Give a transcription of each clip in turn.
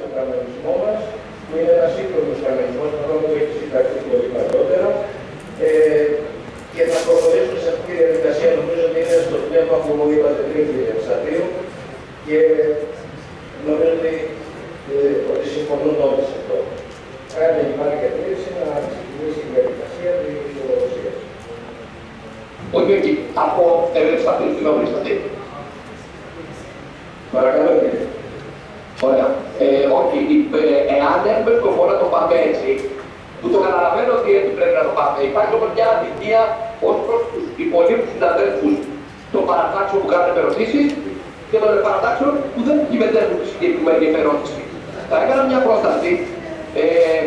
στον κανονισμό μας, που είναι ένας σύγχρονος κανονισμός, που έχει συνταχθεί πολύ παλιότερα, και θα προχωρήσουμε σε αυτή τη διαδικασία. Νομίζω ότι είναι στο πνεύμα που μου είπατε πριν, κύριε Ψατρίου, και νομίζω ότι συμφωνούν όλοι σε αυτό. Άρα υπάρχει κατεύθυνση να ξεκινήσει η διαδικασία της λογοδοσίας. Όχι, από Ευσταθή, συγγνώμη, Ευσταθή. Παρακαλώ, κύριε. Ωραία. Όχι, εάν έχουμε σκοπό να το πάμε έτσι, που το καταλαβαίνω ότι έτσι πρέπει να το πάμε. Υπάρχει όμως μια αδικία ως προς τους υπολείπους συναδέλφους των παρατάξεων που κάνουν ερωτήσεις και των παρατάξεων που δεν συμμετέχουν στη συγκεκριμένη ερώτηση. Θα έκανα μια πρόταση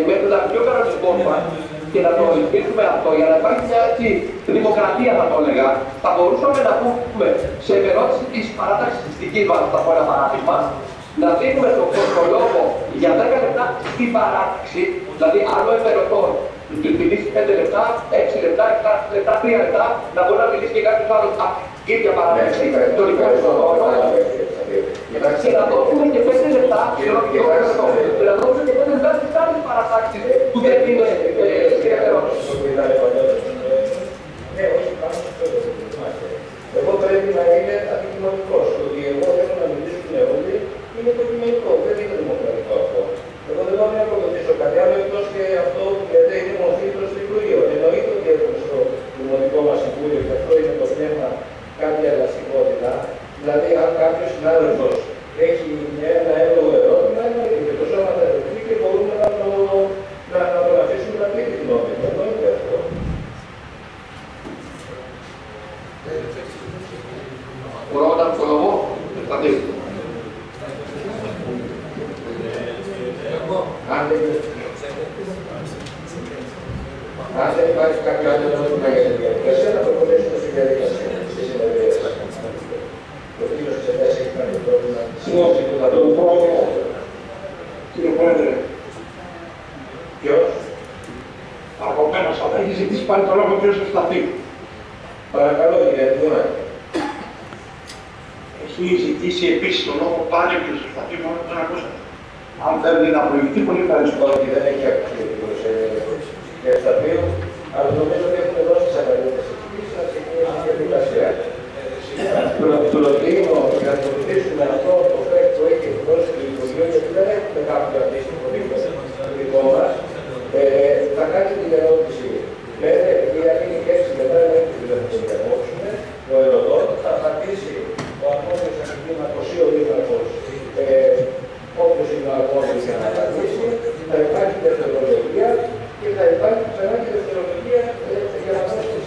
με τον αρχαίο κανονισμό μας και να το ρυθμίσουμε αυτό για να υπάρχει μια έτσι δημοκρατία, θα το έλεγα. Θα μπορούσαμε να πούμε σε ερώτηση της παράταξης της δικής μας, θα πω ένα παράδειγμα, να δίνουμε τον λόγο για 10 λεπτά στην παράταξη, δηλαδή άλλο επερωτών, του μιλήσει 5 λεπτά, 6 λεπτά, 7 λεπτά, 3 λεπτά, να μπορεί να μιλήσει και κάποιος άλλος ίδια παράταξη, τον υπόλοιπο χρόνο. Και να δώσουμε και 5 λεπτά, να δώσουμε και 5 λεπτά στις άλλες παρατάξεις που δεν είναι στην επερώτηση. Εγώ πρέπει να είμαι αντικειμενικός. Ότι εγώ θέλω να μιλήσουν όλοι είναι το κοινωνικό. Δεν είναι δημοκρατικό αυτό. Εγώ δεν μπορώ να προδοτήσω κάτι άλλο εκτός και αυτό γιατί είναι μορφή προς το Υπουργείο. Εννοείται ότι έχουμε στο Δημοτικό μας Συμβούλιο και αυτό είναι το πνεύμα κάποια ελαστικότητα. Δηλαδή, αν κάποιος συνάδελφος έχει ένα εύλογο ερώτημα, και το σώμα θα ερωτηθεί και μπορούμε να τον αφήσουμε να πει την γνώμη. Εννοείται αυτό. Μπορώ να το λόγο, Ευσταθή. Αν δεν υπάρχει κάποιο άλλο ερώτημα για την διαδικασία, να προχωρήσουμε στη διαδικασία. Ο κύριος Ξεδές έχει κάνει πρόβλημα. Συγγνώμη, θα το πω, κύριε Πρόεδρε. Ποιος? Από πέρας, θα έχει ζητήσει πάλι το λόγο ο κύριος Ευσταθή. Παρακαλώ, κύριε Αντιγόνα. Έχει ζητήσει επίσης το λόγο πάλι ο κύριος Ευσταθή, μόνο τον ακούσατε. Αν θέλει να προηγηθεί, πολύ ευχαριστώ. Όχι, δεν έχει ακούσει ο κύριος Ευσταθίου, αλλά νομίζω ότι έχουμε δώσει τις απαραίτητες εξηγήσεις να ξεκινήσει η διαδικασία. Προτείνω να ακολουθήσουμε αυτό το ΦΕΚ που έχει εκδώσει το Υπουργείο, γιατί δεν έχουμε κάποιο αντίστοιχο δικό μας. Θα κάνει την ερώτηση. Λέτε, επειδή είναι και έτσι μετά, δεν θα την διακόψουμε. Ο ερωτών θα απαντήσει ο αρμόδιος αντικείμενος ή ο δήμαρχος, όποιος είναι ο αρμόδιος για να απαντήσει. Θα υπάρχει δευτερολογία και θα υπάρχει ξανά και δευτερολογία για να δώσει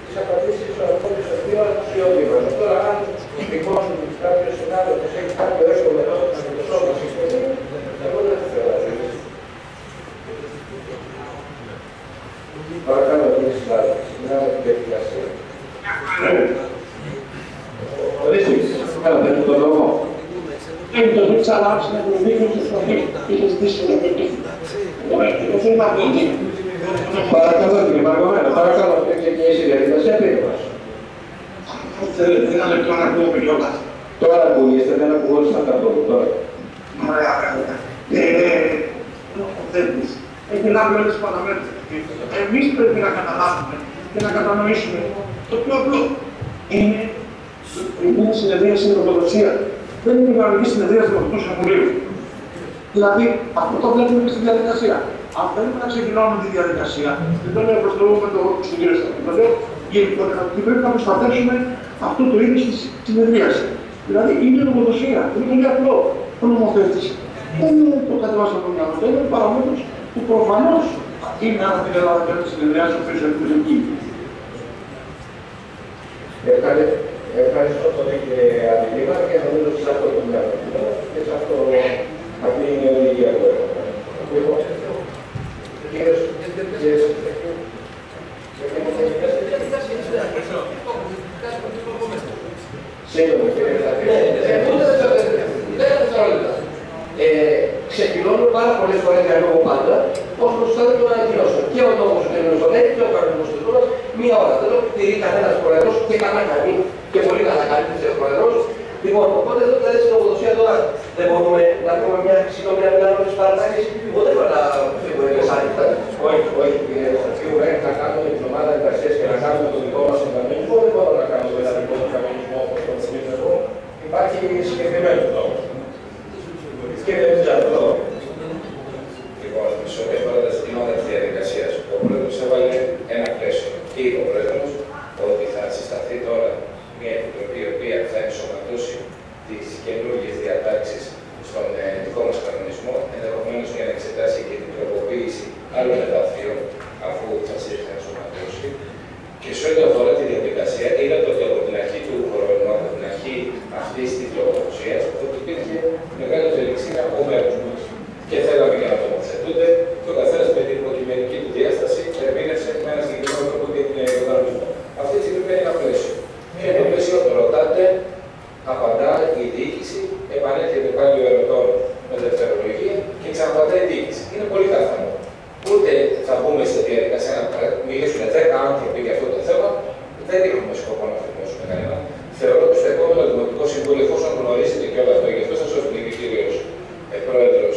τις απαντήσεις ο αρμόδιος αντικείμενος ή ο δήμαρχος. Τώρα, αν λοιπόν κάποιος συνάδελφος έχει κάποιο εύκολο ερώτημα με το σώμα συμφωνεί, εγώ δεν θα θέλω. Παρακαλώ, κύριε συνάδελφε, ξεκινάμε την διαδικασία. Ορίστε, κάνατε το λόγο. Είναι το δείξα λάβει στην εκλογή και στο σοφή. Είχε ζητήσει το λόγο εκεί. Το θέλω να πω εκεί. Παρακαλώ, κύριε Μαργομένα, παρακαλώ, δεν ξεκινήσει η διαδικασία, πείτε μας. Θέλετε ένα λεπτό να ακούω κιόλας. Τώρα ακούγεστε, δεν ακουγόσασταν καθόλου τώρα. Ωραία, βέβαια. Ο Θέτης έχει λάβει όλες τις παραμέτρες. Εμείς πρέπει να καταλάβουμε και να κατανοήσουμε το πιο απλό. Είναι η συνεδρία στην λογοδοσία. Δεν είναι η κανονική συνεδρία του Δημοτικού Συμβουλίου. Δηλαδή, αυτό το βλέπουμε και στη διαδικασία. Αν θέλουμε να ξεκινάμε τη διαδικασία, δεν το λέω προς το λόγο στον κύριο Σταθή, το λέω γενικότερα ότι πρέπει να προστατεύσουμε αυτό το είδος της συνεδρίασης. Δηλαδή, είναι λογοδοσία. Είναι πολύ απλό. Ο νομοθέτης δεν είναι το κατεβάσαμε το μυαλό, είναι παραμέτρος που προφανώς είναι αν την Ελλάδα και τη συνεδριάση του περισσότερου εκεί. Ευχαριστώ τον κύριε Αντιλήμα και νομίζω ότι σε αυτό το μυαλό και σε αυτό αυτή είναι η οδηγία που έχουμε. Λοιπόν, κύριος, σύντομα κύριε Σταθή. Ξεκινώνουμε πάρα πολλές φορές για λόγο πάντα, ως προς το να ανακοινώσω. Και ο νόμος του Ελληνικού λέει και ο κανονισμός του Ελληνικού μία ώρα. Δεν το τηρεί κανένας πρόεδρος και καλά κάνει και πολύ καλά κάνει ο πρόεδρος. Λοιπόν, οπότε εδώ δηλαδή στην λογοδοσία τώρα δεν μπορούμε να πούμε μια συγγνώμη να μιλάω τις παρατάξεις, ούτε θέλω να φύγω ανοιχτά. Όχι, κύριε Σταθίου, μέχρι να κάνουμε την ομάδα εργασίας και να κάνουμε το δικό μας οργανισμό, δεν μπορώ να κάνουμε ένα δικό του κανονισμό όπως το θυμίζω εγώ. Υπάρχει συγκεκριμένο τρόπο. Κύριε Μιτζαρδό. Λοιπόν, σε ό,τι αφορά τα ζητήματα της διαδικασίας, ο Πρόεδρος έβαλε ένα πλαίσιο. Και είπε ο Πρόεδρος ότι θα συσταθεί τώρα μια επιτροπή η οποία θα ενσωματώσει τις καινούργιες διατάξεις στον δικό μας κανονισμό, ενδεχομένως για να εξετάσει και την τροποποίηση άλλων εδαφείων, αφού θα ενσωματώσει. Και σε ό,τι αφορά τη διαδικασία, είδατε ότι από την αρχή του χρόνου, από την αρχή αυτή τη λογοδοσία, ότι υπήρχε μεγάλη ευελιξία από μέρους μας. Και θέλαμε και να τοποθετούνται, και ο καθένα με την υποκειμενική του διάσταση ερμήνευσε με ένα συγκεκριμένο τρόπο την κανονισμό. Αυτή τη στιγμή είναι ένα πλαίσιο. Και το πλαίσιο ρωτάτε, απαντά η διοίκηση, επανέρχεται πάλι ο ερωτών με δευτερολογία και ξαναπαντάει η διοίκηση. Είναι πολύ καθαρό. Ούτε θα μπούμε σε διαδικασία να μιλήσουν 10 άνθρωποι για αυτό το θέμα, δεν έχουμε σκοπό να αφημώσουμε κανένα. Θεωρώ ότι στο επόμενο Δημοτικό Συμβούλιο, εφόσον γνωρίζετε και όλο αυτό, γι' αυτό σα οφείλει και ο κύριος Πρόεδρος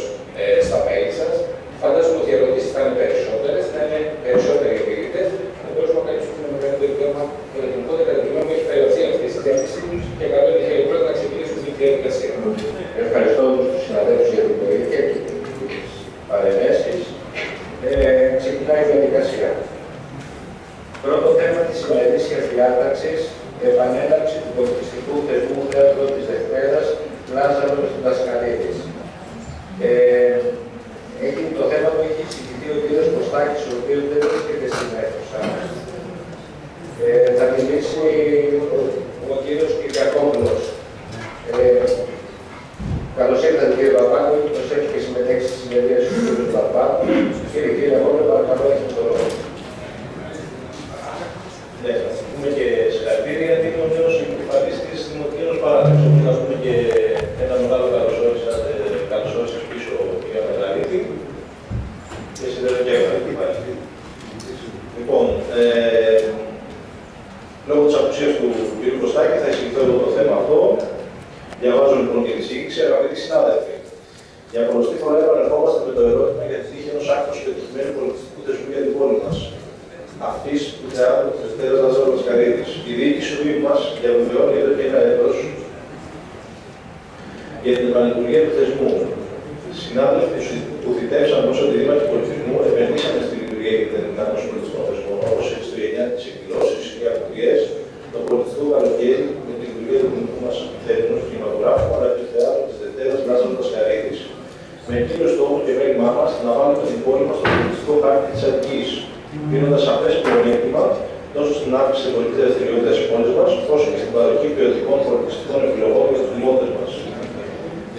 στα μέλη σας, φαντάζομαι ότι οι ερωτήσεις θα είναι περισσότερες, θα είναι περισσότεροι ομιλητές, θα μπορούμε να καλύψουμε ένα μεγαλύτερο θέμα για το γενικό. Κατά τη γνώμη μου, έχει περάσει αυτή η συζήτηση και καλό είναι κύριε Πρόεδρε να ξεκινήσουμε την διαδικασία. Ευχαριστώ όλους τους συναδέλφους για την βοήθεια και τις παρεμβάσεις. Ξεκινάει η διαδικασία. Πρώτο θέμα της ημερήσιας διάταξης, επανέναρξη του πολιτιστικού θεσμού θέατρο της Δευτέρας, Λάζαρος Δασκαλίδης. Το θέμα που έχει συζητηθεί ο κύριος Κωστάκης, ο οποίος δεν βρίσκεται στην αίθουσα. Θα μιλήσει ο κύριος Κυριακόπουλος. Καλώς ήρθατε κύριε Παπάκο, έχει προσέξει και συμμετέχει στη συνεδρίαση του κύριου Παπάκου. Κύριε Κυριακόπουλο, παρακαλώ, έχετε το λόγο. Ναι, θα πούμε και συγχαρητήρια, γιατί είμαι ο νέος επικεφαλής της Δημοτικής Παράταξης. Οπότε θα πούμε και ένα μεγάλο καλωσόρισας πίσω για Μεγαλύτερη και συνεργασία με πάλι. Λοιπόν, λόγω της απουσίας του κ. Κωστάκη θα εισηγηθώ εδώ το θέμα αυτό. Διαβάζω λοιπόν και τη εισήγηση, αγαπητοί συνάδελφοι. Για πολλωστή φορά επανερχόμαστε με το ερώτημα για τη τύχη ενός άκρως πετυχημένου πολιτιστικού θεσμού για την πόλη μας. Αυτή του Θεάτρου της Δευτέρας Λάζαρου Δασκαλίδης. Η διοίκηση του Δήμου μας διαβεβαιώνει εδώ και ένα έτος για την επανειλημμία του θεσμού. Οι συνάδελφοι που θητεύσαν ως αντιδήμαρχοι πολιτισμού επενδύσαμε στη λειτουργία και την δυνατότητα των πολιτιστικών θεσμών, όπως οι χριστουγεννιάτικες εκδηλώσεις, οι εορτές, το πολιτιστικό καλοκαίρι με τη λειτουργία του κοινού μας θερινού κινηματογράφου, αλλά και του Θεάτρου της Δευτέρας Λάζαρου Δασκαλίδης. Με κύριο στόχο και μέλημά μας να βάλουμε την πόλη μας στο πολιτιστικό χάρτη της Αττικής, δίνοντας σαφές πλεονέκτημα τόσο στην άπτυξη της πολιτικής δραστηριότητας της πόλης μας, όσο και στην παροχή ποιοτικών πολιτιστικών επιλογών για τους δημότες μας.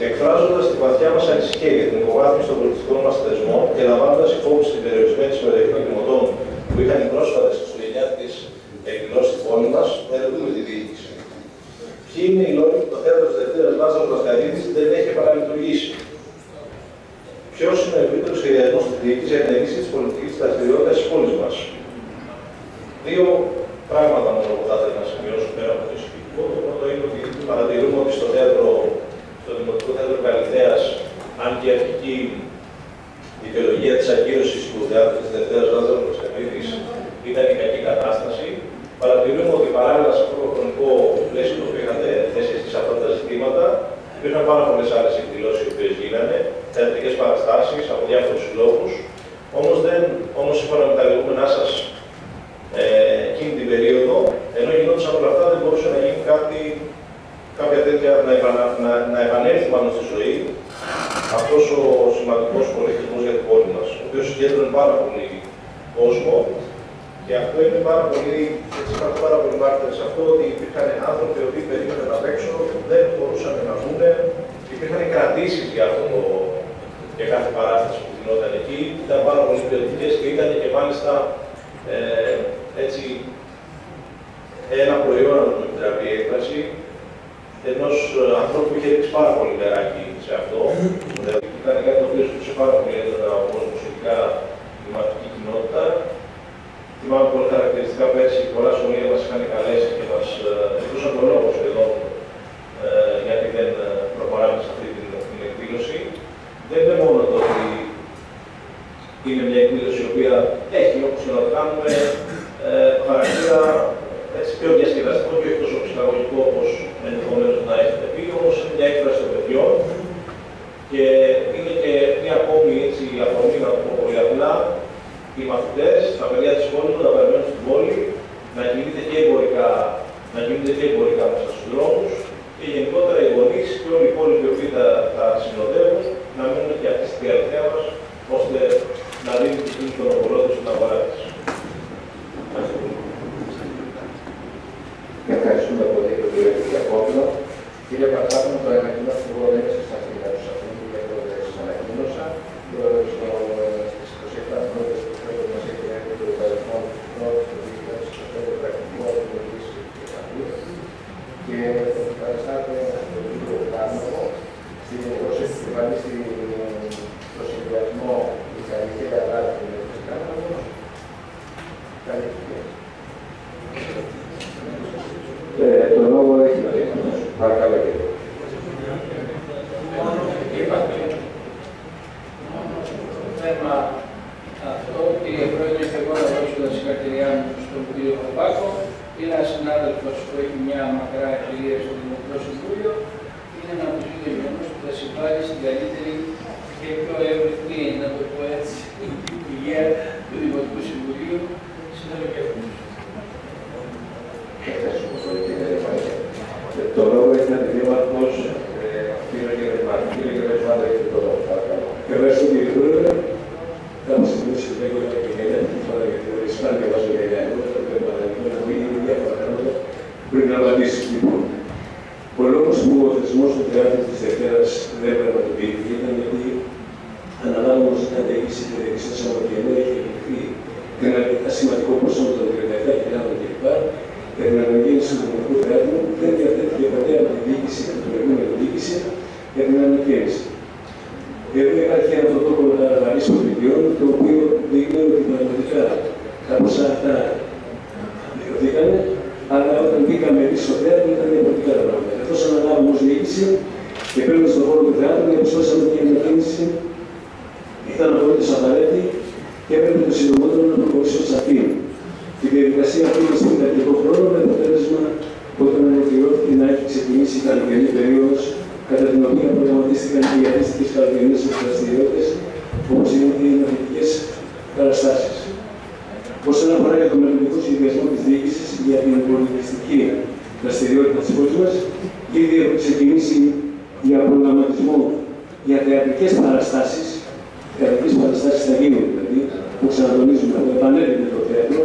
Εκφράζοντας τη βαθιά μας ανησυχία για την υποβάθμιση των πολιτιστικών μας θεσμών και λαμβάνοντας υπόψη την περιορισμένη συμμετοχή των δημοτών που είχαν οι πρόσφατες χριστουγεννιάτικες εκδηλώσεις στην πόλη μας, ερωτούμε τη διοίκηση. Ποιοι είναι οι λόγοι που το θέατρο της Δευτέρας Λάζαρου Δασκαλίδης δεν έχει επαναλειτουργήσει? Ποιος είναι ο ευρύτερος σχεδιασμός της διοίκησης για την ενίσχυση της πολιτικής δραστηριότητας της πόλης μας? Δύο πράγματα μόνο που θα ήθελα να σημειώσω πέρα από το εισηγητικό. Το πρώτο είναι ότι παρατηρούμε ότι στο Δημοτικό Θέατρο Καλυθέας, αν και η αρχική δικαιολογία της ακύρωσης του Θεάτρου της Δευτέρας Λάζαρου Δασκαλίδης ήταν η κακή κατάσταση, παρατηρούμε ότι παράλληλα σε αυτό το χρονικό πλαίσιο το οποίο είχατε θέσει σε αυτά τα ζητήματα, υπήρχαν πάρα πολλές άλλες εκδηλώσεις οι οποίες γίνανε, θεατρικές παραστάσεις από διάφορους συλλόγους. Όμως σύμφωνα με τα λεγόμενά σας εκείνη την περίοδο, ενώ γινόντουσαν όλα αυτά, δεν μπορούσε να γίνει κάποια τέτοια να επανέλθει πάνω στη ζωή αυτός ο σημαντικός πολιτισμός για την πόλη μας, ο οποίος συγκέντρωνε πάρα πολύ κόσμο. Και αυτό είναι πάρα πολύ, έτσι υπάρχουν πάρα πολλοί μάρτυρες σε αυτό, ότι υπήρχαν άνθρωποι οι οποίοι περίμεναν απ' έξω, δεν μπορούσαν να βγουν, υπήρχαν κρατήσεις για κάθε παράσταση που γινόταν εκεί, ήταν πάρα πολύ ποιοτικές και ήταν και μάλιστα έτσι ένα προϊόν, να το επιτραπεί η έκφραση, ενός ανθρώπου που είχε ρίξει πάρα πολύ νεράκι σε αυτό. Ήταν κάτι το οποίο ζούσε πάρα πολύ έντονα ο κόσμος, ειδικά η μαθητική κοινότητα. Θυμάμαι πολύ χαρακτηριστικά πέρσι, πολλά σχολεία μας είχαν καλέσει και μας ζητούσαν τον λόγο σχεδόν γιατί δεν προχωράμε σε αυτή την εκδήλωση. δεν είναι μόνο το ότι είναι μια εκδήλωση η οποία έχει, όπως και να το κάνουμε, χαρακτήρα πιο διασκεδαστικό και όχι τόσο ψυχαγωγικό όπως ενδεχομένως να έχετε πει, όμως είναι μια έκφραση των παιδιών και είναι και μια ακόμη αφορμή, να το πω πολύ απλά, οι μαθητές, τα παιδιά της πόλης να παραμένουν στην πόλη, να κινούνται και εμπορικά μέσα στους δρόμους και γενικότερα οι γονείς και όλοι οι υπόλοιποι οι οποίοι τα συνοδεύουν να μείνουν και αυτοί στη διαλυθέα μας, ώστε να δίνουν και εκείνη τον οπολό στην αγορά της. Ευχαριστούμε πολύ τον κύριο Κυριακόπουλο. Κύριε Παπαδόπουλο, το ανακοινώσα που εγώ δεν ήσασταν στην αίθουσα αυτή, γι' αυτό δεν σας ανακοίνωσα. Στις 27 πρώτες που πρέπει να μας έχει έρθει το λογαριασμό του πρώτου του 2025 πρακτικό του Λογής και Σαφού και τον παραστάτε τον κύριο Κάρνοβο στην προσεκριβανή στο συνδυασμό μηχανική κατάρτιση του Λογής Κάρνοβο. Καλή ευκαιρία. Το λόγο έχει ο Δήμαρχος. Παρακαλώ κύριε. Το θέμα αυτό, κύριε Πρόεδρε, και εγώ να δώσω τα συγχαρητήριά μου στον κύριο Παπάκο. Είναι ένας συνάδελφος που έχει μια μακρά εμπειρία στο Δημοτικό Συμβούλιο. Είναι ένα από τους γεγονός που θα συμβάλλει στην καλύτερη και πιο εύρυθμη, να το πω έτσι, υγεία του Δημοτικού Συμβουλίου. Συνολικεύουμε. Το λόγο έχει ένα δήμαρχος, κύριο Γερεσμάντα. Κύριε Γερεσμάντα, έχετε το λόγο, παρακαλώ. Ευχαριστώ κύριε Πρόεδρε. Θα μου συμπληρώσετε λίγο για την γενιά, την φορά γιατί δεν σπάνει και βάζω γενιά. Εγώ θα πρέπει να είναι διάφορα πράγματα πριν να απαντήσει. Λοιπόν, ο λόγος που ο θεσμός του θεάτρου της Δευτέρας δεν πραγματοποιήθηκε ήταν γιατί αναλάβοντας την αντέγγιση και διοίκηση του Σαββατιανού είχε ληφθεί ένα αρκετά σημαντικό ποσό των 37.000 κλπ. Για την αναγέννηση του Δημοτικού Θεάτρου δεν διαθέτηκε ποτέ από τη διοίκηση και την προηγούμενη διοίκηση για την αναγέννηση. Εδώ υπάρχει ένα πρωτόκολλο παραβαρής πολιτιών, το οποίο δείχνει ότι πραγματικά τα ποσά αυτά πληρωθήκαν, αλλά όταν μπήκαμε εμείς στο θέατρο ήταν διαφορετικά τα πράγματα. Καθώς αναλάβουμε ως διοίκηση και παίρνοντας στον χώρο του θεάτρου, διαπιστώσαμε ότι η αναγέννηση ήταν απολύτως απαραίτητη και έπρεπε το συντομότερο να προχωρήσουμε σε αυτήν. Η διαδικασία αυτή μας πήρε αρκετό χρόνο με αποτέλεσμα όταν ολοκληρώθηκε να έχει ξεκινήσει η καλοκαιρινή περίοδος, κατά την οποία προγραμματίστηκαν και οι αντίστοιχες καλοκαιρινές δραστηριότητες, όπως είναι οι μαθητικές παραστάσεις. Όσον αφορά για το μελλοντικό σχεδιασμό της διοίκησης για την πολιτιστική δραστηριότητα της πόλης μας, ήδη έχουν ξεκινήσει για προγραμματισμό για θεατρικές παραστάσεις. Θεατρικές παραστάσεις θα γίνουν δηλαδή, που ξανατονίζουμε, θα επανέλθει το θέατρο.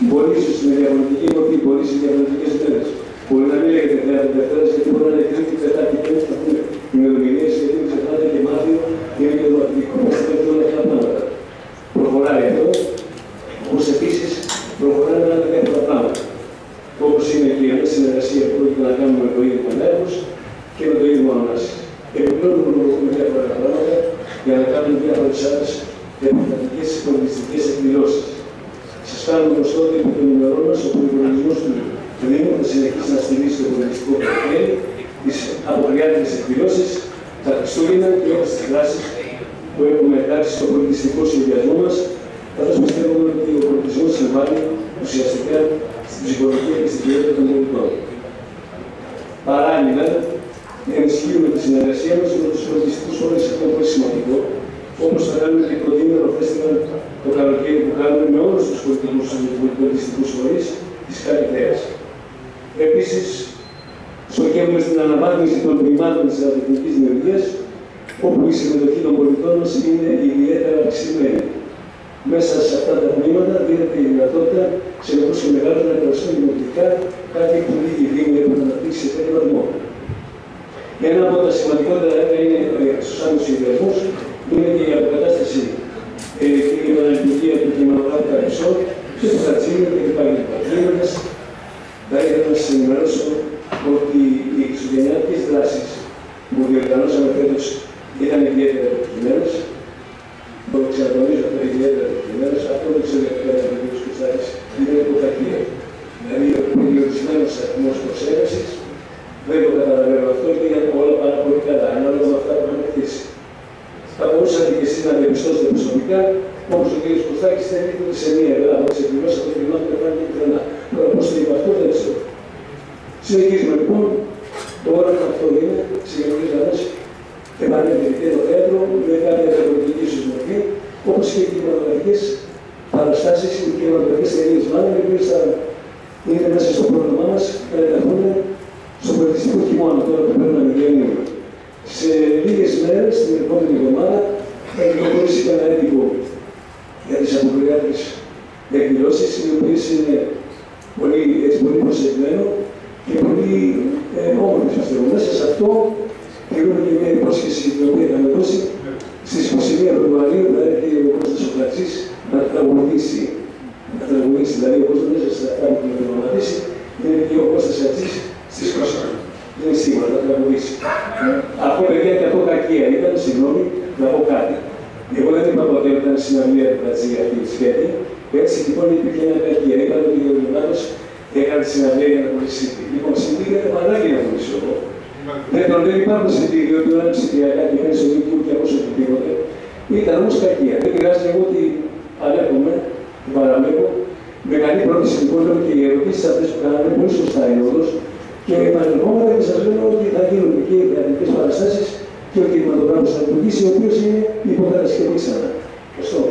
Μπορεί ίσως με διαφορετική μορφή, μπορεί σε διαφορετικές μέρες. Μπορεί να μην λέγεται θέατρο Δευτέρας, γιατί μπορεί να είναι Τρίτη, Τετάρτη και Πέμπτη, θα πούμε. Οι ημερομηνίες, γιατί μην ξεχνάτε και Μάρτιο είναι και το αθλητικό. Πιστεύω όλα αυτά τα πράγματα. Προχωράει αυτό, όπως επίσης προχωράνε άλλα διάφορα πράγματα. Όπως είναι και η αμέσως συνεργασία που πρόκειται να κάνουμε με το ίδιο Πανέργος και με το ίδιο Ονάσης. Επιπλέον προχωρούμε διάφορα πράγματα για να κάνουμε διάφορες άλλες δημοκρατικές πολιτιστικές εκδηλώσεις. Σας κάνουμε γνωστό ότι επί των ημερών μας ο προϋπολογισμός του Δήμου θα συνεχίσει να στηρίζει το πολιτιστικό καλοκαίρι, τις αποκριάτικες εκδηλώσεις, τα Χριστούγεννα και όλες τις δράσεις που έχουμε εντάξει στο πολιτιστικό σχεδιασμό μας, καθώς πιστεύουμε ότι ο πολιτισμός συμβάλλει ουσιαστικά στην ψυχολογία και στην ποιότητα των πολιτών. Παράλληλα, ενισχύουμε τη συνεργασία μας με τους πολιτιστικούς φορείς, αυτό είναι πολύ σημαντικό, όπως θα κάνουμε και το διήμερο φέστιβαλ το καλοκαίρι που κάνουμε με όλους τους πολιτιστικούς φορείς της Καλυθέας. Επίσης, στοχεύουμε στην αναβάθμιση των τμήματων της αριθμητικής δημιουργίας, όπου η συμμετοχή των πολιτών μας είναι ιδιαίτερα αυξημένη. Μέσα σε αυτά τα τμήματα δίνεται η δυνατότητα σε μικρούς και μεγάλους να εκφραστούν δημοτικά κάτι που λίγοι δήμοι έχουν αναπτύξει σε τέτοιο βαθμό. Ένα από τα σημαντικότερα έργα είναι στους άλλους συνδυασμούς, είναι και η αποκατάσταση και η επαναληπτική του κινηματογράφου Καρυσό και του Χατζίνου και του Παγγελματίας. Θα ήθελα να σας ενημερώσω ότι οι χριστουγεννιάτικες δράσεις που διοργανώσαμε φέτος ήταν ιδιαίτερα επιτυχημένες. Το ξανατονίζω αυτό ιδιαίτερα επιτυχημένες. Αυτό δεν ξέρω γιατί έκανε ο κ. Κουστάκης, είναι υποταχεία. Δηλαδή, ο περιορισμένος αριθμός προσέλευσης, δεν το καταλαβαίνω αυτό και είναι όλα πάρα πολύ καλά. Ανάλογα με αυτά που πραγματικά, όπως ο κ. Κωστάκης θέλει σε μία Ελλάδα, να ξεπληρώσει αυτό το κοινό που δεν φάνηκε πουθενά. Τώρα, πώς το είπα αυτό, δεν ξέρω. Συνεχίζουμε λοιπόν. Το όραμα αυτό είναι σε γενικές γραμμές επανέλθει το θέατρο με κάποια διαφορετική μορφή, όπως και οι κινηματογραφικές παραστάσεις, οι κινηματογραφικές ταινίες μάλλον, οι οποίες θα είναι μέσα στο πρόγραμμά μας να ενταχθούν στο πολιτιστικό χειμώνα, τώρα που πρέπει να μιλήσουμε. Σε λίγες μέρες, την επόμενη εβδομάδα, θα κυκλοφορήσει ένα έντυπο για τις αποκριάτικες εκδηλώσεις, οι οποίες είναι πολύ προσεγμένο και πολύ όμορφες, πιστεύω. Μέσα σε αυτό τηρούμε και μια υπόσχεση την οποία είχαμε δώσει. Στις 21 Φεβρουαρίου θα έρθει ο Κώστας ο Χατζής να τραγουδήσει. Δηλαδή ο Κώστας μέσα σε αυτά που θα ονοματίσει είναι και ο Κώστας Χατζής στις 20. Δεν είναι σίγουρα, θα τραγουδήσει. Αυτό παιδιά και αυτό κακία ήταν, συγγνώμη, να πω κάτι. Εγώ δεν είπα ποτέ όταν συναυλία του Χατζή αυτή τη σχέτη. Έτσι λοιπόν υπήρχε μια κακία. Είπατε ότι ο Λιβάνος έκανε τη συναυλία για να πουλήσει. Λοιπόν, συντήρηται μαλάκι να πουλήσω εγώ. Δεν υπάρχουν συντήρια, ότι όλα είναι ψηφιακά και κάνει στο YouTube και ακούσω οτιδήποτε. Ήταν όμως κακία. Δεν πειράζει, εγώ ότι ανέχομαι, την παραμένω. Με καλή πρόταση λοιπόν λέω και οι ερωτήσεις αυτές που κάναμε πολύ σωστά είναι όντως. Και επανερχόμαστε και σας λέω ότι θα γίνουν και οι θεατρικές παραστάσεις και ο κινηματογράφος θα λειτουργήσει, ο οποίος είναι υποκατασκευή ξανά. Ευχαριστώ.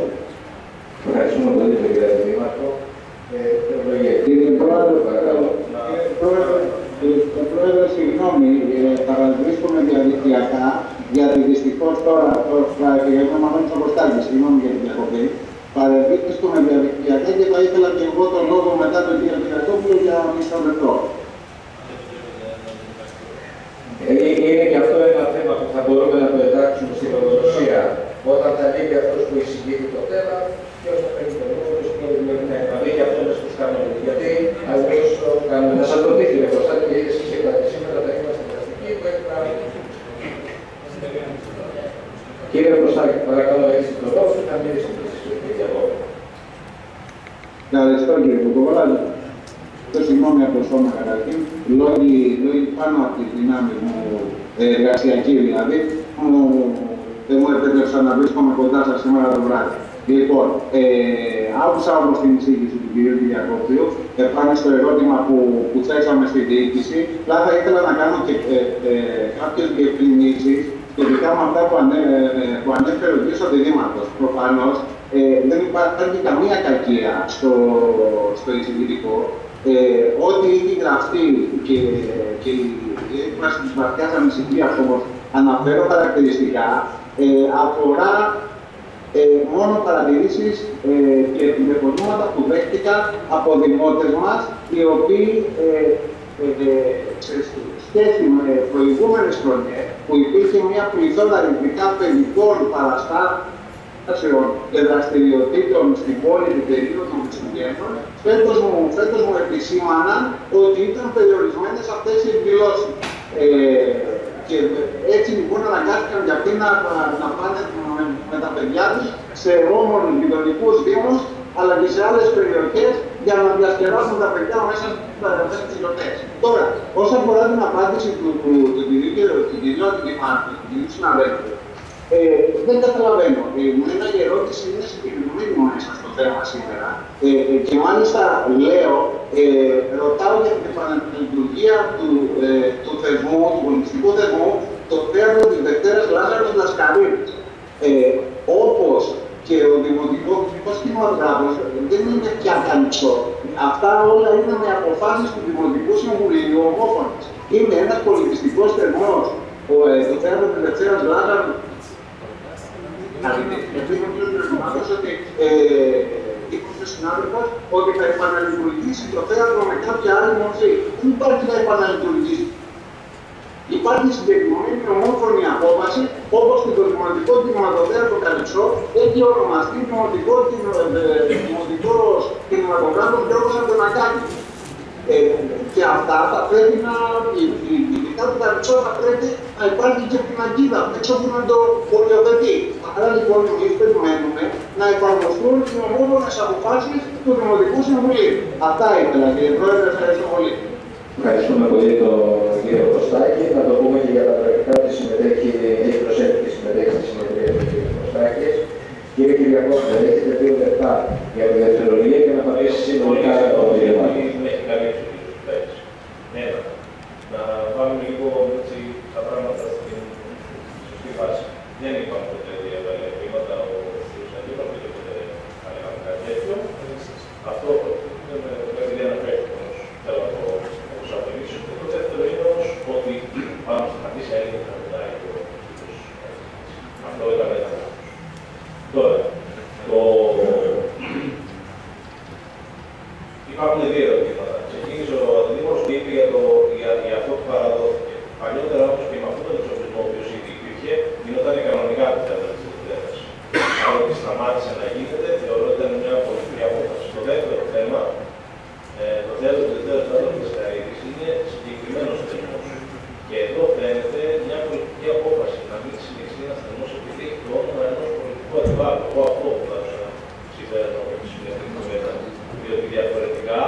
Ευχαριστούμε πολύ τον κύριο Δήμαρχο. Κύριε Πρόεδρε, παρακαλώ. Πρόεδρε, συγγνώμη, παραβρίσκομαι διαδικτυακά, γιατί δυστυχώς τώρα επικοινωνώ με τον Κωστάκη, συγγνώμη για την διακοπή. Παραβρίσκομαι διαδικτυακά και θα ήθελα και εγώ τον λόγο μετά τον κύριο Κυριακόπουλο για μισό λεπτό. Είναι και αυτό ένα θέμα που θα μπορούμε να το εντάξουμε στην λογοδοσία. Όταν θα λείπει αυτός που εισηγείται το θέμα, ποιος θα παίρνει τον λόγο, ποιος θα μπει και αυτό μέσα στους κανόνες. Γιατί αλλιώς το κάνουμε. Να σας το δείχνει, κύριε Κωστάκη, γιατί εσείς είπατε σήμερα θα είμαστε δραστικοί, που έχει Κύριε Κωστάκη, παρακαλώ, έχετε το λόγο και θα μιλήσετε εσείς στο Κυριακό. Ευχαριστώ κύριε Κουκοβολάδη. Το συγγνώμη από το σώμα καταρχήν, λόγοι πάνω από τη δυνάμει μου εργασιακή δηλαδή, δεν μου επέτρεψαν να βρίσκομαι κοντά σας σήμερα το βράδυ. Λοιπόν, άκουσα όμως την εισήγηση του κ. Κυριακόπουλου πάνω στο ερώτημα που θέσαμε στην διοίκηση. Αλλά θα ήθελα να κάνω και κάποιες διευκρινήσεις σχετικά με αυτά που ανέφερε ο κ. Δήμαρχος. Προφανώς δεν υπάρχει καμία κακία στο εισηγητικό. Ό,τι έχει γραφτεί και η έκφραση της βαθιάς ανησυχίας, όπως αναφέρω χαρακτηριστικά, αφορά μόνο παρατηρήσεις και τηλεφωνήματα που δέχτηκαν από δημότες μας, οι οποίοι σε σχέση με προηγούμενες χρονιές, που υπήρχε μια πληθώρα ρυθμικά παιδικών παραστάσεων και δραστηριοτήτων στην πόλη την περίοδο των Χριστουγέννων, φέτος μου επισήμαναν ότι ήταν περιορισμένες αυτές οι εκδηλώσεις. Και έτσι λοιπόν αναγκάστηκαν για αυτοί να πάνε με τα παιδιά τους σε όμορφους γειτονικούς δήμους, αλλά και σε άλλες περιοχές για να διασκεδάσουν τα παιδιά μέσα στις γιορτές. Τώρα, όσον αφορά την απάντηση του κυρίου συναδέλφου, δεν καταλαβαίνω. Εμένα η ερώτηση είναι συγκεκριμένη μέσα στο θέμα σήμερα. Και μάλιστα λέω, ρωτάω για την επαναλειτουργία του θεσμού, του πολιτιστικού θεσμού, το θέατρο της Δευτέρας Λάζαρος Λασκαρίδης. Όπως και ο δημοτικός κινηματογράφος δεν είναι πια κανονικό. Αυτά όλα είναι με αποφάσεις του Δημοτικού Συμβουλίου ομόφωνες. Είναι ένας πολιτιστικός θεσμός. Το θέατρο της Δευτέρας Λάζαρος είπε ο συνάδελφος ότι θα επαναλειτουργήσει το θέατρο με κάποια άλλη μορφή. Δεν υπάρχει να επαναλειτουργήσει. Υπάρχει συγκεκριμένη ομόφωνη απόφαση, όπως και το Δημοτικό Κινηματοθέατρο Καλυψό έχει ονομαστεί Δημοτικός Κινηματογράφος Γιώργος Αντωνακάκης. Και αυτά θα πρέπει να, ειδικά του Καλυψό, θα πρέπει να υπάρχει και την αγκίδα, έξω που να το οριοθετεί. Άρα λοιπόν εμείς περιμένουμε να εφαρμοστούν οι ομόφωνες αποφάσεις του Δημοτικού Συμβουλίου. Αυτά ήθελα, κύριε Πρόεδρε, ευχαριστώ πολύ. Ευχαριστούμε πολύ τον κύριο Κωστάκη. Να το πούμε και για τα πρακτικά ότι έχει προσέχει και συμμετέχει στη συνεδρία του κ. Κωστάκης. Κύριε Κυριακό, Δεν υπάρχουν ποτέ διαβήματα, ο κ. Αντίπαλος δεν ποτέ ανέφερε κάτι τέτοιο. Αυτό πρέπει να αναφέρει όμως, θέλω να το αποσαφηνίσω. Το δεύτερο είναι όμως ότι πάνω στα χαρτίσια έγινε να μετάει το αυτό ήταν ένα. Τώρα, υπάρχουν δύο ερωτήματα. Ξεκίνησε ο Αντιδήμαρχος και είπε για αυτό που παραδόθηκε. Παλιότερα, όπως και με αυτόν τον εξοπλισμό που ήδη υπήρχε, γινόταν κανονικά από την ατομικότητα. Αλλά ότι σταμάτησε να γίνεται, θεωρώ ότι ήταν μια πολιτική απόφαση. Το δεύτερο θέμα, το τέλος της Καραϊβικής είναι συγκεκριμένος θεσμός. Και εδώ φαίνεται μια πολιτική απόφαση να μην συνεχίσει ένα θεσμός επειδή έχει το όνομα ενός πολιτικού αντιπάλου. Εγώ αυτό που θα ήθελα να συμφέρω με τη σημερινή κουβέντα. Διότι διαφορετικά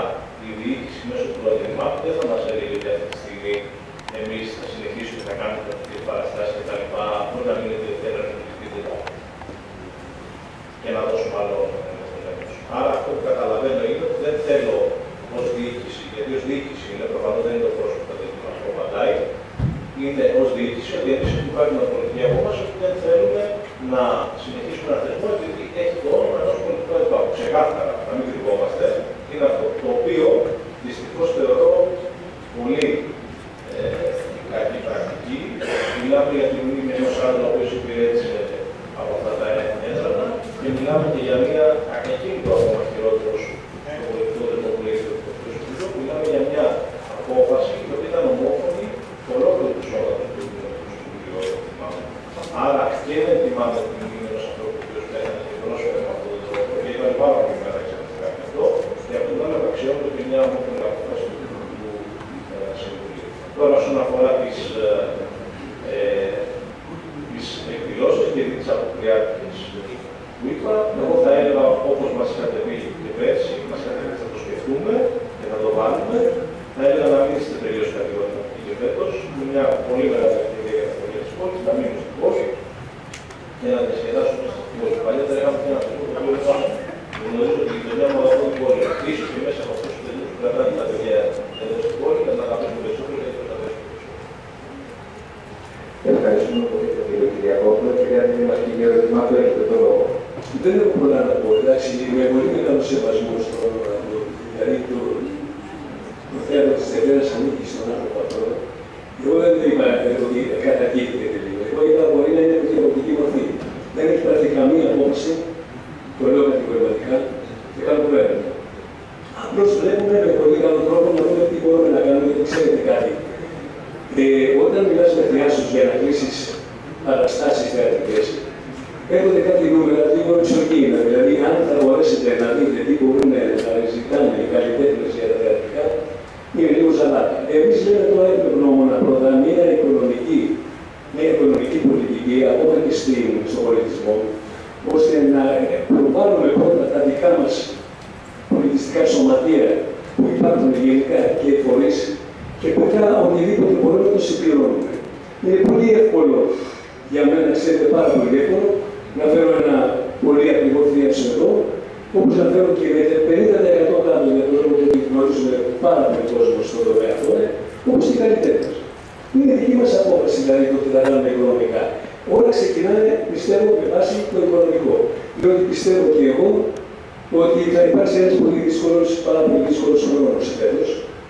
η διοίκηση μέσω του λογισμάτου δεν θα μας έλεγε ότι αυτή τη στιγμή εμείς θα συνεχίσουμε να κάνουμε τις παραστάσεις κτλ. Μπορεί να μην είναι ιδιαίτερα ενεργητικά και να δώσουμε άλλο στον έλεγχο. Άρα αυτό που καταλαβαίνω είναι ότι δεν θέλω ως διοίκηση, γιατί ως διοίκηση είναι προφανώς δεν είναι το πρόσωπο που μας προπαντάει, είναι ως διοίκηση ότι εμείς υπάρχει μια πολιτική απόφαση ότι δεν θέλουμε να συνεχίσουμε ένα θεσμό επειδή έχει το όνομα ενός πολιτικού αντιπάλου. Ξεκάθαρα, να μην κρυβόμαστε, είναι αυτό. Το οποίο δυστυχώς θεωρώ πολύ κακή πρακτική. Μιλάμε για την μνήμη ενός άντρα ο οποίος υπηρέτησε από αυτά τα έδρανα και μιλάμε και για μια ακίνητο ακόμα χειρότερο στο πολιτικό θεσμό που λέγεται το Κοινοβούλιο. Μιλάμε για μια απόφαση η οποία ήταν ομόφωνη ολόκληρο του σώματος του Κοινοβουλίου. Άρα και δεν θυμάμαι την μνήμη ενός ανθρώπου που πέθανε και πρόσωπε με αυτόν τον τρόπο και ήταν πάρα πολύ μεγάλα εξαρτητικά με αυτό και από την άλλη αξιώνεται και μια ομόφωνη απόφαση του Συμβουλίου. Τώρα, όσον αφορά τις εκδηλώσεις και τις αποκριάτικες που είπα, εγώ θα έλεγα όπως μας είχατε πει και πέρσι, μας είχατε πει θα το σκεφτούμε και θα το βάλουμε. Θα έλεγα να μην είστε τελείως κατηγορηματικοί και φέτος, με μια πολύ μεγάλη ευκαιρία για τα παιδιά της πόλης, να μείνουν στην πόλη και να διασκεδάσουμε στην πόλη. Παλιότερα είχαμε και ένα τρόπο το οποίο είπαμε. Γνωρίζω ότι η γειτονιά μου από την πόλη, ίσως και μέσα από αυτούς τους τελείους που κρατάνε τα παιδιά εδώ στην πόλη, να τα αγαπήσουμε περισσότερο και να τα αγαπήσουμε περισσότερο. Ευχαριστούμε πολύ τον κύριο Κυριακόπουλο. Κυρία Δήμαρχη, κύριε Ερωτημάτου, έχετε το λόγο. Δεν έχω πολλά να πω. Εντάξει, με πολύ μεγάλο σεβασμό στον δηλαδή το θέατρο της Δευτέρας ανήκει στον άνθρωπο αυτό. Εγώ δεν είπα ότι καταγγείλεται λίγο. Εγώ είπα μπορεί να είναι διαφορετική μορφή. Δεν έχει πάρθει καμία απόφαση, το λέω κατηγορηματικά, και κάνω κουβέντα. Απλώς βλέπουμε με πολύ καλό τρόπο να δούμε τι μπορούμε να κάνουμε, γιατί ξέρετε κάτι. Όταν μιλάς με θειάσους για να κλείσεις παραστάσεις θεατρικές, έρχονται κάτι νούμερα λίγο εξωγήινα. Δηλαδή, αν θα μπορέσετε να δείτε τι μπορούν να ζητάνε οι καλλιτέχνες για τα θεατρικά, είναι λίγο ζαλάτα. Εμείς λέμε τώρα ευγνώμονα πρώτα μια οικονομική πολιτική, ακόμα και στον πολιτισμό, ώστε να προβάλλουμε πρώτα τα δικά μας πολιτιστικά σωματεία που υπάρχουν γενικά και φορείς και μετά οτιδήποτε μπορούμε να το συμπληρώνουμε. Είναι πολύ εύκολο για μένα, ξέρετε, πάρα πολύ εύκολο να φέρω ένα πολύ ακριβό θίασο εδώ, όπως να φέρω και με 50% κάτω για τον λόγο ότι γνωρίζουμε πάρα πολύ κόσμο στον τομέα αυτό, όπως οι καλλιτέχνες. Είναι δική μας απόφαση δηλαδή το τι θα κάνουμε οικονομικά. Όλα ξεκινάνε, πιστεύω, με βάση το οικονομικό. Διότι πιστεύω και εγώ ότι θα υπάρξει ένας πολύ δύσκολος, πάρα πολύ δύσκολος χρόνος φέτος,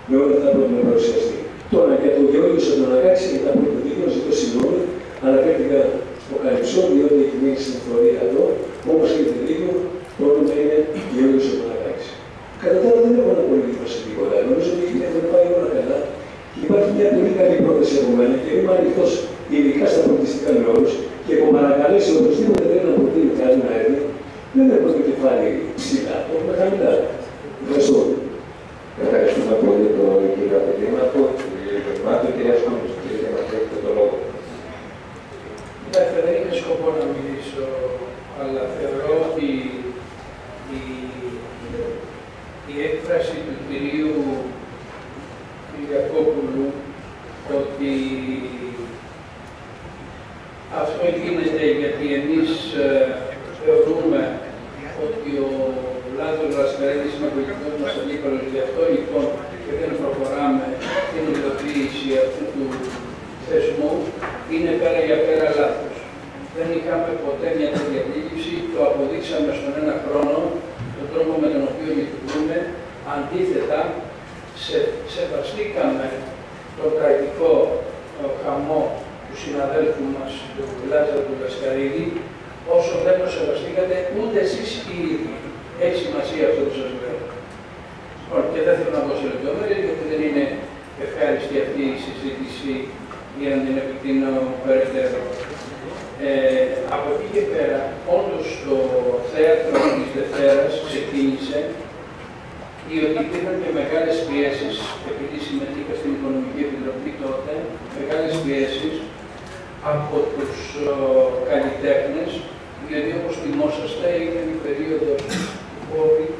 με όλα αυτά που έχουμε παρουσιαστεί. Τώρα για το Γεώργιο Σαντονακάκη και τα πρωτοδίκαια, ζητώ συγγνώμη, αναφέρθηκα στο Καλυψό, διότι έχει μείνει στην εφορία εδώ, όμως έχετε δίκιο, το όνομα είναι Γεώργιο Σαντονακάκη. Κατά τα άλλα δεν έχω να απολύτω σε τίποτα. Νομίζω ότι έχουν πάει όλα καλά. Υπάρχει μια πολύ καλή πρόταση από μένα και είμαι ανοιχτός ειδικά στα πολιτιστικά με όλους και έχω παρακαλέσει οποιοδήποτε θέλει να προτείνει κάτι να έρθει, δεν έχω το κεφάλι ψηλά, το έχουμε χαμηλά. Ευχαριστώ. Ευχαριστούμε πολύ τον κύριο Αντιδήμαρχο, τον κύριο Ερωτημάτου, κυρία Σκούπης, κύριε Δήμαρχε, έχετε το λόγο. Εντάξει, δεν είχα σκοπό να μιλήσω, αλλά θεωρώ ότι η έκφραση του κυρίου Κυριακόπουλου ότι αυτό γίνεται γιατί εμείς θεωρούμε ότι ο Λάζαρος Λασκαρίδης είναι ο πολιτικός μας αντίπαλος, γι' αυτό λοιπόν και δεν προχωράμε την υλοποίηση αυτού του θεσμού, είναι πέρα για πέρα λάθος. Δεν είχαμε ποτέ μια τέτοια αντίληψη, το αποδείξαμε στον ένα χρόνο, τον τρόπο με τον οποίο λειτουργούμε. Αντίθετα, σεβαστήκαμε το τραγικό χαμό του συναδέλφου μας, του Λάζαρου του Λασκαρίδη, όσο δεν το σεβαστήκατε ούτε εσείς οι ίδιοι. Έχει σημασία αυτό που σας λέω. Και δεν θέλω να πω σε λεπτομέρειες, γιατί δεν είναι ευχάριστη αυτή η συζήτηση για να την επεκτείνω περαιτέρω. Από εκεί και πέρα, όντως το θέατρο της Δευτέρας ξεκίνησε, διότι υπήρχαν και μεγάλες πιέσεις, επειδή συμμετείχα στην Οικονομική Επιτροπή τότε, μεγάλες πιέσεις από τους καλλιτέχνες, διότι όπως θυμόσαστε ήταν η περίοδος του COVID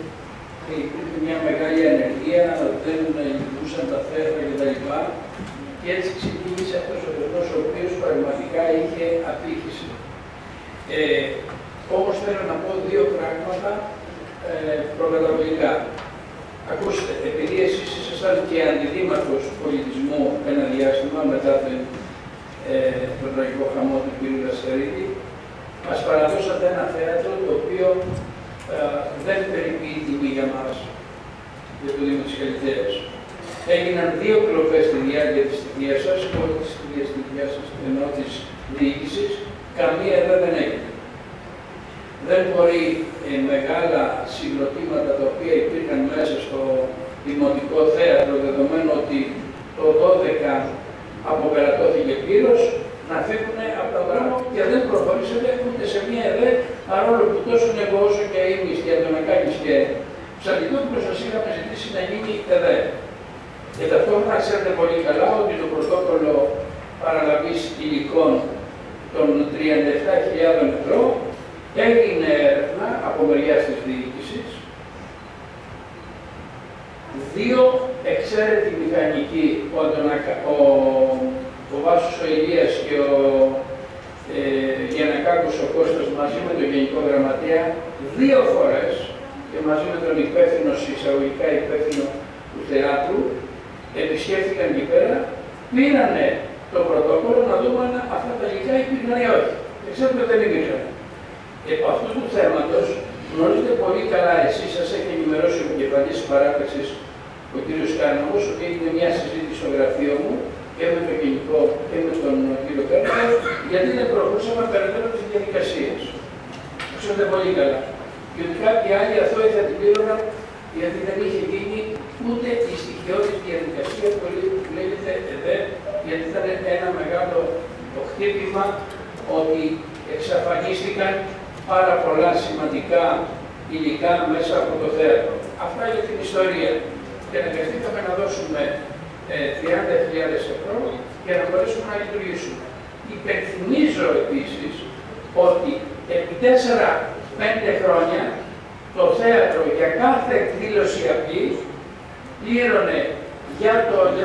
και υπήρχε μια μεγάλη ανεργία, δεν λειτουργούσαν τα θέατρα κτλ. Και έτσι ξεκίνησε αυτός ο τρόπος ο οποίος πραγματικά είχε απήχηση. Όμως θέλω να πω δύο πράγματα προκαταβολικά. Ακούστε, επειδή εσείς ήσασταν και αντιδήμαρχος πολιτισμού ένα διάστημα μετά τον τραγικό χαμό του κ. Λασκαρίδη, μας παραδώσατε ένα θέατρο το οποίο δεν περιποιεί τιμή για μας, για το Δήμο της Καλυθέας. Έγιναν δύο κλοπές στη διάρκεια της θητείας σας, όχι της θητείας σας, ενώ της διοίκησης, καμία εδώ δεν έγινε. Δεν μπορεί μεγάλα συγκροτήματα τα οποία υπήρχαν μέσα στο Δημοτικό Θέατρο, δεδομένου ότι το 12 αποπερατώθηκε πλήρως, να φύγουν από τα πράγματα και δεν προχωρήσατε ούτε σε μία ΕΔΕ, παρόλο που τόσο εγώ όσο και εμείς και Αντωνακάκης και Ψαλιδόπουλος σας είχαμε ζητήσει να γίνει ΕΔΕ. Και ταυτόχρονα ξέρετε πολύ καλά ότι το πρωτόκολλο παραλαβής υλικών των 37.000 ευρώ έγινε έρευνα από μεριάς της διοίκησης. Δύο εξαίρετοι μηχανικοί, ο Βάσος ο Ηλίας και ο Γιαννακάκος ο Κώστας μαζί με τον Γενικό Γραμματέα, δύο φορές και μαζί με τον υπεύθυνο, εισαγωγικά υπεύθυνο του θεάτρου, επισκέφθηκαν εκεί πέρα, πήρανε το πρωτόκολλο να δούμε αν αυτά τα υλικά υπήρχαν ή όχι. Και ξέρετε δεν υπήρχαν. Επ' αυτού του θέματος γνωρίζετε πολύ καλά, εσείς σας έχει ενημερώσει ο επικεφαλής της παράταξης, ο κ. Κάναβος, ότι έγινε μια συζήτηση στο γραφείο μου και με τον Γενικό και με τον κ. Κέρνο, γιατί δεν προχωρούσαμε περαιτέρω τις διαδικασίες. Το ξέρετε πολύ καλά. Και ότι κάποιοι άλλοι αθώοι θα την πλήρωναν, γιατί δεν είχε γίνει ούτε η στοιχειώδης διαδικασία που λέγεται ΕΔΕ, γιατί ήταν ένα μεγάλο χτύπημα ότι εξαφανίστηκαν πάρα πολλά σημαντικά υλικά μέσα από το θέατρο. Αυτά για την ιστορία. Και αναγκαστήκαμε να δώσουμε 30.000 ευρώ για να μπορέσουμε να λειτουργήσουμε. Υπενθυμίζω επίσης ότι επί 4-5 χρόνια το θέατρο για κάθε εκδήλωση απλή πλήρωνε για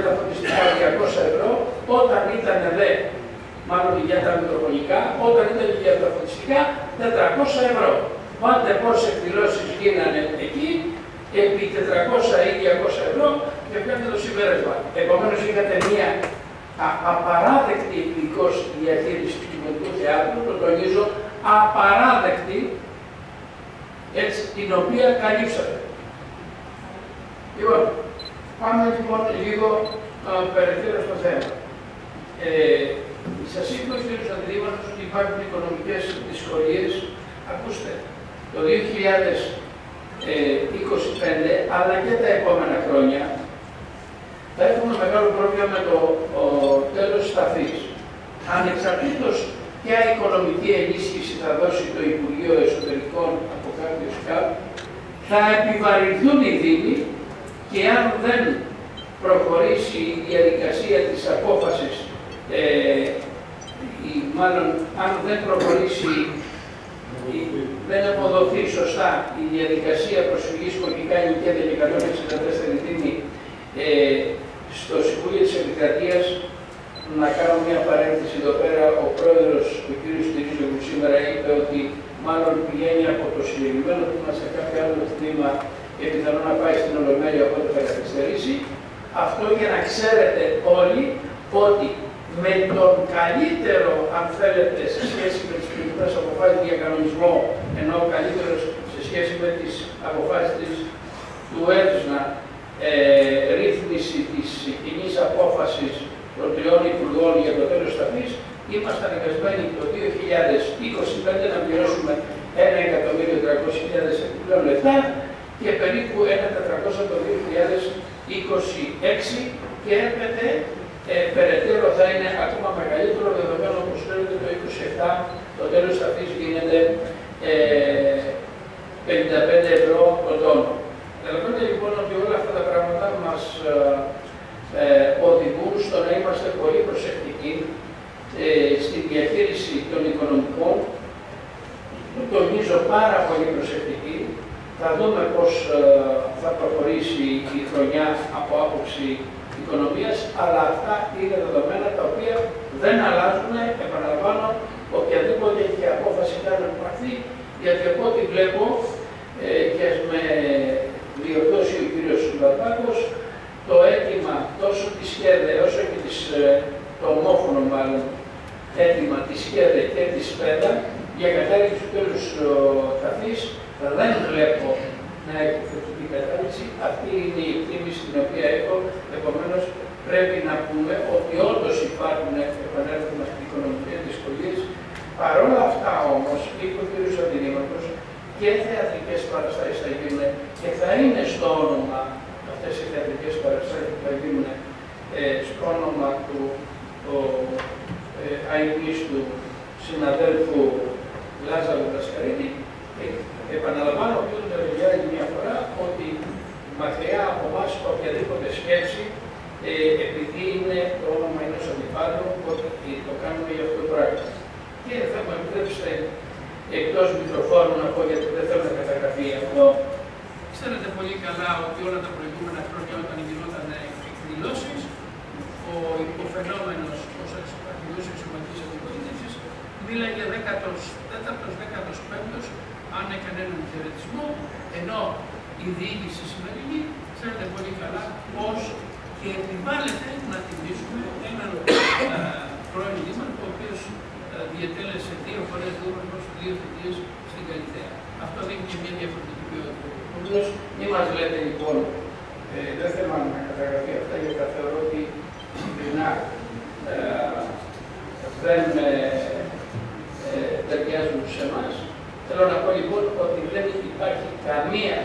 τα φωτιστικά 200 ευρώ, όταν ήταν μάλλον για τα μικροφωνικά, όταν ήταν για τα φωτιστικά 400 ευρώ. Πάτε πόσες εκδηλώσεις γίνανε εκεί, επί 400 ή 200 ευρώ και βγάλετε το συμπέρασμα. Επομένως είχατε μια απαράδεκτη υλικός διαχείριση του κοινωνικού θεάτρου, το τονίζω, απαράδεκτη, έτσι, την οποία καλύψατε. Λοιπόν, πάμε λοιπόν λίγο περαιτέρω στο θέμα. Σας είπε ο κ. Αντιδήμαρχος ότι υπάρχουν οικονομικές δυσκολίες. Ακούστε, το 2025, αλλά και τα επόμενα χρόνια, θα έχουμε μεγάλο πρόβλημα με το τέλος της ταφής. Ανεξαρτήτως ποια οικονομική ενίσχυση θα δώσει το Υπουργείο Εσωτερικών από κάποιο ΣΚΑΠ, θα επιβαρυνθούν οι Δήμοι και αν δεν προχωρήσει η διαδικασία της απόφασης, μάλλον αν δεν προχωρήσει, δεν αποδοθεί σωστά η διαδικασία προσφυγής που έχει κάνει και 164 Δήμοι στο Συμβούλιο της Επικρατείας, να κάνω μια παρένθεση εδώ πέρα, ο πρόεδρος, ο κ. Στηρίζογλου, σήμερα είπε ότι μάλλον πηγαίνει από το συγκεκριμένο τμήμα σε κάποιο άλλο τμήμα και πιθανόν να πάει στην Ολομέλεια, οπότε θα καθυστερήσει. Αυτό για να ξέρετε όλοι ότι με τον καλύτερο, αν θέλετε, σε σχέση με τις βάζει διακανονισμό, ενώ καλύτερος σε σχέση με τις αποφάσεις του ΕΔΣΝΑ, ρύθμιση της κοινής απόφασης των 3 υπουργών για το τέλος ταφής, είμαστε αναγκασμένοι το 2025 να πληρώσουμε 1.300.000 επιπλέον λεφτά και περίπου 1.400 το 2026 και έρχεται περαιτέρω θα είναι ακόμα μεγαλύτερο, δεδομένου όπως ξέρετε το 2027 το τέλος ταφής γίνεται 55 ευρώ το τόνο. Καταλαβαίνετε λοιπόν ότι όλα αυτά τα πράγματα μας οδηγούν στο να είμαστε πολύ προσεκτικοί στη διαχείριση των οικονομικών. Τονίζω πάρα πολύ προσεκτικοί. Θα δούμε πώς θα προχωρήσει η χρονιά από άποψη οικονομίας, αλλά αυτά είναι δεδομένα τα οποία δεν αλλάζουν, επαναλαμβάνω, οποιαδήποτε και απόφαση κάνει να πάρθει, γιατί από ό,τι βλέπω και με διορθώσει ο κύριος Μπαρμπάκος, το αίτημα τόσο της ΣΚΕΔΕ όσο και το ομόφωνο μάλλον αίτημα της ΣΚΕΔΕ και της ΠΕΔΑ για κατάργηση του τέλους ταφής δεν βλέπω να έχει θετική κατάληξη. Αυτή είναι η εκτίμηση την οποία έχω. Επομένως, πρέπει να πούμε ότι όντως υπάρχουν, επανέλθουμε, οικονομικές δυσκολίες. Παρ' όλα αυτά όμως, είπε ο κ. Αντινήματος, και θεατρικές παραστάσεις θα γίνουν και θα είναι στο όνομα, αυτές οι θεατρικές παραστάσεις που θα γίνουν στο όνομα του αειμνίστου συναδέλφου Λάζαρου Δασκαρίδη. Επαναλαμβάνω πιο τελευταία για μια φορά ότι μακριά από εμάς οποιαδήποτε σκέψη, επειδή είναι το όνομα ενός αντιπάλου, ότι το κάνουμε για αυτό το πράγμα. Και θα μου επιτρέψετε εκτός μικροφώνου να πω, γιατί δεν θέλω να καταγραφεί αυτό. Ξέρετε πολύ καλά ότι όλα τα προηγούμενα χρόνια όταν γινόταν εκδηλώσεις, ο υποφαινόμενος ως αρχηγός εξωματικής αντιπολίτευσης μίλαγε 14ος, 15ος, αν έκανε έναν χαιρετισμό, ενώ η διοίκηση σημερινή ξέρετε πολύ καλά πώς και επιβάλλεται να τιμήσουμε έναν πρώην δήμαρχο, ο οποίος διετέλεσε 2 φορές δήμαρχος, 2 θητείες στην Καλυθέα. Αυτό δείχνει και μια διαφορετική ποιότητα. Επομένως, μη μας λέτε λοιπόν, δεν θέλω να καταγραφεί αυτά, γιατί θα θεωρώ ότι ειλικρινά δεν ταιριάζουν σε εμάς. Θέλω να πω λοιπόν ότι δεν υπάρχει καμία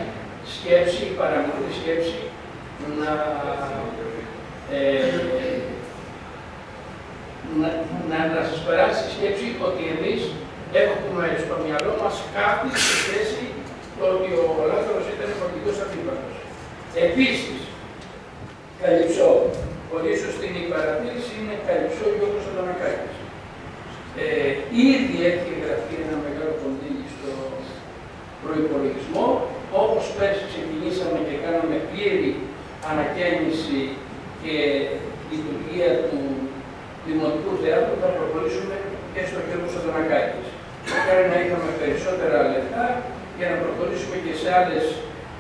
σκέψη, παραμικρή σκέψη, να σας περάσει η σκέψη ότι εμείς έχουμε στο μυαλό μας κάτι στη θέση το ότι ο Λάζαρος ήταν πολιτικός αντίπαλος. Επίσης, καλυψώ, πολύ σωστή είναι η παρατήρηση, είναι καλυψώ Γιώργος Αντωνακάκης. Ήδη έχει εγγραφεί ένα μεγάλο κονδύλι στο προϋπολογισμό. Όπως πέρσι ξεκινήσαμε και κάναμε πλήρη ανακαίνιση και λειτουργία του Δημοτικού Θεάτρου, θα προχωρήσουμε και στο Γιώργος Αντωνακάκης. Μακάρι να είχαμε περισσότερα λεφτά για να προχωρήσουμε και σε άλλες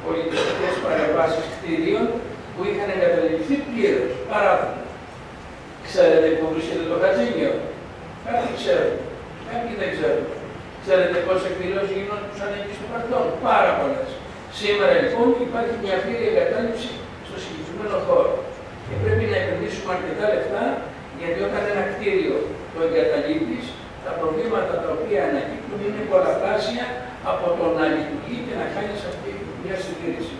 πολιτιστικές παρεμβάσεις κτίριων που είχαν εγκαταλειφθεί πλήρως. Παράδειγμα, ξέρετε πού βρίσκεται το Χατζίνιο? Κάποιοι ξέρουν, κάποιοι δεν ξέρουν. Ξέρετε πόσες εκδηλώσεις γινόντουσαν εκεί στο παρελθόν? Πάρα πολλές. Σήμερα λοιπόν υπάρχει μια πλήρη εγκατάλειψη στο συγκεκριμένο χώρο. Και πρέπει να επενδύσουμε αρκετά λεφτά, γιατί όταν ένα κτίριο το εγκαταλείπεις, τα προβλήματα τα οποία ανακύπτουν είναι πολλαπλάσια από το να λειτουργεί και να κάνεις αυτή μια συντήρηση.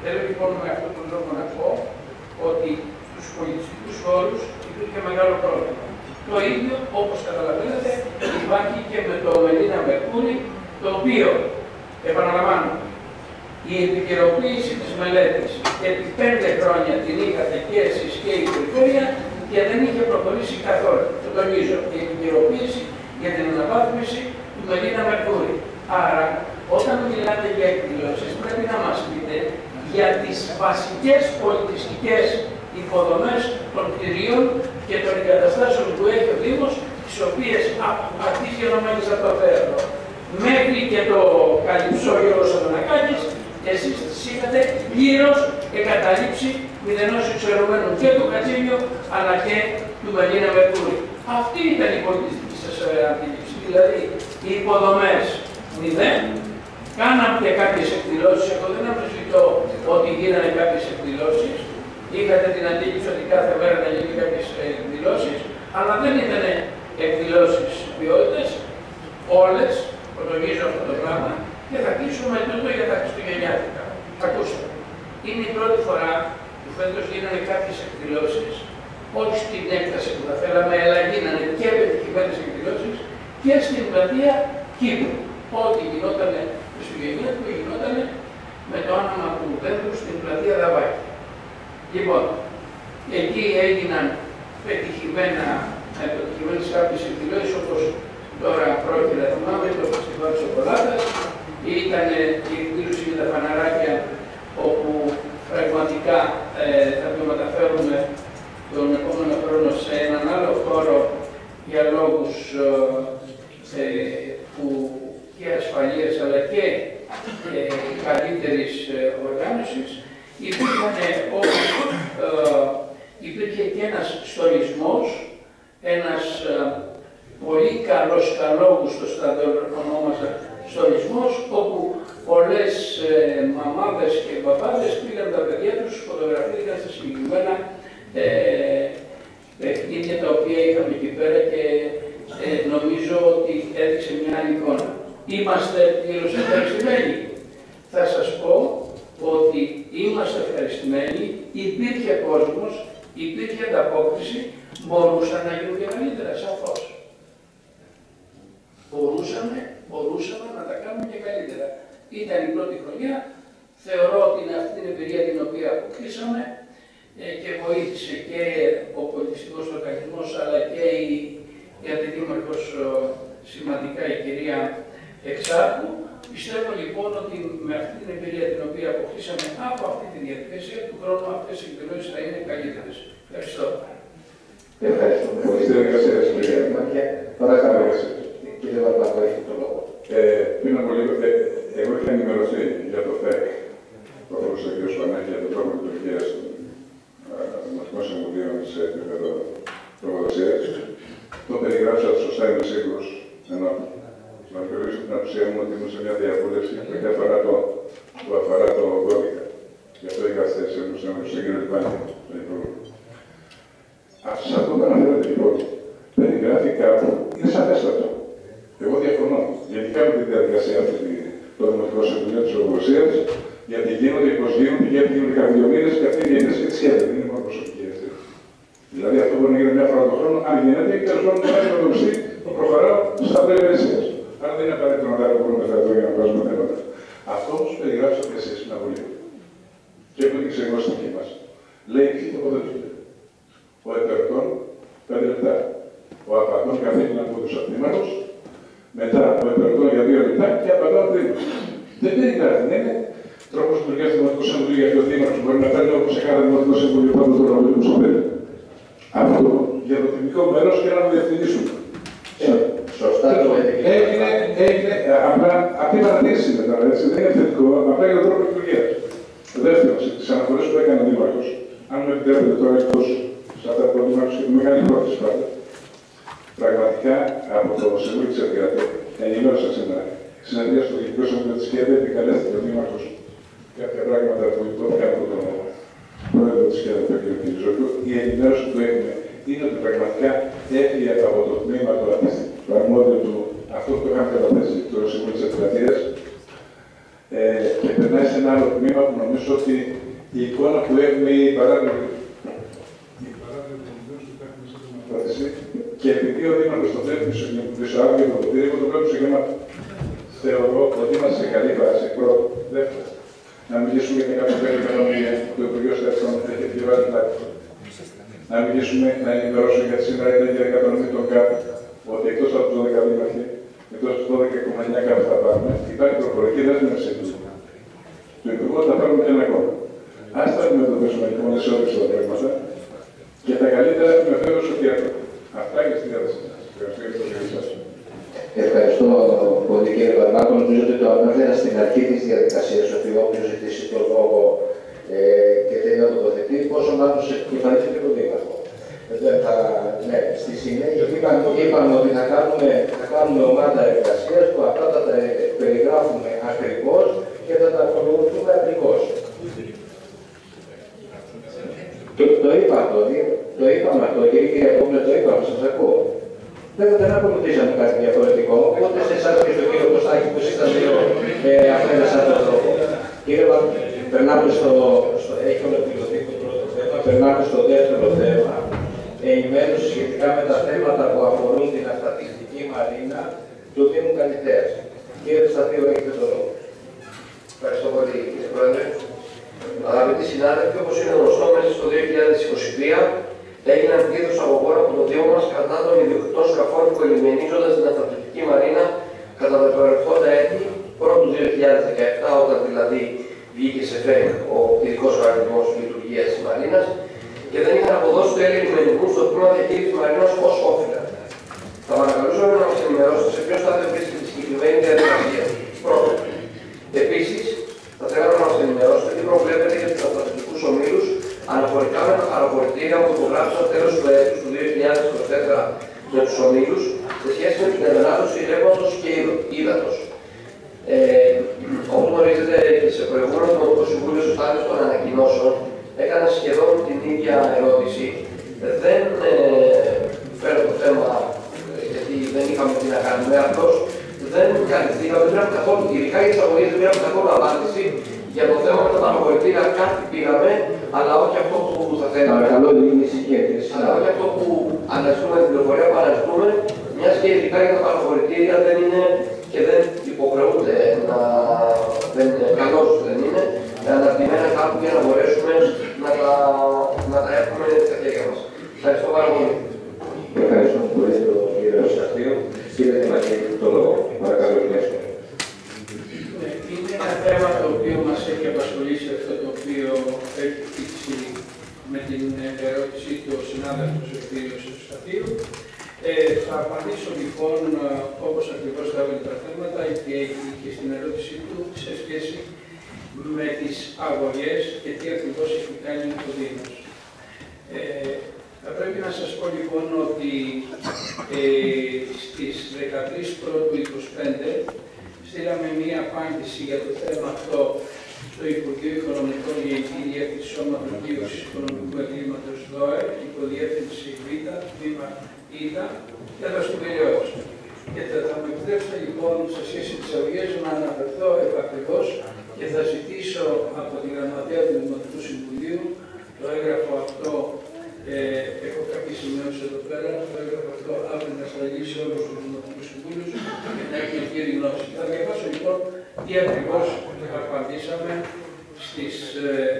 Θέλω λοιπόν με αυτόν τον τρόπο να πω ότι στους πολιτιστικούς χώρους υπήρχε μεγάλο πρόβλημα. Το ίδιο, όπως καταλαβαίνετε, υπάρχει και με το Μελίνα Μερκούρι, το οποίο, επαναλαμβάνω, η επικαιροποίηση της μελέτης επί 5 χρόνια την είχατε και εσείς και η περιφέρεια και δεν είχε προχωρήσει καθόλου. Το τονίζω, η επικαιροποίηση για την αναβάθμιση του Μελίνα Μερκούρι. Άρα, όταν μιλάτε για εκδηλώσεις, πρέπει να μας πείτε για τις βασικές πολιτιστικές υποδομές των κτηρίων και των εγκαταστάσεων που έχει ο Δήμος, τις οποίες αρχίζει ενωμένες από το θέατρο μέχρι και το καλυψό Γιώργος Αντωνακάκης, εσείς τις είχατε πλήρως εγκαταλείψει μηδενός εξαιρουμένου και του Κατσίνιο αλλά και του Μελίνα Μερκούρι. Αυτή ήταν η πολιτιστική σας αντίληψη. δηλαδή οι υποδομές 0, κάναμε και κάποιες εκδηλώσεις. Εγώ δεν αμφισβητώ ότι γίνανε κάποιες εκδηλώσεις. Είχατε την αντίληψη ότι κάθε μέρα να γίνει κάποιες εκδηλώσεις, αλλά δεν ήταν εκδηλώσεις ποιότητας. Όλες, προτογίζω αυτό το πράγμα και θα κλείσουμε τούτο για τα Χριστουγεννιάτικα. Ακούστε, είναι η πρώτη φορά που φέτος γίνανε κάποιες εκδηλώσεις, όχι στην έκταση που θα θέλαμε, αλλά γίνανε και πετυχημένες εκδηλώσεις και στην πλατεία Κύπρου. Ό,τι γινότανε Χριστουγεννιάτικο γινότανε με το άνομα του δέντρου στην πλατεία Δαβάκη. Λοιπόν, εκεί έγιναν πετυχημένες κάποιες εκδηλώσεις, όπως τώρα πρόκειται να θυμάμαι, το Φεστιβάλ Σοκολάτας, ήταν η εκδήλωση για τα φαναράκια, όπου πραγματικά θα το μεταφέρουμε τον επόμενο χρόνο σε έναν άλλο χώρο για λόγους και ασφαλείας αλλά και καλύτερης οργάνωσης. Υπήρχε και ένας στολισμός, ένας πολύ καλός καλόγουστος θα το ονόμαζα στολισμός, όπου πολλές μαμάδες και παπάδες πήγαν τα παιδιά τους, φωτογραφήθηκαν στα συγκεκριμένα παιχνίδια τα οποία είχαμε εκεί πέρα και νομίζω ότι έδειξε μια άλλη εικόνα. Είμαστε πλήρως ευχαριστημένοι. Θα σας πω ότι είμαστε ευχαριστημένοι, υπήρχε κόσμος, υπήρχε ανταπόκριση, μπορούσαν να γίνουν και καλύτερα, σαφώς. Μπορούσαμε να τα κάνουμε και καλύτερα. Ήταν η πρώτη χρονιά, θεωρώ ότι είναι αυτή την εμπειρία την οποία αποκτήσαμε και βοήθησε και ο πολιτιστικός οργανισμός αλλά και η αντιδήμαρχος σημαντικά η κυρία Εξάρχου. Πιστεύω λοιπόν ότι με αυτή την εμπειρία την οποία αποκτήσαμε από αυτή τη διαδικασία του χρόνου αυτές οι εκδηλώσεις θα είναι καλύτερες. Ευχαριστώ. Ευχαριστούμε πολύ. Στη διαδικασία της κυρία Μάκια. Παρακαλώ. Κύριε Βαρβάκο, έχετε το λόγο. Πριν από λίγο, εγώ είχα ενημερωθεί για το ΦΕΚ, το αφορούσε ο κ. Σπανάκη, για το πρόγραμμα λειτουργίας των Δημοτικών Συμβουλίων σε επίπεδο προγραμματίας. Το περιγράψα σωστά, είμαι σίγουρος, ενώ να περιορίσω την απουσία μου ότι ήμουν σε μια διαβούλευση που αφορά το κώδικα. Γι' αυτό είχα θέσει στον κύριο Λιπάνη, τον Υπουργό. Σε αυτό που αναφέρατε λοιπόν, περιγράφει κάπου, είναι σαφέστατο. Εγώ διαφωνώ. Γενικά με τη διαδικασία αυτή των Δημοτικών Συμβουλίων τη Λογοδοσία, γιατί γίνονται, υποσγείονται, γιατί γίνονται κάθε 2 μήνες και αυτή η διαδικασία τη σχέδια. Δεν είναι μόνο προσωπική αυτή. Δηλαδή αυτό μπορεί να γίνει μια φορά το χρόνο, αν γίνεται, και τέλο πάντων να υποδοστεί το προχωράω στα πλαίσια. Άρα δεν είναι απαραίτητο να τα μπορούμε εδώ για να βάζουμε θέματα. Αυτό όμω περιγράψατε εσεί στην Αβολή. Και που δείξε εγώ στην δική μα. Λέει τι τοποθετούνται. Ο επερτών 5 λεπτά. Ο απαντών καθήκον από του αντίμαρχου. Μετά ο επερτών για 2 λεπτά και απαντώ από δήμο. Δεν περιγράφει. Δεν είναι τρόπο λειτουργία του Δημοτικού Συμβουλίου γιατί ο δήμαρχο μπορεί να παίρνει όπω σε κάθε Δημοτικό Συμβουλίο πάνω το ρόλο του Σοπέλ. Αυτό για το τυπικό μέρο και να το διευθυνήσουμε. Σωστά το έγινε απλά αυτή η παρατήρηση μετά, έτσι, δεν είναι θετικό, απλά για τον τρόπο λειτουργία. Δεύτερον, τι αναφορέ που έκανε ο Δήμαρχο, αν με επιτρέπετε τώρα εκτό σαν τα πρώτη Δήμαρχο και τη μεγάλη πρόκληση πάντα, πραγματικά από το Συμβούλιο τη Εργάτη ενημέρωσα σήμερα. Συναντία στο Διοικητικό Συμβούλιο τη ΚΕΔΕ επικαλέστηκε ο Δήμαρχο κάποια πράγματα που υπόθηκαν από τον πρόεδρο τη ΚΕΔΕ, τον κ. Κυριζόκου. Η ενημέρωση που έχουμε είναι ότι πραγματικά έφυγε από το τμήμα το αρμόδιο του αυτό που είχαμε καταθέσει το Συμβούλιο της Επικρατείας και περνάει σε ένα άλλο τμήμα που νομίζω ότι η εικόνα που έχουμε η παράδειγμα και επειδή ο Δήμαρχος το βλέπει πίσω άδειο το ποτήρι, το βλέπω σε γεμάτο. Θεωρώ ότι είμαστε σε καλή βάση. Πρώτο. Δεύτερο. Να μιλήσουμε για κάποια περίπτωση που το Υπουργείο Στέφτων έχει διαβάσει τάξη. Να μιλήσουμε, να ενημερώσουμε γιατί σήμερα είναι για κατανομή των ΚΑΠ, ότι εκτός από τους 12 δήμαρχοι, εκτός από τους 12,9 ΚΑΠ θα πάρουμε, υπάρχει προπορική δέσμευση του Υπουργού, θα πάρουμε και ένα ακόμα. Ας τα αντιμετωπίσουμε λοιπόν σε όλες τα πράγματα και τα καλύτερα με βέβαιος ότι έρχονται. Αυτά και στη διάθεση σας. Ευχαριστώ για το σχέδιο σας. Ευχαριστώ πολύ κύριε Βαρβάκο. Νομίζω ότι το ανέφερα στην αρχή της διαδικασίας ότι όποιος ζητήσει το λόγο και θέλει να τοποθετεί, πόσο μάλλον σε επικεφαλής και τον Δήμαρχο. Ναι, στη συνέχεια είπαμε ότι θα κάνουμε κάνουμε ομάδα εργασίας που αυτά θα τα περιγράφουμε ακριβώς και θα τα ακολουθούμε ακριβώς. Το είπα αυτό, το είπαμε αυτό, κύριε Κόμπλε, το είπαμε, σας ακούω. Δεν ακολουθήσαμε κάτι διαφορετικό, ούτε σε εσάς και στον κύριο Κωστάκη που εσείς τα δύο απέναντι από τον τρόπο. Κύριε περνάμε έχει ολοκληρωθεί το πρώτο θέμα, περνάμε στο δεύτερο θέμα, ενημέρωση σχετικά με τα θέματα που αφορούν την αυταρχική μαρίνα του Δήμου Καλυθέας. Κύριε Σταθείο, έχετε το λόγο. Ευχαριστώ πολύ, κύριε Πρόεδρε. Αγαπητοί συνάδελφοι, όπως είναι γνωστό, μέσα στο 2023 έγιναν πλήθος αγωγών από το Δήμο μας κατά των ιδιοκτητών σκαφών που ελιμενίζονταν στην αυταρχική μαρίνα κατά τα προερχόντα έτη πρώτου 2017, όταν δηλαδή βγήκε σε ΦΕΚ ο ειδικός οργανισμός λειτουργίας της Μαρίνας και δεν είχαν αποδώσει το έλλειμμα λιμενικού στο τμήμα διαχείρισης της Μαρίνας ως όφυλαν. Θα παρακαλούσαμε να μας ενημερώσετε σε ποιο στάδιο βρίσκεται η συγκεκριμένη διαδικασία. Πρώτον, επίσης, θα θέλαμε να μας ενημερώσετε τι προβλέπετε για τους αυταρχικούς ομίλους αναφορικά με τα χαροφορητήρια που υπογράψαν τέλος του έτους του 2024 με τους ομίλους σε σχέση με την ενδυνάμωση ρεύματος και ύδατος. Όπως γνωρίζετε και σε προηγούμενο Δημοτικό Συμβούλιο στο στάδιο των ανακοινώσεων έκανα σχεδόν την ίδια ερώτηση. Δεν φέρω το θέμα γιατί δεν είχαμε τι να κάνουμε, απλώς δεν καλυφθήκαμε, δεν πήραμε καθόλου, ειδικά για τις αγωγές δεν πήραμε καθόλου απάντηση για το θέμα με τα παραχωρητήρια. Κάτι πήραμε, αλλά όχι αυτό που θα θέλαμε. Παρακαλώ, λίγη ησυχία, αλλά όχι αυτό που αναζητούμε, την πληροφορία που αναζητούμε, μιας και ειδικά για τα παραχωρητήρια δεν είναι και δεν υποχρεούνται να. Καλώς δεν είναι, αναρτημένα κάπου για να μπορέσουμε να τα έχουμε στα χέρια μας. Ευχαριστώ πάρα πολύ. Ευχαριστώ πολύ τον κύριο Σταθείο. Κύριε Δημαρχή, το λόγο. Παρακαλώ, κύριε. Είναι ένα θέμα το οποίο μας έχει απασχολήσει, αυτό το οποίο έχει δείξει με την ερώτηση του συνάδελφου του κύριου Σταθείου. Θα απαντήσω λοιπόν όπως ακριβώς θα έβαλε τα θέματα και στην ερώτησή του σε σχέση με τις αγωγές και τι ακριβώς έχει κάνει ο Δήμος. Θα πρέπει να σας πω λοιπόν ότι στις 13 Πρώτου 25 στείλαμε μία απάντηση για το θέμα αυτό στο Υπουργείο Οικονομικών για τη Διεύθυνση Σώμα Βελτίωσης Οικονομικού Εγκλήματος ΔΟΕ, υποδιεύθυνση Β, τμήμα ΙΔΑ, τέλος του περιόδου. Και θα μου επιτρέψετε λοιπόν σε σχέση με τις αγωγές να αναφερθώ επακριβώς και θα ζητήσω από τη Γραμματέα του Δημοτικού Συμβουλίου το έγγραφο αυτό. Έχω κάποιες σημειώσεις εδώ πέρα, το έγγραφο αυτό αύριο να σταλεί σε όλους τους Δημοτικούς Συμβούλους και να έχει πλήρη γνώση. Θα διαβάσω λοιπόν τι ακριβώς απαντήσαμε στις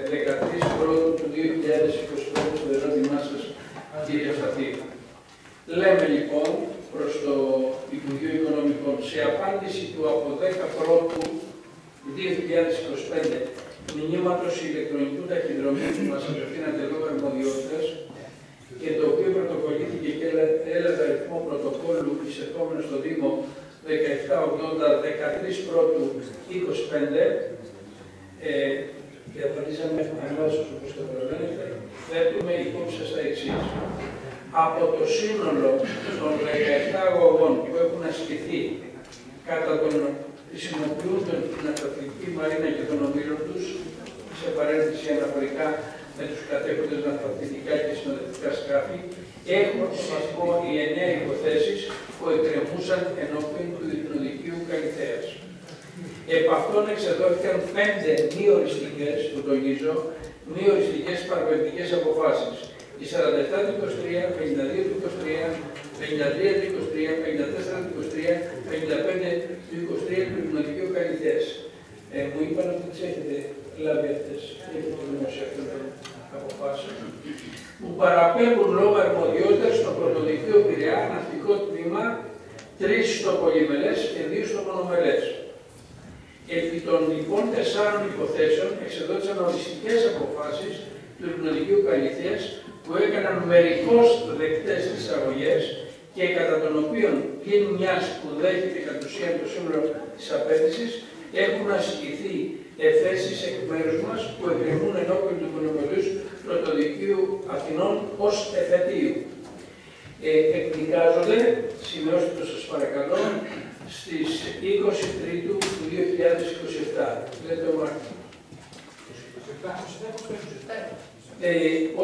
13 Πρώτου του 2025 στο ερώτημά σας, κύριε Σταθείο. Λέμε λοιπόν προς το Υπουργείο Οικονομικών, σε απάντηση του από 10 Πρώτου 2025 μηνύματος ηλεκτρονικού ταχυδρομείου που μας απευθύνατε λόγω αρμοδιότητας και το οποίο πρωτοκολλήθηκε και έλαβε αριθμό πρωτοκόλλου εισερχόμενο στο Δήμο 1780-13 Πρώτου 25 και απαντήσαμε αμέσως όπως το προλαβαίνετε, θέτουμε υπόψη σας τα εξής. Από το σύνολο των 17 αγωγών που έχουν ασκηθεί κατά τον χρησιμοποιούνται την αυταρχική μαρίνα και των ομίλων τους, σε παρένθεση αναφορικά με τους κατέχοντες ναυτιλιακά και συνοδευτικά σκάφη, έχουν σημαντικό οι 9 υποθέσεις που εκκρεμούσαν ενώπιον του Εθνοδικείου Καλυθέας. Επ' αυτών εξεδόθηκαν 5 μη οριστικές, το τονίζω, μη οριστικές παραγωγικές αποφάσεις. Οι 47 του 23, 52 του 23, 53 του 23, 54 του 23, 55 του 23 του Εθνοδικείου Καλυθέας. Μου είπαν ότι τις έχετε λάβει αυτές, έχετε το δημοσιεύσει των αποφάσεων, που παραπέμπουν λόγω αρμοδιότητας στο Πρωτοδικείο Πειραιά, ναυτικό τμήμα, 3 στο πολυμελές και 2 στο μονομελές. Επί των λοιπόν 4 υποθέσεων εξεδόθησαν οριστικές αποφάσεις του Εθνοδικείου Καλυθέας που έκαναν μερικώς δεκτές τις αγωγές και κατά των οποίων πλην μιας που δέχεται κατ' ουσίαν το σύνολο της απέτησης έχουν ασκηθεί εφέσεις εκ μέρους μας που εκκρεμούν ενώπιον του Πολυμελούς Πρωτοδικείου Αθηνών ως εφετείου. Εκδικάζονται σημειώστε το σας παρακαλώ, στις 20 Τρίτου του 2027. Λέτε ο Μάρτιο.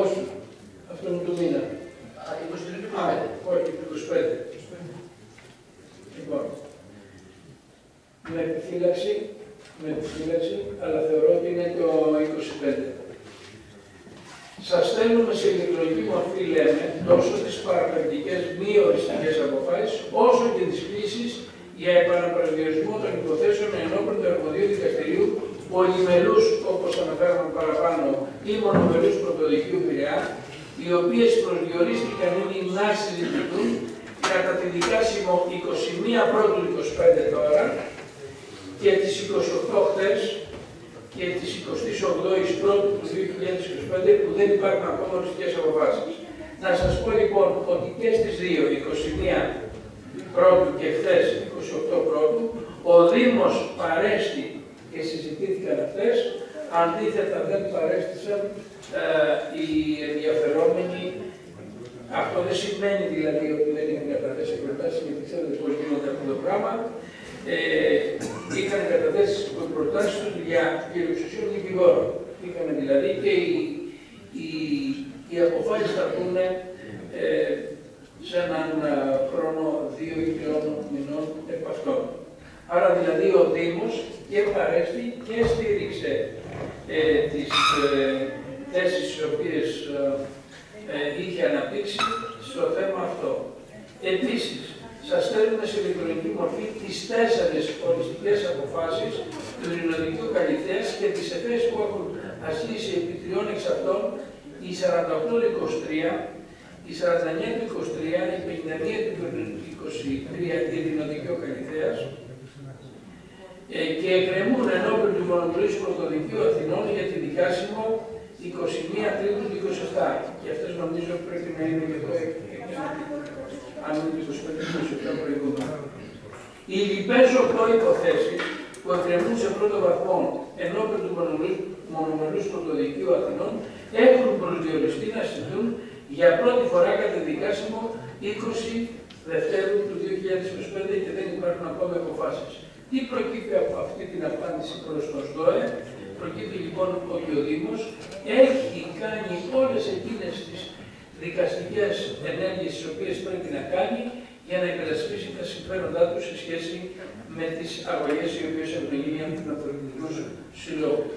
Όχι, αυτό είναι το μήνα. Όχι, το 25. Λοιπόν, με επιφύλαξη, αλλά θεωρώ ότι είναι το 25. Σας στέλνουμε σε ηλεκτρονική μορφή, λέμε, τόσο τις παραπληκτικές μη οριστικές αποφάσεις, όσο και τις κλήσεις για επαναπροσδιορισμό των υποθέσεων ενώπιον του αρμοδίου δικαστηρίου πολυμελούς, όπως αναφέραμε παραπάνω, ή μονομελούς πρωτοδικείου Πειραιά, οι οποίες προσδιορίστηκαν είναι να συζητηθούν κατά τη δικάσιμο 21 Πρώτου 25 τώρα και τις 28 χτες και τις 28 Πρώτου του 2025 που δεν υπάρχουν ακόμα οριστικές αποφάσεις. Να σας πω λοιπόν ότι και στις δύο, 21 Πρώτου και χθες 28 Πρώτου, ο Δήμος παρέστη και συζητήθηκαν αυτές, αντίθετα δεν παρέστησαν οι ενδιαφερόμενοι. Αυτό δεν σημαίνει δηλαδή ότι δεν είχαν καταθέσει προτάσεις, γιατί ξέρετε πώς γίνονται αυτό το πράγμα. Είχαν καταθέσει προτάσεις τους για εξουσίων δικηγόρων. Είχαν δηλαδή και οι αποφάσεις θα βγουν σε έναν χρόνο 2 ή 3 μηνών επ' αυτών. Άρα δηλαδή ο Δήμος και παρέστη και στήριξε τις θέσεις τις οποίες είχε αναπτύξει στο θέμα αυτό. Επίσης, σας στέλνουμε σε ηλεκτρονική μορφή τις 4 οριστικές αποφάσεις του Ειρηνοδικείου Καλυθέας και τις εφέσεις που έχουν ασκήσει επί 3 εξ αυτών, η 48-23, η 49-23, η 51-23 Ειρηνοδικείου Καλυθέας και εκκρεμούν ενώπιον του Μονομελούς Πρωτοδικείου Αθηνών για τη δικάσιμο 21 Τρίτου του 27. Και αυτές νομίζω πρέπει να είναι και εδώ, αν είναι 25-27 προηγούμενα. Οι λοιπές 8 υποθέσεις που εκκρεμούν σε πρώτο βαθμό ενώπιον του Μονομελούς Πρωτοδικείου Αθηνών έχουν προσδιοριστεί να συζητούν για πρώτη φορά κατά δικάσιμο 20 Δευτέρου του 2025 και δεν υπάρχουν ακόμα αποφάσεις. Τι προκύπτει από αυτή την απάντηση προς τον ΣΔΟΕ? Προκύπτει λοιπόν ότι ο Δήμος έχει κάνει όλες εκείνες τις δικαστικές ενέργειες τις οποίες πρέπει να κάνει για να υπερασπίσει τα συμφέροντά του σε σχέση με τις αγωγές οι οποίες έχουν γίνει από τους αυτοκινητικούς συλλόγους.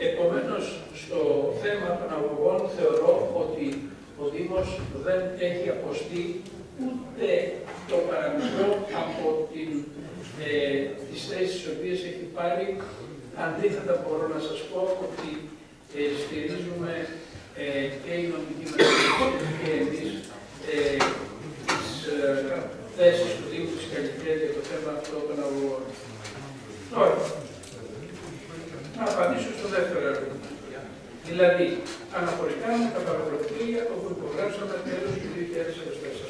Επομένως, στο θέμα των αγωγών θεωρώ ότι ο Δήμος δεν έχει αποστεί ούτε το παραμικρό από τις θέσεις τις οποίες έχει πάρει. Αντίθετα μπορώ να σας πω ότι στηρίζουμε και οι νομικοί μεσογειακοί και εμείς τις θέσεις του Δήμου της Καλυθέας για το θέμα αυτό των αγωγών. Τώρα, να απαντήσω στο δεύτερο ερώτημα. Δηλαδή, αναφορικά με τα παραπληκτήρια όπου υπογράψαμε τέλος του 2024.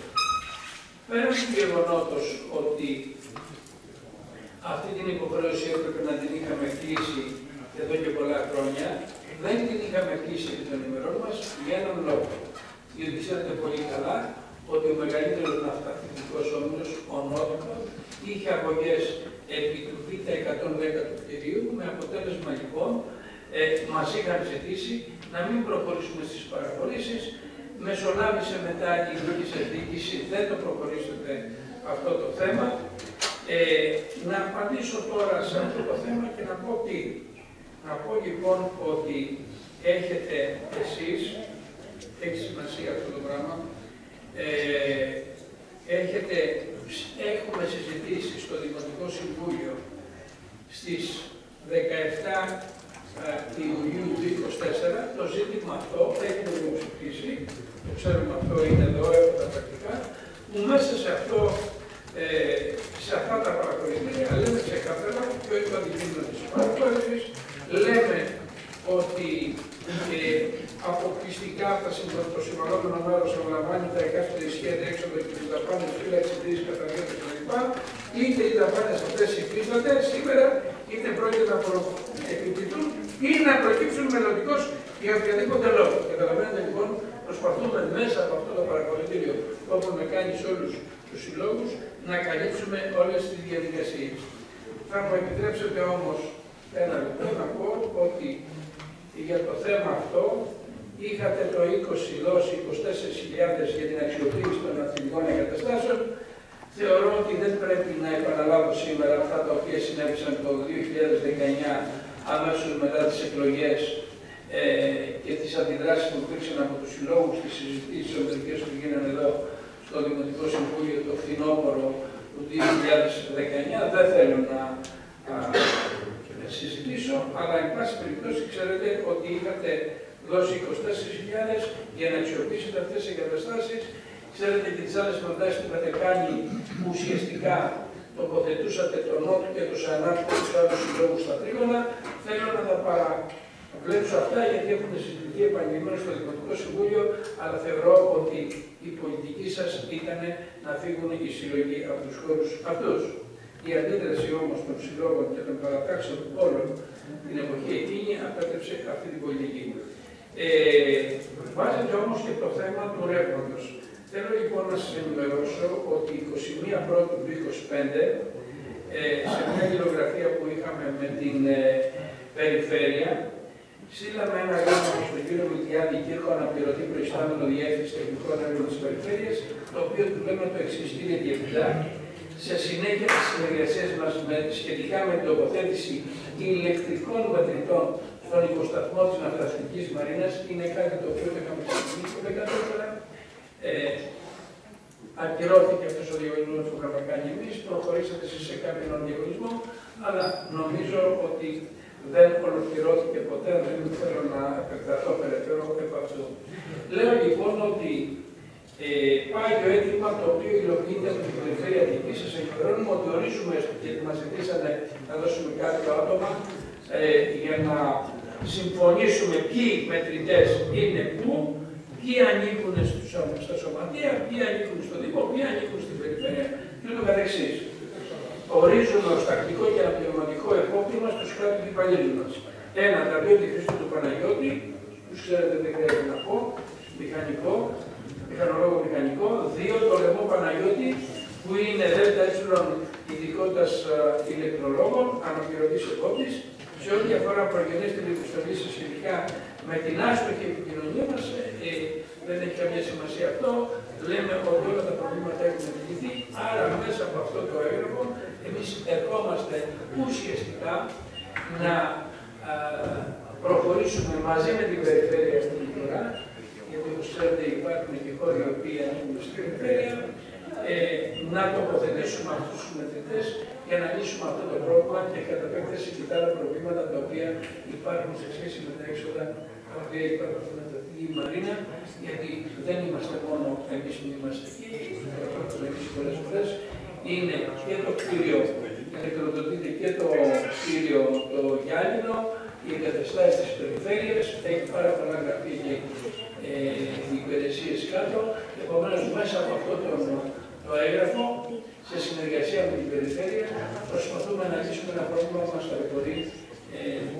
Πέραν του γεγονότος ότι αυτή την υποχρέωση έπρεπε να την είχαμε κλείσει εδώ και πολλά χρόνια, δεν την είχαμε κλείσει επί των ημερών μας για έναν λόγο. Διότι ξέρετε πολύ καλά ότι ο μεγαλύτερος ναυτιλιακός όμιλος, ο Νότικο, είχε αγωγές επί του Β110 του κτηρίου, με αποτέλεσμα λοιπόν μας είχαν ζητήσει να μην προχωρήσουμε στις παραχωρήσεις. Μεσολάβησε μετά η Υπουργική Διοίκηση, δεν το προχωρήσετε αυτό το θέμα. Να απαντήσω τώρα σε αυτό το θέμα και να πω τι. Να πω λοιπόν ότι έχετε εσείς, έχει σημασία αυτό το πράγμα, έχουμε συζητήσει στο Δημοτικό Συμβούλιο στις 17 Ιουλίου του 2024 το ζήτημα αυτό έχει δημοψηφίσει, το ξέρουμε αυτό, είναι εδώ, έχω τα πρακτικά, που μέσα σε αυτό, σε αυτά τα παραχωρητήρια λέμε ξεκάθαρα ποιο είναι το αντικείμενο της παραχώρησης, λέμε ότι αποκλειστικά το συμβαλόμενο μέρος αναλαμβάνει τα εκάστοτε σχέδια έξοδο και τις δαπάνες φύλαξη της καταδιώτης κλπ. Είτε οι δαπάνες αυτές υφίστανται σήμερα, είτε πρόκειται να επιπληθούν ή να προκύψουν μελλοντικώς για οποιαδήποτε λόγο. Καταλαβαίνετε λοιπόν προσπαθούμε μέσα από αυτό το παρακολουθήριο που έχουμε κάνει σε όλους τους συλλόγους να καλύψουμε όλες τις διαδικασίες. Θα μου επιτρέψετε όμως ένα λεπτό να πω ότι για το θέμα αυτό είχατε το 20 δώσει 24.000 για την αξιοποίηση των αθλητικών εγκαταστάσεων. Θεωρώ ότι δεν πρέπει να επαναλάβω σήμερα αυτά τα οποία συνέβησαν το 2019 αμέσως μετά τις εκλογές και τις αντιδράσεις που υπήρξαν από τους συλλόγους, τις συζητήσεις ομιλικές που γίνανε εδώ στο Δημοτικό Συμβούλιο το φθινόπωρο του 2019. Δεν θέλω να συζητήσω, αλλά εν πάση περιπτώσει ξέρετε ότι είχατε δώσει 24.000 για να αξιοποιήσετε αυτές τις εγκαταστάσεις. Ξέρετε και τις άλλες προτάσεις που είχατε κάνει που ουσιαστικά τοποθετούσατε τον Νότο και τους Ανάπτυξης και τους άλλους συλλόγους στα τρίγωνα. Θέλω να τα παραβλέψω αυτά γιατί έχουν συζητηθεί επανειλημμένως στο Δημοτικό Συμβούλιο, αλλά θεωρώ ότι η πολιτική σας ήταν να φύγουν οι συλλογοί από τους χώρους αυτούς. Η αντίδραση όμως των συλλόγων και των παρατάξεων όλων την εποχή εκείνη απέτρεψε αυτή την πολιτική. Βάζεται όμως και το θέμα του ρεύματος. Θέλω λοιπόν να σας ενημερώσω ότι 21 Πρώτου του 2025, σε μια γεωγραφία που είχαμε με την περιφέρεια, στείλαμε ένα γράμμα στον κύριο Μιλτιάδη Κύρκο, αναπληρωτή προϊστάμενο διεύθυνση τεχνικών έργων της περιφέρειας, το οποίο του λέμε το εξής: κύριε Διευθυντά, σε συνέχεια της συνεργασίας μας σχετικά με την τοποθέτηση ηλεκτρικών μετρητών στον υποσταθμό της Ναυτιλιακής Μαρίνας, είναι κάτι το οποίο είχαμε ξεκινήσει το 2014. Ακυρώθηκε αυτός ο διαγωνισμός που είχαμε κάνει εμείς, προχωρήσατε εσείς σε κάποιον διαγωνισμό, αλλά νομίζω ότι δεν ολοκληρώθηκε ποτέ, δεν θέλω να επεκταθώ περαιτέρω από αυτό. Λέω λοιπόν ότι πάει το αίτημα το οποίο υλοποιείται από την περιφέρεια Αττικής. Σας ενημερώνουμε ότι ορίζουμε και μας ζητήσανε να δώσουμε κάποιο άτομα για να συμφωνήσουμε ποιοι μετρητές είναι πού, ποιοι ανήκουν στα σωματεία, ποιοι ανήκουν στο Δήμο, ποιοι ανήκουν στην περιφέρεια και ούτω καθεξής. Ορίζουμε ως τακτικό και αναπληρωματικό επόπτημα στους κράτους υπαλλήλους μας. Ένα, τα δύο τη Χρήστου του Παναγιώτη, τους ξέρετε δεν χρειάζεται να πω, μηχανικό, μηχανολόγο μηχανικό. Δύο, το Λεμό Παναγιώτη, που είναι ΔΕ ειδικότητας ηλεκτρολόγων, αναπληρωτής επόπτης, σε ό,τι αφορά προγενές τηλεπιστολής σχετικά με την άστοχη επικοινωνία μας, δεν έχει καμία σημασία αυτό. Λέμε ότι όλα τα προβλήματα έχουν επιληθεί, άρα μέσα από αυτό το έγγραφο εμείς ερχόμαστε ουσιαστικά να προχωρήσουμε μαζί με την περιφέρεια στην Λιτορά, γιατί όπως ξέρετε υπάρχουν και χώροι οι οποίοι ανήκουν στην περιφέρεια, να τοποθετήσουμε αυτούς τους μετρητές για να λύσουμε αυτό το πρόβλημα και κατά επέκταση και τα άλλα προβλήματα τα οποία υπάρχουν σε σχέση με τα έξοδα τα οποία υπάρχουν στην Ναυτιλιακή Μαρίνα, γιατί δεν είμαστε μόνο εμείς που είμαστε εκεί, εμείς πολλές φορές, είναι και το κτίριο, ηλεκτροδοτείται και το κτίριο το Γιάννηνο, οι εγκαταστάσεις της περιφέρειας, έχει πάρα πολλά γραφεία και οι υπηρεσίες κάτω. Επομένως, μέσα από αυτό το έγγραφο, σε συνεργασία με την περιφέρεια, προσπαθούμε να λύσουμε ένα πρόβλημα που μας ταλαιπωρεί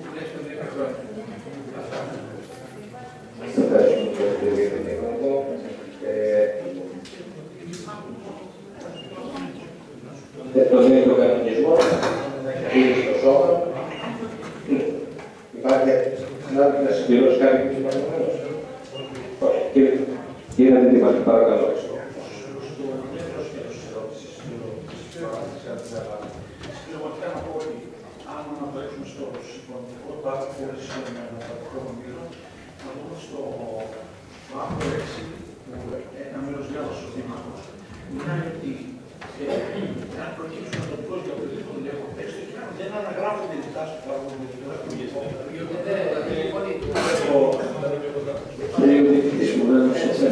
τουλάχιστον 10 χρόνια. Αυτά. Σας ευχαριστούμε πολύ για την Νίκο. Το νέο κανονισμό και στο σώμα. Υπάρχει συνάδελφοι να συμπληρώσει κάτι που είναι παρακαλώς. Κύριε Αντιτήμαρη, παρακαλώ. Συλλογικά να πω ότι αν να το έχουμε στο συμφωνητικό τάφο χωρίς μεταβατικό μήλο, να δούμε στο άρθρο 6, που ένα μέρος διάβασε ο Δήμαρχος, μιλάει ότι αν προκύψουν ατομικώς για οποιοδήποτε διακοπές, δεν αναγράφονται οι τάσεις που υπάρχουν με την γραφική. Κύριε Διευθυντής, μου δεν μας έτσι.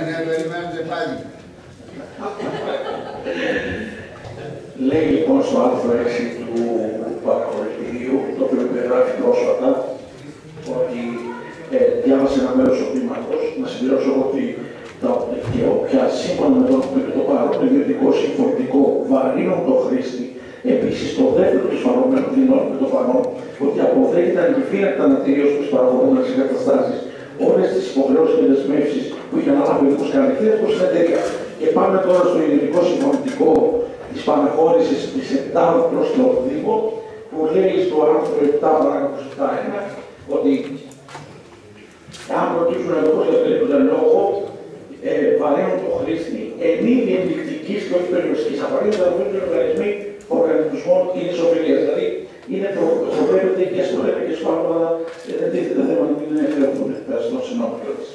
Ναι, περιμένετε πάλι. Λέει λοιπόν στο άρθρο 6 του παρακολουθηρίου, το οποίο περιγράφει πρόσφατα, ότι διάβασε ένα μέρος ο Δήμαρχος, να συμπληρώσω ότι και όποια σύμφωνα με το παρόν ιδιωτικό συμφωνητικό βαρύνουν το χρήστη. Επίσης, το δεύτερο του σφαλωμένου δηλώνει με το παρόν ότι αποδέχεται ανεπιφύλακτα να τελειώσει τις παραχωρούμενες εγκαταστάσεις όλες τις υποχρεώσεις και δεσμεύσεις που είχε αναλάβει ο Δήμος Καρδικλίας προς την εταιρεία. Και πάμε τώρα στο ειδικό συμφωνητικό της παραχώρησης της ΕΤΑΒ προς το Δήμο, που λέει στο άρθρο 7 παράγραφος 7.1 ότι αν προτείνουν εντός ελεύθερου λόγο βαραίνουν το χρήστη εν είδη ενδεικτικής και όχι περιοριστικής. Απαραίτητα να βγουν οι οργανισμοί οργανισμών κοινής ωφελίας. Δηλαδή, είναι προβλέπεται και στο ΕΠ και στο άλλο, αλλά δεν τίθεται θέμα να μην εφαρμοστούν. Ευχαριστώ, συγγνώμη κιόλας.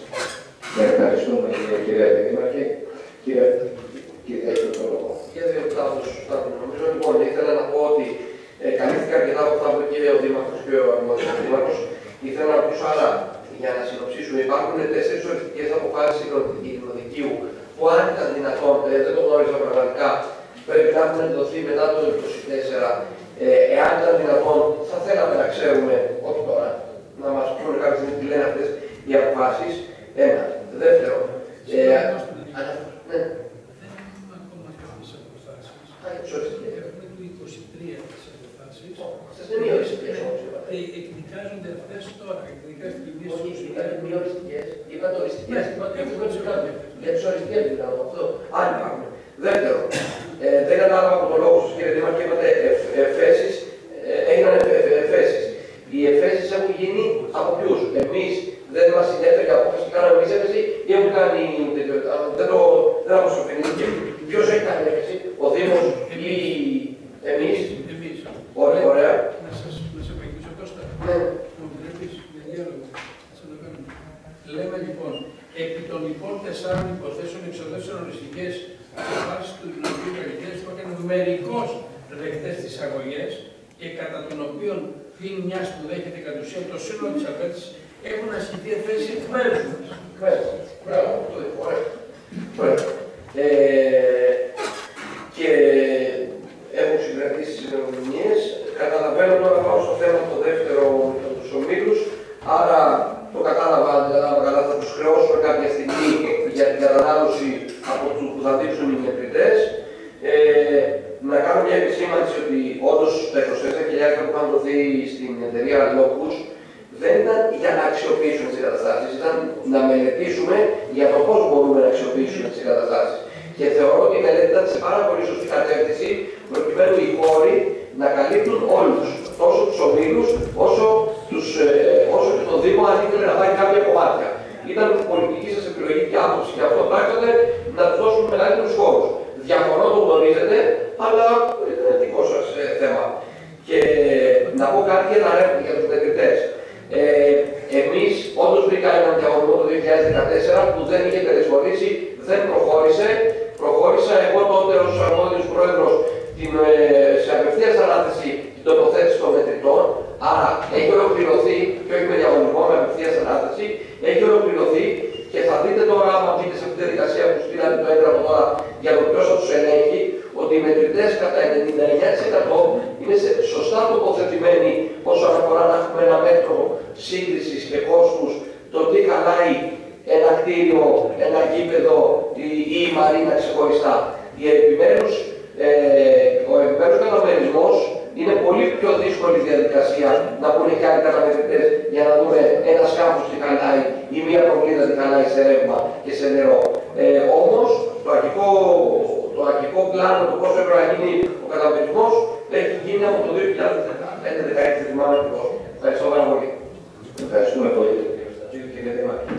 Ευχαριστούμε, κύριε Δήμαρχε. Κύριε, έχετε το λόγο. Και δύο λεπτά νομίζω. Λοιπόν, ήθελα να πω ότι καλύφθηκα αρκετά από αυτά που είπε ο Δήμαρχος και ο Δήμαρχος. Ήθελα να ρωτήσω άρα, για να συνοψίσουμε, υπάρχουν 4 οριστικές αποφάσεις ειρηνοδικείου που αν ήταν δυνατόν, δεν το γνώριζα πραγματικά, πρέπει να έχουν εκδοθεί μετά το 2024. Εάν ήταν δυνατόν, θα θέλαμε να ξέρουμε, όχι τώρα, να μας πούνε κάποια στιγμή τι λένε αυτές οι αποφάσεις. Ένα. Δεύτερο. Εκδικάζονται αυτές τώρα. Είπατε οριστικές. Για τις οριστικές μιλάω. Αν υπάρχουν. Δεύτερο. Δεν κατάλαβα από τον λόγο σας, κύριε Δήμαρχε, είπατε εφέσεις. Έγιναν εφέσεις. Οι εφέσεις έχουν γίνει από ποιους? Εμείς δεν μας συνέφερε η απόφαση και κάναμε εμείς έφεση ή έχουν κάνει. Δεν αποσοφηνεί. Ποιος έχει κάνει έφεση? Ο Δήμος ή εμείς? Ωραία. Να σας επαγγείλω Κώστα. Μου επιτρέπεις με διάλογο. Λέμε λοιπόν, επί των λοιπόν 4 υποθέσεων εξοδεύσεων οριστικές αποφάσεις του Δημοτικού Καρδικλίας που έκανε μερικώς δεκτές τις αγωγές και κατά των οποίων πλην μιας που δέχεται κατ' ουσίαν το σύνολο της απέτησης έχουν ασκηθεί εφέσεις εκ μέρους μας. Μπράβο, το είπα. Ωραία. Και έχουν συγκρατήσει τις ημερομηνίες. Καταλαβαίνω τώρα πάω στο θέμα το δεύτερο με τους ομίλους. Άρα το κατάλαβα, καλά, θα τους χρεώσουμε κάποια στιγμή για την κατανάλωση από τους που θα δείξουν οι μετρητές. Να κάνω μια επισήμανση ότι όντως τα 24.000 που είχαν δοθεί στην εταιρεία Locus δεν ήταν για να αξιοποιήσουμε τις εγκαταστάσεις, ήταν να μελετήσουμε για το πώς μπορούμε να αξιοποιήσουμε τις εγκαταστάσεις. Και θεωρώ ότι η μελέτη ήταν σε πάρα πολύ σωστή κατεύθυνση, προκειμένου οι χώροι να καλύπτουν όλους, τόσο τους ομίλους, όσο και το Δήμο αν ήθελε να πάρει κάποια κομμάτια. Ήταν πολιτική σας επιλογή και άποψη και αυτό πράξατε να τους δώσουν μεγαλύτερους χώρους. Διαφωνώ, το γνωρίζετε, αλλά είναι δικό σας θέμα. Και να πω κάτι για τους μετρητές. Εμείς όντως βρήκα έναν διαγωνισμό το 2014 που δεν είχε τελεσφορήσει, δεν προχώρησε. Προχώρησα εγώ τότε ως αρμόδιος πρόεδρος σε απευθείας ανάθεση την τοποθέτηση των μετρητών. Άρα έχει ολοκληρωθεί, και όχι με διαγωνισμό, με απευθείας ανάθεση, έχει ολοκληρωθεί και θα δείτε τώρα, άμα μπείτε σε αυτή τη διαδικασία που στείλατε το έγγραφο τώρα για το ποιος θα τους ελέγχει, ότι οι μετρητές κατά 99% είναι σωστά τοποθετημένοι όσον αφορά να έχουμε ένα μέτρο σύγκρισης και κόστους, το τι χαλάει ένα κτίριο, ένα γήπεδο ή η μαρίνα ξεχωριστά. Ο επιμέρους καταμερισμός είναι πολύ πιο δύσκολη διαδικασία να πούνε και άλλοι καταμετρητές για να δούμε ένα σκάφος τι χαλάει ή μία προκλήτα τι χαλάει σε ρεύμα και σε νερό. Όμως το αρχικό πλάνο του πώς έπρεπε να γίνει ο καταμερισμός έχει γίνει από το 2015-2016, δεν θυμάμαι ακριβώς. Ευχαριστώ πάρα πολύ. Ευχαριστούμε πολύ. Κύριε Δήμαρχε.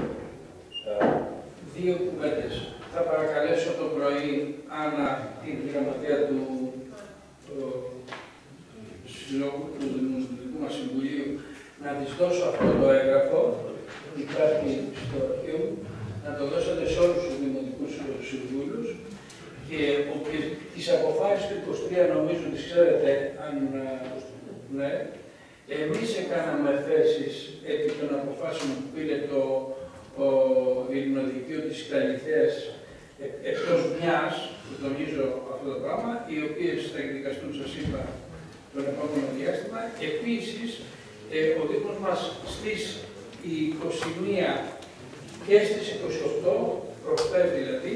Δύο κουβέντες. Θα παρακαλέσω το πρωί Άννα, την γραμματεία του Συλλόγου του Δημοτικού μας Συμβουλίου, να της δώσω αυτό το έγγραφο, υπάρχει στο αρχείο μου, να το δώσετε σε όλους τους Δημοτικούς Συμβούλους και τις αποφάσεις του 23 νομίζω τις ξέρετε, αν ναι. Εμείς έκαναμε θέσεις επί των αποφάσεων που πήρε το ειρηνοδικείο της Καλυθέας εκτός μιας, που τονίζω αυτό το πράγμα, οι οποίες θα εκδικαστούν, σας είπα, τον επόμενο διάστημα. Επίσης, ο Δήμος μας στις 21 και στις 28, προχθές δηλαδή,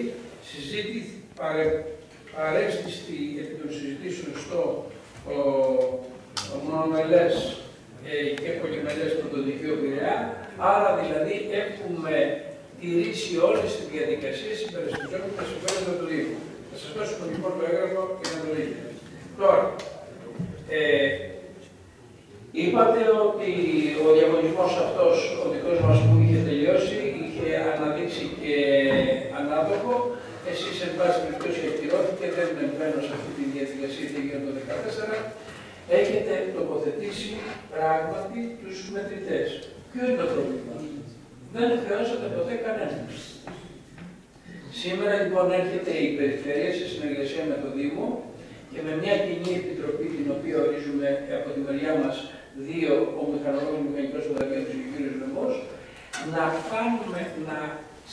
παρέστηστη επί των συζητήσεων στο μονομελές και πολυμελές πρωτοδικείο Πειραιά, άρα δηλαδή έχουμε τηρήσει όλες τις διαδικασίες υπερασπιζόμενες τα συμφέροντα του Δήμου. Θα σας δώσουμε λοιπόν το έγγραφο για να το δείτε. Τώρα, είπατε ότι ο διαγωνισμός αυτός, ο δικός μας που είχε τελειώσει, είχε αναδείξει και ανάδοχο. Εσείς, εν πάση περιπτώσει, ακυρώθηκε, δεν μπαίνω σε αυτή τη διαδικασία τι έγινε το 2014. Έχετε τοποθετήσει πράγματι τους μετρητές. Ποιο είναι το πρόβλημα? Δεν χρεώσατε ποτέ κανέναν. Σήμερα λοιπόν έρχεται η περιφέρεια σε συνεργασία με το Δήμο και με μια κοινή επιτροπή την οποία ορίζουμε από τη μεριά μας δύο, ο μηχανολόγος μηχανικός ποδαρίας και ο κ. Λεμός, να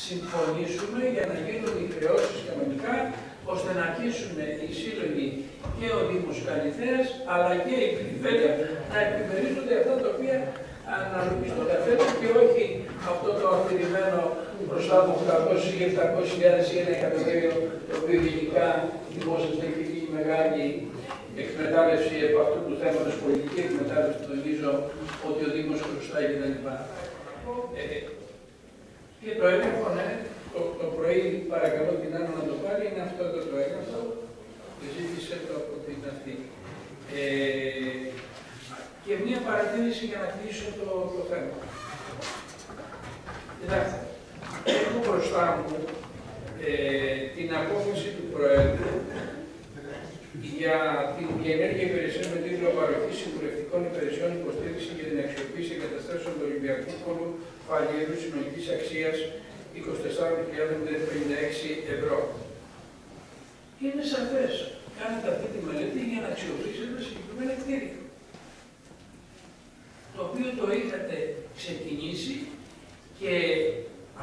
συμφωνήσουμε για να γίνουν οι χρεώσεις κανονικά, ώστε να αρχίσουν οι σύλλογοι και ο Δήμος Καλυθέας, αλλά και η περιφέρεια να επιμερίζονται αυτά τα οποία αναλογεί στον καθένα και όχι αυτό το αφηρημένο μπροστά από 800 ή 700.000 ή ένα εκατομμύριο, το οποίο γενικά δημόσια έχει γίνει μεγάλη εκμετάλλευση από αυτού του θέματος, πολιτική εκμετάλλευση, τονίζω ότι ο Δήμος χρωστάει κτλ. Και το έγγραφο, ναι, το πρωί παρακαλώ την Άννα να το πάρει, είναι αυτό το έγγραφο, ζήτησε το από την αυτή. Και μία παρατήρηση για να κλείσω το θέμα. Κοιτάξτε, έχω μπροστά μου την απόφαση του Προέδρου για την διενέργεια υπηρεσιών με τίτλο Παροχή Συμβουλευτικών Υπηρεσιών Υποστήριξη για την αξιοποίηση εγκαταστάσεων του Ολυμπιακού Πόλου Φαλιέρου συνολικής αξίας 24.056 ευρώ. Είναι σαφές. Κάνετε αυτή τη μελέτη για να αξιοποιήσετε συγκεκριμένα κτίρια, το οποίο το είχατε ξεκινήσει και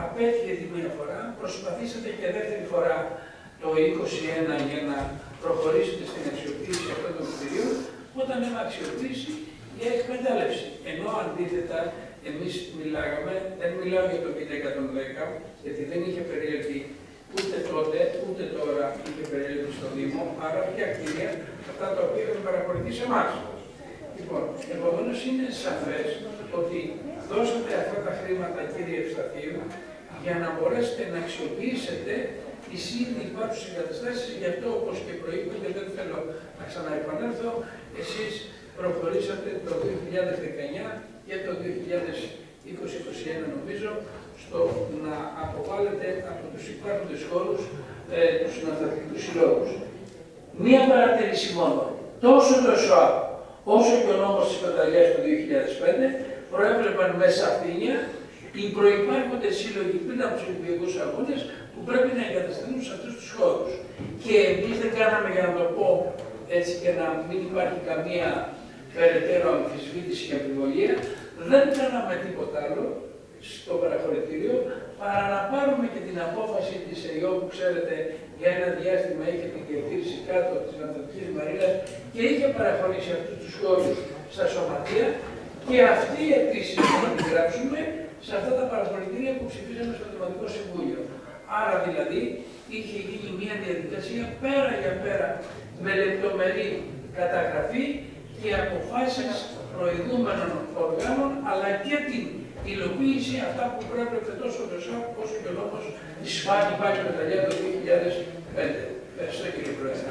απέτυχε τη μία φορά, προσπαθήσατε και δεύτερη φορά το 2021 για να προχωρήσετε στην αξιοποίηση αυτών των κτηρίων, όταν έχουμε αξιοποιήσει για εκμετάλλευση. Ενώ αντίθετα, εμείς μιλάγαμε, δεν μιλάω για το Β110, γιατί δεν είχε περίεργη ούτε τότε, ούτε τώρα είχε περίεργη στο Δήμο, άρα πια κτίρια, αυτά τα οποία έχουν παραχωρηθεί σε εμάς. Λοιπόν, επομένως είναι σαφές ότι δώσατε αυτά τα χρήματα, κύριε Ευσταθίου, για να μπορέσετε να αξιοποιήσετε τις ήδη υπάρχουσες εγκαταστάσεις. Γι' αυτό, όπως και προείπω, και δεν θέλω να ξαναεπανέλθω, εσείς προχωρήσατε το 2019 και το 2021, νομίζω, στο να αποβάλλετε από τους υπάρχοντες χώρους τους συναθρακτικούς συλλόγους. Μία παρατήρηση μόνο. Τόσο το ΣΟΑΠ όσο και ο νόμος της Πεταλιάς του 2005 προέβλεπαν με σαφήνεια οι προϋπάρχοντες σύλλογοι πριν από τους Ολυμπιακούς Αγώνες που πρέπει να εγκατασταθούν σε αυτούς τους χώρους. Και εμείς δεν κάναμε, για να το πω έτσι και να μην υπάρχει καμία περαιτέρω αμφισβήτηση και αμφιβολία, δεν κάναμε τίποτα άλλο στο παραχωρητήριο παρά να πάρουμε και την απόφαση της ΕΙΟ που ξέρετε για ένα διάστημα είχε την διαχείριση κάτω της Ανατολικής Μαρίνας και είχε παραχωρήσει αυτούς τους χώρους στα σωματεία και αυτοί επίσης να την γράψουμε σε αυτά τα παραχωρητήρια που ψηφίζαμε στο Δημοτικό Συμβούλιο. Άρα δηλαδή είχε γίνει μια διαδικασία πέρα για πέρα με λεπτομερή καταγραφή και αποφάσεις προηγούμενων οργάνων, αλλά και την υλοποίηση αυτά που προέβλεπε τόσο το ΣΑΠ όσο και ο νόμος της ΦΑΚ υπάρχει Πεταλιά το 2005. Ευχαριστώ κύριε Πρόεδρε.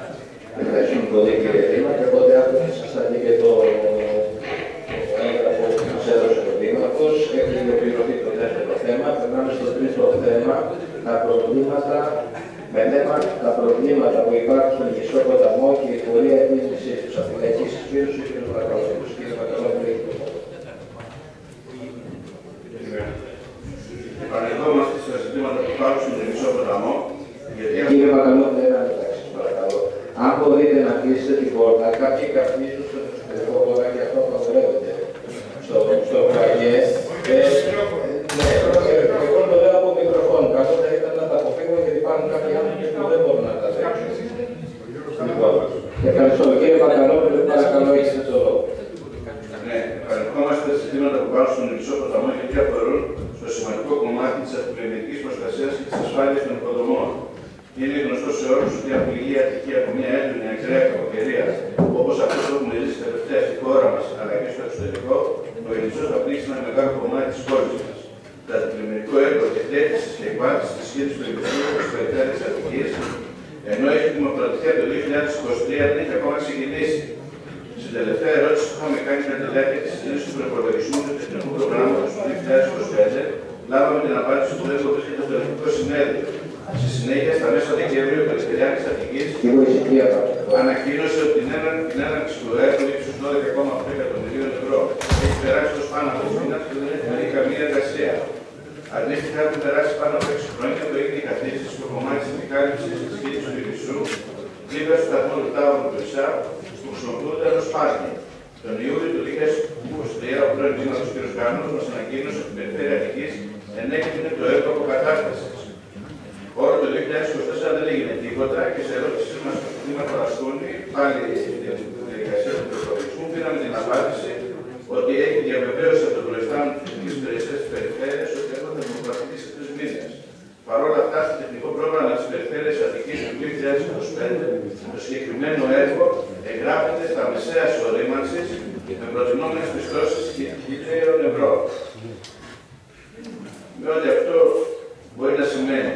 Ευχαριστούμε πολύ κύριε Δήμα και οπότε αύριο σας ανήκει και το έγγραφο που μας έδωσε ο Δήμαρχος. Έχει ολοκληρωθεί το δεύτερο θέμα. Περνάμε στο τρίτο θέμα, τα προβλήματα που υπάρχουν στον Λυσσό ποταμό και η πορεία επίλυσης της Αθηναϊκής Συσπήρωσης του κ. Βακαλόπουλου. Κύριε Βακαλόπουλου, έχετε το λόγο. Επανερχόμαστε στα ζητήματα που υπάρχουν στον Λυσσό ποταμό. Κύριε Βακαλόπουλου, ένα λεπτάκι σας παρακαλώ. Αν μπορείτε να κλείσετε την πόρτα, κάποιοι καπνίζουν στον εξωτερικό χώρο και αυτό απαγορεύεται στο φαγέ. Ναι, εγώ το λέω από μικροφόνο. Καλό θα ήταν να τα αποφύγουμε γιατί υπάρχουν κάποιοι άνθρωποι που δεν μπορούν να τα δέχουν. Ευχαριστώ. Κύριε Βακαλόπουλο, παρακαλώ, έχετε το λόγο. Ναι, επανερχόμαστε στα ζητήματα που υπάρχουν στον Λυσσό ποταμό γιατί αφορούν στο σημαντικό κομμάτι της αυτοκινητικής προστασίας και της ασφάλειας των υποδομών. Είναι γνωστό σε όλους ότι η απληγή ατυχεί από μια έντονη ακραία κακοκαιρία, όπως αυτό που έχουμε ζήσει τελευταία στη χώρα μας, αλλά απάντηση της σχέσης του Υπουργείου της Περιφέρειας Αττικής, ενώ έχει δημοκρατηθεί από το 2023, δεν έχει ακόμα ξεκινήσει. Στην τελευταία ερώτηση που είχαμε κάνει κατά τη διάρκεια της συζήτησης του προπολογισμού του Τεχνικού Προγράμματος του 2025, λάβαμε την απάντηση του έργου βρίσκεται στο Ελληνικό Συνέδριο. Στη συνέχεια, στα μέσα Δεκεμβρίου, η Περιφερειάρχης Αττικής ανακοίνωσε ότι την έναρξη του έργου ύψους 12,8 εκατομμυρίων ευρώ έχει περάσει ως πάνω από μήνα και δεν έχει κάνει καμία εργασία. Αντίστοιχα, έχουν περάσει πάνω από 6 χρόνια που έγινε η καθίστηση στο κομμάτι της επικάλυψης της σχέσης του Ιησού, δίπλα στο σταθμό του Τάουρου του ΙΣΑ, που χρησιμοποιούνται ως πάρκινγκ. Τον Ιούλιο του 2023, ο πρώην δήμαρχος κ. Γάνος μας ανακοίνωσε ότι η Περιφέρεια Αττικής ενέκρινε το έργο αποκατάστασης. Όλο το 2024 δεν έγινε τίποτα και σε ερώτησή μας στον Δήμαρχο Ασκούνη, πάλι στην διαδικασία του προπολογισμού, πήραμε την απάντηση ότι έχει διαβεβαίωση από τον προϊστάμενο της Εθνικής Υπηρεσίας της Περιφέρειας ότι έργο θα δημοκρατηθεί σε 3 μήνες. Παρ' όλα αυτά, στο τεχνικό πρόγραμμα της Περιφέρειας Αττικής του 2025, το συγκεκριμένο έργο εγγράφεται στα μεσαία ορίμανσης με προτινόμενες πιστώσεις 1.000 ευρώ. Με ό,τι αυτό μπορεί να σημαίνει.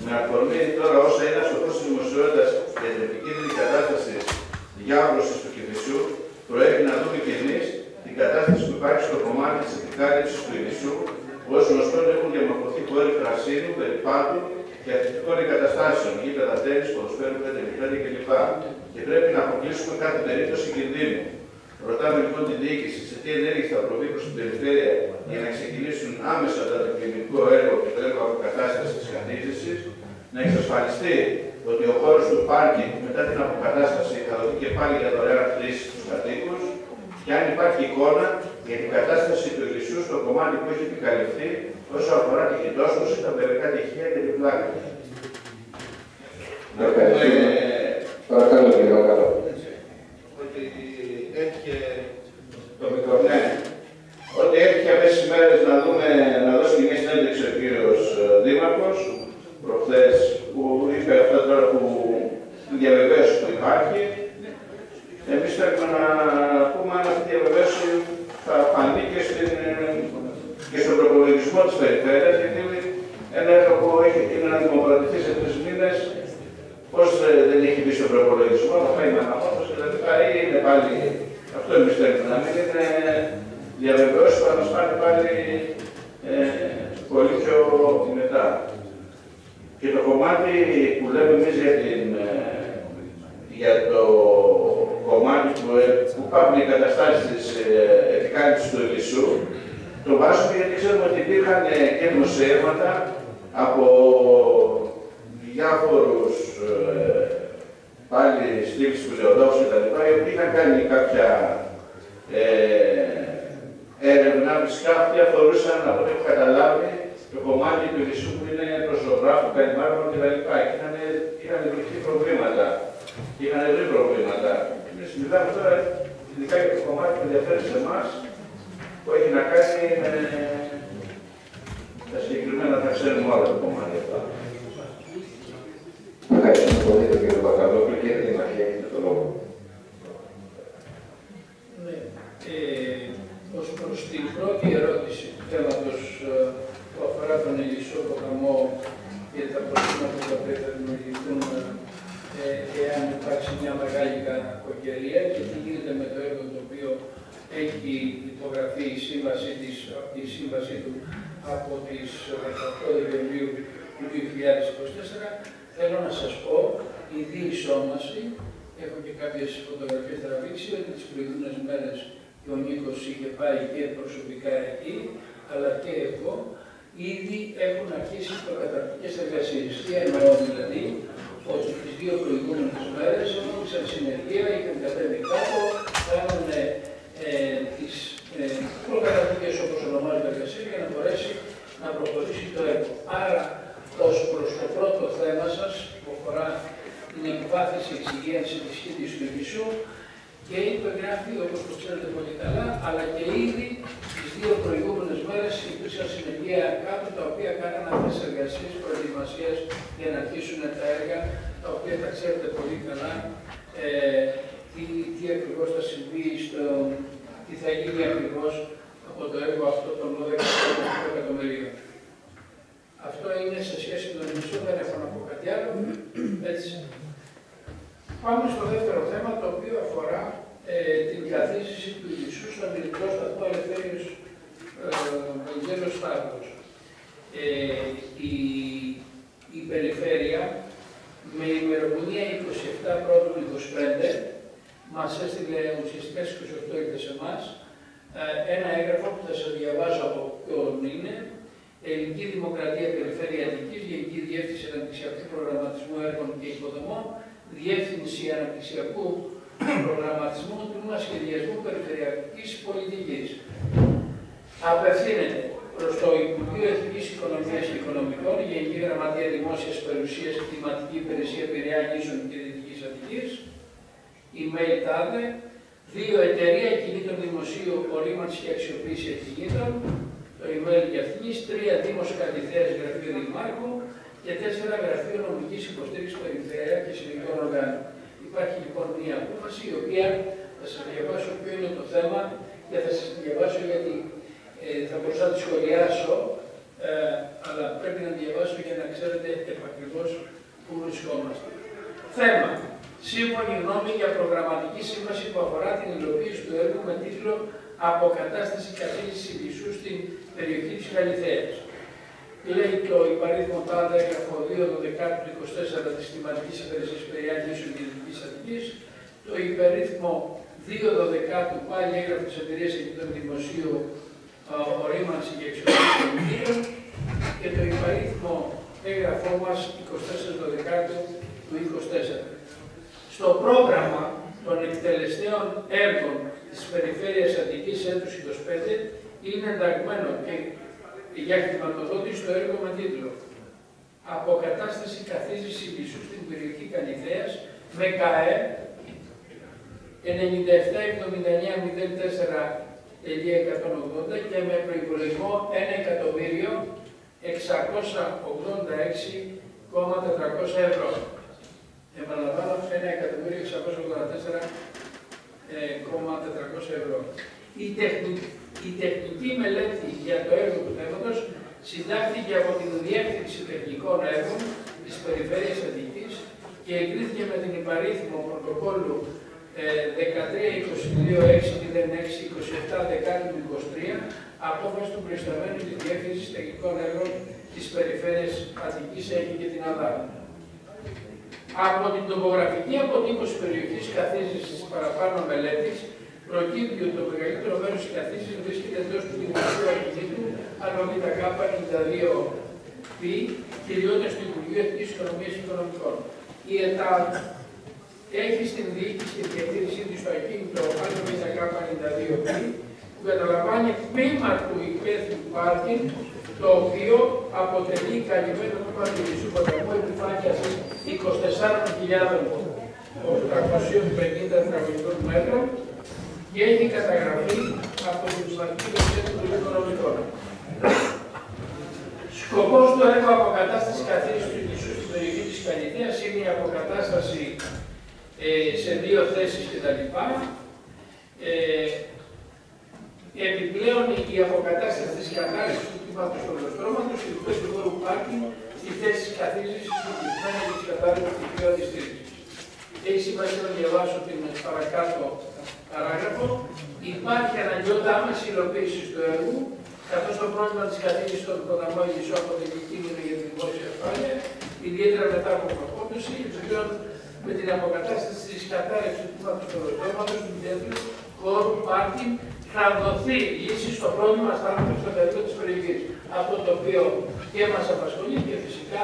Με αφορμή τώρα όσα είναι στο φως της δημοσιότητας για την επικίνδυνη κατάσταση διάβρωσης του Κηφισού, προέχει να δούμε και εμείς την κατάσταση που υπάρχει στο κομμάτι της επικάλυψης του Κηφισού, που ως γνωστόν έχουν διαμορφωθεί χώροι φρασίνου, περιπάτου και αθλητικών εγκαταστάσεων, γήπεδα τέννις, ποδοσφαίρου 5x5 κλπ. Και πρέπει να αποκλείσουμε κάθε περίπτωση κινδύνου. Ρωτάμε λοιπόν την διοίκηση σε τι ενέργειες θα προβεί προς την περιφέρεια για να ξεκινήσουν άμεσα το αντικειμενικό έργο και το έργο αποκατάστασης της καθίζησης, να εξασφαλιστεί ότι ο χώρος του πάρκινγκ μετά την αποκατάσταση θα δοθεί και πάλι για δωρεάν χρήση στους κατοίκους και αν υπάρχει εικόνα για την κατάσταση του Ιησού στο κομμάτι που έχει επικαλυφθεί όσο αφορά τη χιτόσωση, τα παιδικά τυχεία και την πλάκα. Παρακαλώ, κύριε Βακαλό. Ότι έτυχε το μικρόφωνο. Ότι έτυχε αυτές τις μέρες να δώσει μια συνέντευξη ο κύριος Δήμαρχος προχθές που είπε αυτά τώρα που διαβεβαίωση που υπάρχει. Εμείς πρέπει να πούμε αν αυτή η διαβεβαίωση θα φανεί και στον προπολογισμό της περιφέρειας, γιατί ένα έργο που είναι να δημοκρατηθεί σε 3 μήνες, πώς δεν έχει μπει στον προπολογισμό, θα πάει με αναμόρφωση δηλαδή ή είναι πάλι. Αυτό εμείς θέλουμε να μην είναι διαβεβαιώσεις που θα μας πάνε πάλι πολύ πιο μετά. Και το κομμάτι που λέμε εμείς για το κομμάτι που υπάρχουν οι καταστάσεις της επικάλυψης του Ιησού, το βάζουμε γιατί ξέρουμε ότι υπήρχαν και δημοσιεύματα από διάφορους πάλι στήλους σπουδαιοδόξους κτλ. Οι οποίοι είχαν κάνει κάποια έρευνα, φυσικά αυτοί αφορούσαν από ό,τι έχω καταλάβει το κομμάτι του Ιησού που είναι προς ζωγράφου, καλυμάρμων κτλ. Είχαν βρει προβλήματα. Είχαν βρει προβλήματα. Εμείς μιλάμε τώρα ειδικά για το κομμάτι που ενδιαφέρει σε εμάς, που έχει να κάνει με τα συγκεκριμένα, θα ξέρουμε όλα το κομμάτι αυτά. Ευχαριστούμε πολύ τον κύριο Μπακαλόπουλο και την αρχή έχετε το λόγο. Ναι. Ως προς την πρώτη ερώτηση του θέματος που αφορά τον Ιησού ποταμό και τα προβλήματα που θα πρέπει να δημιουργηθούν εάν υπάρξει μια μεγάλη κακοκαιρία και τι γίνεται με το έργο το οποίο έχει υπογραφεί η σύμβασή του από τις 18 Δεκεμβρίου του 2024, θέλω να σας πω, η διεισόμαση, έχω και κάποιες φωτογραφίες τραβήξει, ότι τις προηγούμενες μέρες και ο Νίκος είχε πάει και προσωπικά εκεί, αλλά και εγώ, ήδη έχουν αρχίσει προκαταρκτικές εργασίες. Τι εννοώ δηλαδή, ότι τις 2 προηγούμενες μέρες έδωσαν συνεργεία, είχαν κατέβει κάτω, κάνανε τις προκαταρκτικές όπως ονομάζονται εργασίες για να μπορέσει να προχωρήσει το έργο. Άρα, ως προς το πρώτο θέμα σας, που αφορά την εκβάθυνση εξυγίανση της χήτης του Ιησού, και υπεγράφει, όπως το ξέρετε πολύ καλά, αλλά και ήδη τις 2 προηγούμενες μέρες υπήρξαν συνεργεία κάτω, τα οποία κάνανε αυτές τις εργασίες προετοιμασίας για να αρχίσουν τα έργα, τα οποία θα ξέρετε πολύ καλά τι ακριβώς θα συμβεί, τι θα γίνει ακριβώς από το έργο αυτό των 12 εκατομμυρίων. Αυτό είναι σε Πάμε στο δεύτερο θέμα, το οποίο αφορά την καθίστηση του Ιησού στον Ελληνικό Σταθμό Ελευθέριος Βαγγέλος Σταύρος. Η περιφέρεια με ημερομηνία 27 Πρώτου 25 μας έστειλε ουσιαστικά στις 28 ήρθε σε εμάς ένα έγγραφο που θα σας διαβάζω από ποιον είναι. Ελληνική Δημοκρατία Περιφέρεια Αττικής, Γενική Διεύθυνση Αναπτυξιακού Προγραμματισμού Έργων και Υποδομών, Διεύθυνση Αναπτυξιακού Προγραμματισμού, Τμήμα Σχεδιασμού Περιφερειακής Πολιτικής. Απευθύνεται προς το Υπουργείο Εθνικής Οικονομίας και Οικονομικών, Γενική Γραμματεία Δημόσιας Περιουσίας και Κλιματική Υπηρεσία Πειραιά Νήσων και Δυτικής Αττικής. Email τάδε. 2. Εταιρεία Κινήτων Δημοσίου Ορίμανση και Αξιοποίηση Ακινήτων. Το email για αυτής. 3. Δήμος Καλυθέας Γραφείο Δημάρχου. Και 4. Γραφείο Νομικής Υποστήριξης Περιφερειακών και Συλλογικών Οργάνων. Υπάρχει λοιπόν μια απόφαση η οποία θα σας διαβάσω ποιο είναι το θέμα και θα σας διαβάσω γιατί θα μπορούσα να τη σχολιάσω, αλλά πρέπει να διαβάσω για να ξέρετε επακριβώς πού βρισκόμαστε. Θέμα. Σύμφωνη γνώμη για προγραμματική σύμβαση που αφορά την υλοποίηση του έργου με τίτλο «Αποκατάσταση καθήλυσης Ιησού στην περιοχή της Καλυθέας». Λέει το υπαρίθμο τάδε έγγραφο 2/12/24 της Κλιματικής Υπηρεσίας Πειραιά Νήσων και Δυτικής Αττικής, το υπαρίθμο 2/12 πάλι έγγραφο της Εταιρείας Κινήτων Δημοσίου Ορίμανση και Αξιοποίηση Ακινήτων και το υπαρίθμο έγγραφό μας 24/12 του 2024. Στο πρόγραμμα των εκτελεστέων έργων της Περιφέρειας Αττικής έτους 25 είναι ενταγμένο και για χρηματοδότηση το έργο με τίτλο «Αποκατάσταση καθίστησης Ιησού στην περιοχή Καλυθέας» με ΚΑΕ 977904.180 και με προϋπολογισμό 1.686.400 ευρώ. Επαναλαμβάνω, 1.684.400 ευρώ. Η τεχνική μελέτη για το έργο του θέματος συντάχθηκε από την Διεύθυνση Τεχνικών Έργων της Περιφέρειας Αττικής και εγκρίθηκε με την υπαρίθμο πρωτοκόλλου 13-22-6-06-27 απόφαση του προϊσταμένου της Διεύθυνσης Τεχνικών Έργων της Περιφέρειας Αττικής έχει και την Ελλάδα. Από την τοπογραφική αποτύπωση περιοχής καθίστησης της παραπάνω μελέτης προκύπτει ότι το μεγαλύτερο μέρος της καθίστησης βρίσκεται εντός του δημοσίου ακινήτου ΑΒ92Π, κυριότητα του Υπουργείου Εθνικής Οικονομίας και Οικονομικών. Η ΕΤΑΔ έχει στην διοίκηση και διαχείρισή της στο ακίνητο ΑΒ92Π, που καταλαμβάνει τμήμα του υπαίθριου πάρκινγκ, το οποίο αποτελεί καλυμμένο τμήμα του Ιησού ποταμού επιφάνειας 24.850 τετραγωνικών μέτρων και έχει καταγραφεί από την Κλιματική Υπηρεσία των Οικονομικών. Σκοπός του έργου αποκατάσταση καθίστησης του Ιησού στην περιοχή της Καλυθέας είναι η αποκατάσταση σε 2 θέσεις κτλ. Επιπλέον η αποκατάσταση της κατάρρευσης του τμήματος του ολοστρώματος και του πεζικού πάρκινγκ στη θέση της καθίστησης του κλεισμένου και της κατάρρευσης του τμήματος της στήριξης. Έχει σημασία να διαβάσω την παρακάτω παράγραφο. Υπάρχει αναγκαιότητα άμεση υλοποίηση του έργου, καθώς το πρόβλημα της καθίστησης των ποταμών Ιησού αποτελεί κίνδυνο για τη δημόσια ασφάλεια, ιδιαίτερα μετά από προπόντωση, επιπλέον με την αποκατάσταση της κατάρρευσης του τμήματος του ολοστρώματος του κέντρου χώρου πάρκινγκ θα δοθεί λύση στο πρόβλημα στάθμεως στο territorio της περιοχής. Αυτό το οποίο και μας απασχολεί και φυσικά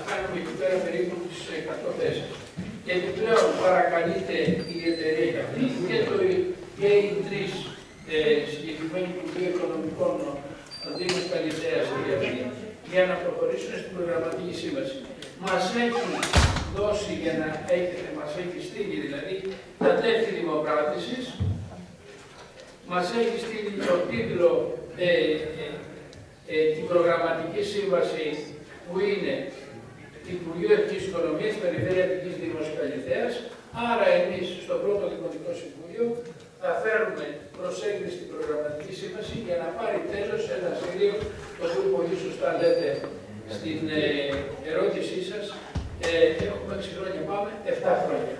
κάνουμε εκεί πέρα περίπου τις 100 θέσεις. Και επιπλέον παρακαλείται η εταιρεία αυτή και οι 3 συγκεκριμένοι Υπουργοί Οικονομικών Δήμος Καλυθέας για να προχωρήσουν στην προγραμματική σύμβαση. Μας έχει δώσει για να έχετε, μας έχει στείλει δηλαδή τα τέλη δημοπράτησης, μας έχει στείλει το τίτλο την προγραμματική σύμβαση που είναι Υπουργείο Εθνικής Οικονομίας, Περιφέρεια Αττικής Δήμος Καλυθέας. Άρα εμείς στο πρώτο Δημοτικό Συμβούλιο θα φέρουμε προς έγκριση την προγραμματική σύμβαση για να πάρει τέλος ένα σχέδιο, το οποίο πολύ σωστά λέτε στην ερώτησή σας, έχουμε 6 χρόνια, πάμε 7 χρόνια.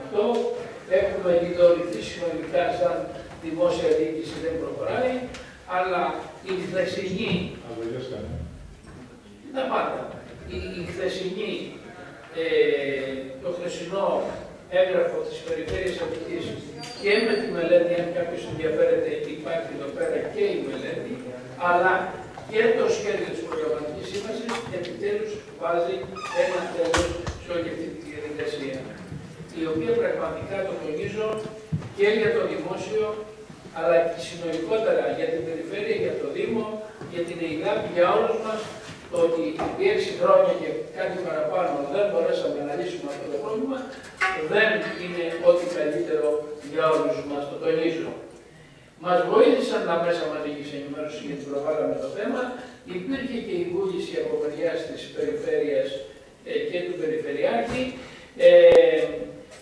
αυτό. Έχουμε λειτουργηθεί συνολικά σαν δημόσια διοίκηση, δεν προχωράει, αλλά η χθεσινή, τα πάντα, η χθεσινή, το χθεσινό έγγραφο της Περιφέρειας Αττικής και με τη μελέτη, αν κάποιος ενδιαφέρεται, υπάρχει εδώ πέρα και η μελέτη, αλλά και το σχέδιο της προγραμματικής σύμβασης επιτέλους βάζει ένα τέλος σε όλη αυτή τη διαδικασία, η οποία πραγματικά, το τονίζω, και για το δημόσιο, αλλά και συνολικότερα για την περιφέρεια, για το Δήμο, για την ΕΙΔΑΠ, για όλους μας, το ότι επί 6 χρόνια και κάτι παραπάνω δεν μπορέσαμε να λύσουμε αυτό το πρόβλημα, δεν είναι ό,τι καλύτερο για όλους μας, το τονίζω. Μας βοήθησαν τα μέσα μαζικής ενημέρωσης γιατί προβάλαμε το θέμα. Υπήρχε και η βούληση από μεριάς της Περιφέρειας και του Περιφερειάρχη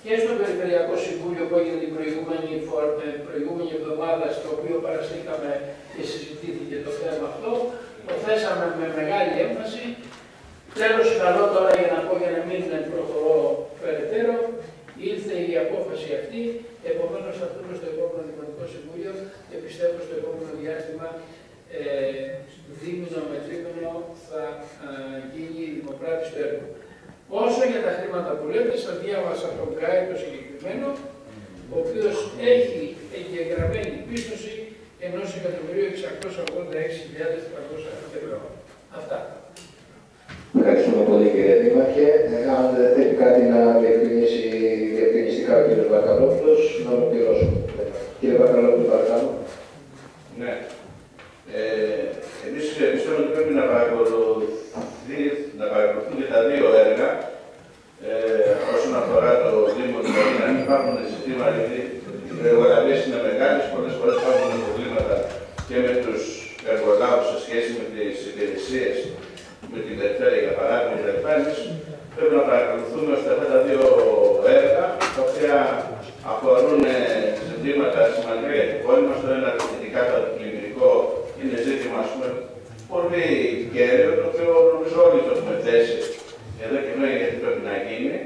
και στο Περιφερειακό Συμβούλιο που έγινε την προηγούμενη εβδομάδα, στο οποίο παραστήκαμε και συζητήθηκε το θέμα αυτό. Το θέσαμε με μεγάλη έμφαση. Τέλος, καλό τώρα για να πω, για να μην προχωρώ περαιτέρω, ήρθε η απόφαση αυτή. Επομένως, θα δούμε στο επόμενο Δημοτικό Συμβούλιο και πιστεύω στο επόμενο διάστημα, δίμηνο με τρίμηνο, θα γίνει η δημοπράτηση του έργου. Όσο για τα χρήματα που λέτε, σας διάβασα τον ΚΑΕ το συγκεκριμένο, ο οποίος έχει εγγεγραμμένη πίστοση 1.686.400 ευρώ. Αυτά. Ευχαριστούμε πολύ, κύριε Δήμαρχε. Αν δεν θέλει κάτι να διευκρινιστικά ο κύριος Βακαλόπουλος, να ολοκληρώσουμε. Κύριε Βακαλόπουλο, παρακαλώ. Ναι. Εμείς πιστεύουμε ότι πρέπει να παρακολουθούν και τα δύο έργα όσον αφορά το Δήμο, δηλαδή να μην υπάρχουν ζητήματα, γιατί οι εργολαβίες είναι μεγάλες, πολλές φορές υπάρχουν προβλήματα και με τους εργολάβους σε σχέση με τις υπηρεσίες, με την περιφέρεια για παράδειγμα κλπ. Εμείς πρέπει να παρακολουθούμε ώστε αυτά τα δύο έργα, τα οποία αφορούν ζητήματα σημαντικά για την πόλη μας. Το ένα, ειδικά το πλημμυρικό, είναι ζήτημα, ας πούμε, πολύ κέριο, το οποίο νομίζω όλοι το έχουμε θέσει εδώ και χρόνια γιατί πρέπει να γίνει.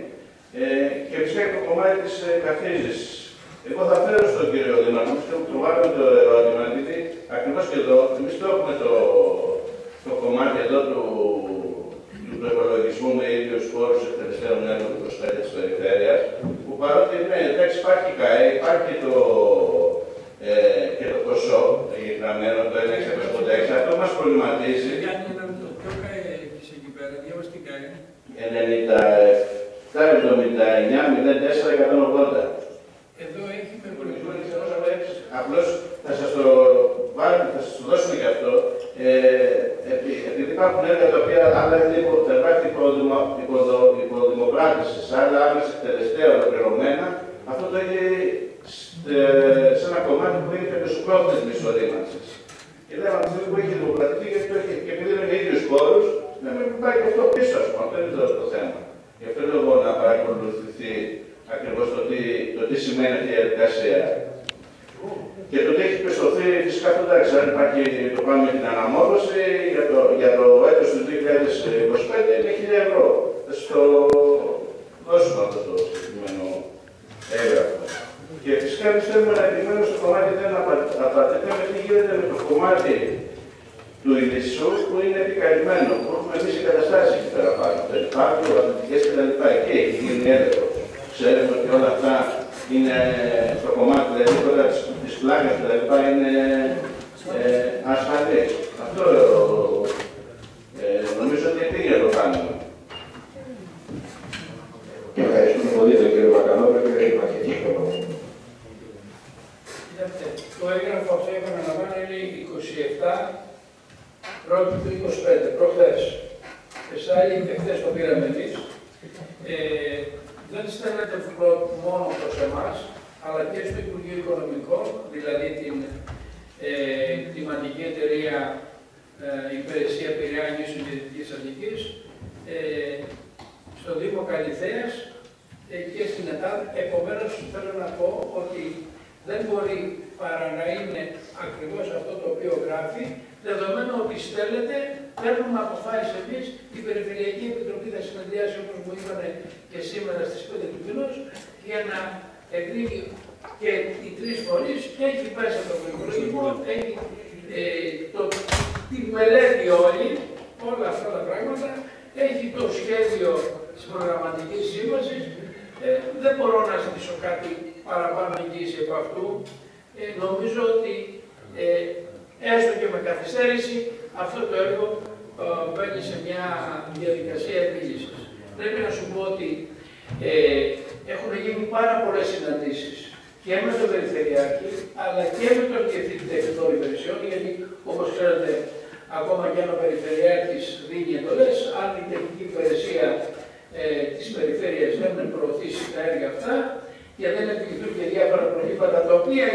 Και φυσικά και το κομμάτι της καθίζησης. Εγώ θα φέρω στον κύριο Δήμαρχο, του βάλουμε το ερώτημα, γιατί ακριβώς και εδώ, εμείς το έχουμε το κομμάτι εδώ του προπολογισμού με ίδιους φόρους εκτελεστέρων έργων του 25 της περιφέρειας, που παρότι ναι, εντάξει, υπάρχει ΚΑΕ, υπάρχει και το ποσό γραμμένο, το 1.686, αυτό μας προβληματίζει. Γιάννη, να ρωτώ, ποιο ΚΑΕ έχεις εκεί πέρα, διάβασε τι ΚΑΕ. 97-79-04-180. Εδώ έχει με απλώς θα σας το βάλουμε, θα σας το δώσουμε και αυτό. Επειδή υπάρχουν έργα τα οποία άλλα είναι υποδημοκράτηση, άλλα άμεσα εκτελεστέα ολοκληρωμένα, αυτό το έχει σε ένα κομμάτι που είναι πρωτοσπρόθεσμης ορίμανσης. Και λέμε αυτή που έχει δημοκρατική και επειδή είναι με ίδιους χώρους, να μην πάει και αυτό πίσω, ας πούμε. Αυτό είναι το θέμα. Γι' αυτό λόγω να παρακολουθηθεί ακριβώς το τι σημαίνει αυτή η διαδικασία. Και το τι έχει πιστωθεί, φυσικά αυτό εντάξει, αν υπάρχει το πάμε με την αναμόρφωση για το έτος του 2025 είναι 1.000 ευρώ. Θα σας το δώσουμε αυτό το συγκεκριμένο έγγραφο. Και φυσικά πιστεύουμε να επιμένουμε στο κομμάτι δεν απαντηθούμε με τι γίνεται με το κομμάτι του Ηλισσού που είναι επικαλυμμένο, που έχουμε εμείς εγκαταστάσεις εκεί πέρα πάνω. Το υπάρχουν, αθλητικές κτλ. Εκεί έχει γίνει έλεγχο. Ξέρουμε ότι όλα αυτά είναι στο κομμάτι, δηλαδή τώρα της πλάκας κτλ. Είναι ασφαλές. Αυτό νομίζω ότι πήγε να το κάνουμε. Και ευχαριστούμε πολύ τον κύριο Βακαλόπουλο και τον κύριο Κοιτάξτε, το έγγραφο αυτό επαναλαμβάνω είναι 27 πρώτη του 25, προχθές. Εσάλλη και χθες το πήραμε εμείς. Δεν στέλνεται μόνο προς εμάς, αλλά και στο Υπουργείο Οικονομικών, δηλαδή την κλιματική εταιρεία Υπηρεσία Πειραιά Νήσου και Δυτικής Αττικής, στο Δήμο Καλυθέας και στην ΕΤΑΔ. Επομένως, θέλω να πω ότι δεν μπορεί παρά να είναι ακριβώς αυτό το οποίο γράφει, δεδομένου ότι στέλνετε, παίρνουμε αποφάσεις εμείς, η Περιφερειακή Επιτροπή θα συνεδριάσει όπως μου είπανε και σήμερα στις 5 του μηνός για να εγκρίνει και οι τρεις φορείς, έχει μέσα το προϋπολογισμό, έχει τη μελέτη όλη, όλα αυτά τα πράγματα, έχει το σχέδιο της προγραμματικής σύμβασης. Δεν μπορώ να ζητήσω κάτι παραπάνω εγγύηση από αυτού. Νομίζω ότι έστω και με καθυστέρηση αυτό το έργο μπαίνει σε μια διαδικασία επίλυσης. Πρέπει να σου πω ότι έχουν γίνει πάρα πολλές συναντήσεις και με τον Περιφερειάρχη, αλλά και με τον Διευθυντή Τεχνικών Υπηρεσιών, γιατί όπως ξέρετε, ακόμα και αν ο Περιφερειάρχης δίνει εντολές, αν η τεχνική υπηρεσία της Περιφέρειας δεν προωθήσει τα έργα αυτά και δεν επιληθούν και διάφορα προβλήματα τα οποία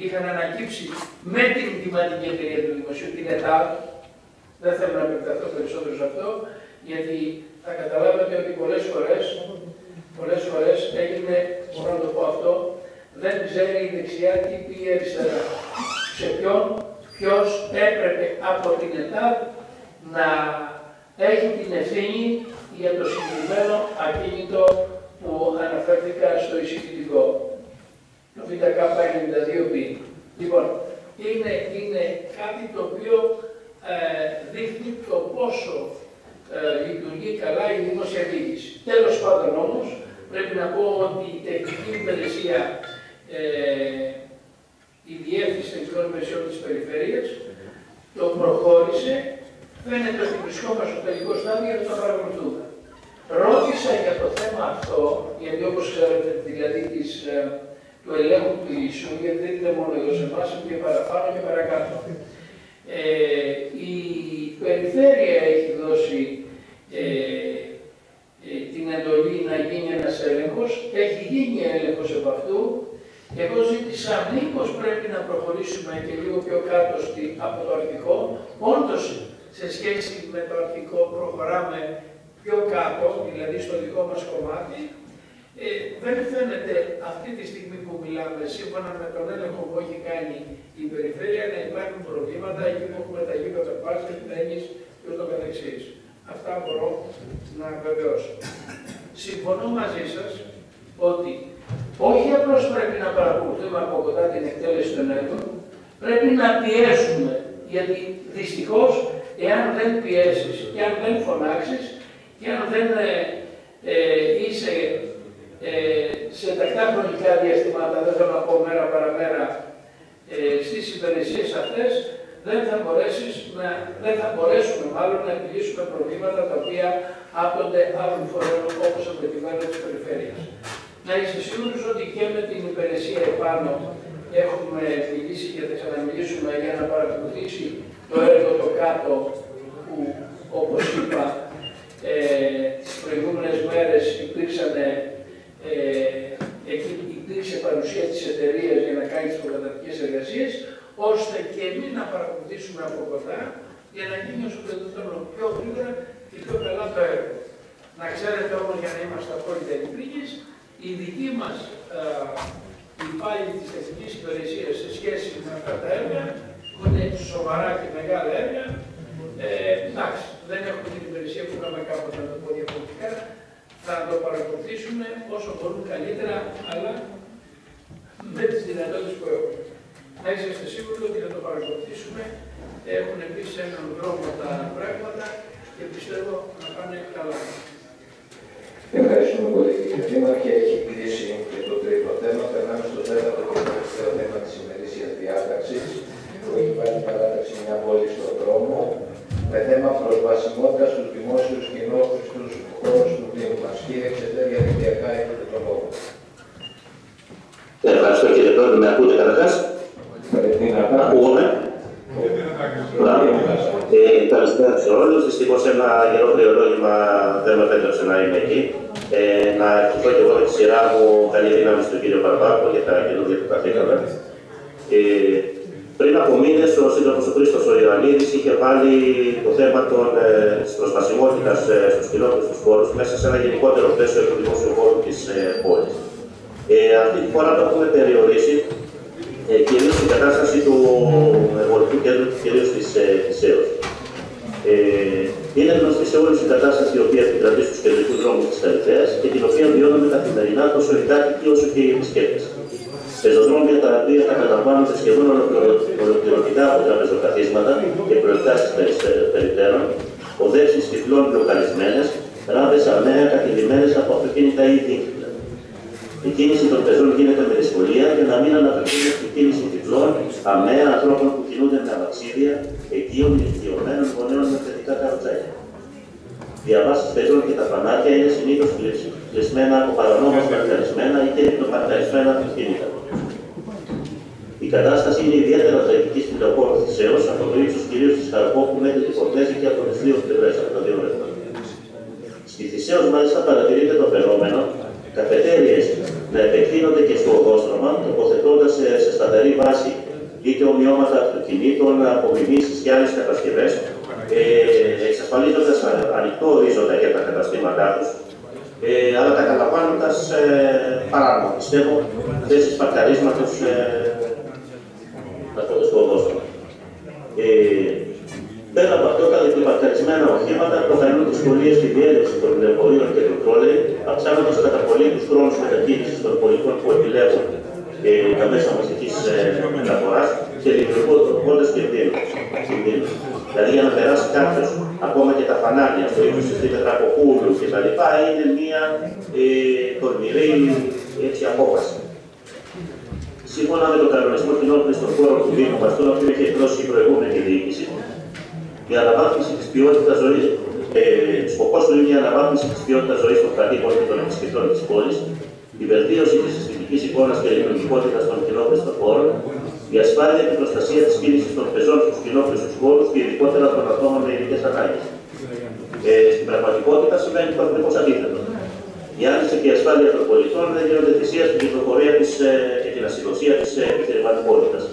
είχαν ανακύψει με την Δημοτική Εταιρεία του Δημοσίου, την ΕΤΑΠ. Δεν θέλω να επεκταθώ περισσότερο σε αυτό, γιατί θα καταλάβετε ότι πολλές φορές έγινε, μπορώ να το πω αυτό, δεν ξέρει η δεξιά τι πήγε η αριστερά. Σε ποιος έπρεπε από την ΕΤΑΠ να έχει την ευθύνη για το συγκεκριμένο ακίνητο που αναφέρθηκα στο εισηγητικό. Το ΒΚ92π. Λοιπόν, είναι κάτι το οποίο δείχνει το πόσο λειτουργεί καλά η δημόσια διοίκηση. Τέλος πάντων όμως, πρέπει να πω ότι η τεχνική υπηρεσία, η Διεύθυνση Τεχνικών Υπηρεσιών της Περιφέρειας, το προχώρησε. Φαίνεται ότι βρισκόμαστε στο τελικό στάδιο για να το παρακολουθούμε. Ρώτησα για το θέμα αυτό, γιατί όπως ξέρετε, δηλαδή του ελέγχου του ίσου, γιατί δεν είναι μόνο εδώ σε εμάς, είναι και παραπάνω και παρακάτω. Η Περιφέρεια έχει δώσει την εντολή να γίνει ένας έλεγχος, έχει γίνει έλεγχος από αυτού. Εγώ ζήτησα μήπως πρέπει να προχωρήσουμε και λίγο πιο κάτω από το αρχικό. Όντως, σε σχέση με το αρχικό προχωράμε πιο κάτω, δηλαδή στο δικό μας κομμάτι. Δεν φαίνεται αυτή τη στιγμή που μιλάμε, σύμφωνα με τον έλεγχο που έχει κάνει η Περιφέρεια, να υπάρχουν προβλήματα εκεί που έχουμε τα γήπεδα μπάσκετ, τένις και ούτω καθεξής. Αυτά μπορώ να βεβαιώσω. Συμφωνώ μαζί σας ότι όχι απλώς πρέπει να παρακολουθούμε από κοντά την εκτέλεση των έργων, πρέπει να πιέσουμε, γιατί δυστυχώς, εάν δεν πιέσεις και αν δεν φωνάξεις και αν δεν είσαι σε τακτά χρονικά διαστήματα, δεν θέλω να πω μέρα παραμέρα, στις υπηρεσίες αυτές, δεν θα μπορέσουμε μάλλον να επιλύσουμε προβλήματα τα οποία άπτονται άλλων φορέων όπως από την μέρα της Περιφέρειας. Να είσαι σίγουρος ότι και με την υπηρεσία επάνω έχουμε μιλήσει και θα ξαναμιλήσουμε για να παρακολουθήσει το έργο το κάτω που, όπως είπα, τις προηγούμενες μέρες υπήρξε παρουσία της εταιρείας για να κάνει τις προκαταρκτικές εργασίες, ώστε και εμείς να παρακολουθήσουμε από κοντά για να γίνει όσο το δυνατόν πιο γρήγορα και πιο καλά το έργο. Να ξέρετε όμως, για να είμαστε απόλυτα ειλικρινείς, οι δικοί μας υπάλληλοι της τεχνικής υπηρεσίας σε σχέση με αυτά τα έργα, που είναι σοβαρά και μεγάλα έργα, εντάξει, δεν έχουμε την υπηρεσία που είχαμε κάποτε, να το πω διαφορετικά, θα το παρακολουθήσουμε όσο μπορούν καλύτερα, αλλά με τις δυνατότητες που έχουμε. Να είσαστε σίγουροι ότι θα το παρακολουθήσουμε. Έχουν επίσης έναν δρόμο τα πράγματα και πιστεύω να πάνε καλά. Ευχαριστούμε πολύ, κύριε Δήμαρχε. Έχει κλείσει και το τρίτο θέμα. Περνάμε στο τέταρτο και τελευταίο θέμα της ημερήσιας διάταξης, που έχει βάλει παράταξη μια πόλη στον δρόμο, με θέμα προσβασιμότητα στους δημόσιους κοινόχρηστους χώρους του Δήμου μας. Κύριε Ξετέρια, δικτυακά έχετε τον λόγο. Ευχαριστώ, κύριε Πρόεδρε. Με ακούτε καταρχάς? Ακούγομαι. Καλησπέρα σε όλους. Δυστυχώς ένα καιρό πληρολόγημα δεν με επέτρεψε να είμαι εκεί. Να ευχηθώ και εγώ με τη σειρά μου καλή δύναμη στον κύριο Παρπάκο για τα καινούργια που καθήκαμε. Πριν από μήνες, ο σύντροφος ο Χρήστος ο Ιωαννίδης είχε βάλει το θέμα της προσβασιμότητας στους κοινόχρηστους χώρους μέσα σε ένα γενικότερο πλαίσιο του δημόσιου χώρου της πόλης. Αυτή τη φορά το έχουμε περιορίσει κυρίως στην κατάσταση του εργολικού κέντρου, κυρίως της ΕΟΣ. Είναι γνωστή σε όλους η κατάσταση η οποία επικρατεί στους κεντρικούς δρόμους της Καλυθέας και την οποία βιώνουμε καθημερινά τόσο οι κάτοικοι όσο και οι επισκέπτες. Πεζοδρόμια τα οποία καταλαμβάνονται σχεδόν ολοκληρωτικά από τραπεζοκαθίσματα και προεκτάσεις περιπτέρων, οδεύσεις τυφλών μπλοκαρισμένες, ράδες αμαία κατηλημμένες από αυτοκίνητα ή δίκτυα. Η κίνηση των πεζών γίνεται με δυσκολία για να μην αναφερθούμε στην κίνηση τυφλών, αμαία ανθρώπων που κινούνται με αμαξίδια, οικείων, ηλικιωμένων γονέων με παιδικά καροτσάκια. Διαβάσεις πεζών και τα φανάρια είναι συνήθως κλεισμένα από παρανόμως παρκαρισμένα ή και υπνοπαρκαρισμένα αυτοκίνητα. Η κατάσταση είναι ιδιαίτερα τραγική στην λεωφόρο Θησέως, από το ύψος κυρίως της Χαρκόπου μέχρι τη Φορτέζη και από τις δύο πλευρές, από τα δύο ρεύματα. Στη Θησέως μάλιστα παρατηρείται το φαινόμενο καφετέριες να επεκτείνονται και στο οδόστρωμα, τοποθετώντας σε σταθερή βάση είτε ομοιώματα αυτοκινήτων, απομιμήσεις και άλλες κατασκευές, εξασφαλίζοντας ανοιχτό ορίζοντα για τα καταστήματά τους, αλλά καταλαμβάνοντας παράνομα, πιστεύω, θέσεις παρκαρίσματος στο οδόστρωμα. Πέρα από αυτό, τα διπλοπαρκαρισμένα οχήματα προκαλούν δυσκολίες στη διέλευση των λεωφορείων και του τρόλεϊ, αυξάνοντας κατά πολύ τους χρόνους μετακίνησης των πολιτών που επιλέγουν τα μέσα μαζικής μεταφοράς και δημιουργώντας κινδύνους. Δηλαδή, για να περάσει κάποιος ακόμα και τα φανάρια στο ύψος της Πετρακοπούλου κτλ., είναι μια τολμηρή απόφαση. Σύμφωνα με τον κανονισμό κοινότητας των χώρων του Δήμου μας, τον οποίο έχει εκδώσει η προηγούμενη διοίκηση, η αναβάθμιση της ποιότητας ζωής, σκοπός του είναι η αναβάθμιση της ποιότητας ζωής των κατοίκων και των επισκεπτών της πόλης, η βελτίωση της αισθητικής εικόνας και λειτουργικότητας των κοινόχρηστων χώρων, η ασφάλεια και η προστασία της κίνησης των πεζών στους κοινόχρηστους χώρους και ειδικότερα των ατόμων με ειδικές ανάγκες. Στην πραγματικότητα συμβαίνει το ακριβώς αντίθετο. Η άνεση και η ασφάλεια των πολιτών δεν γίνονται θυσία στην κυκλοφορία και την ασυδοσία της επιχειρηματικότητας.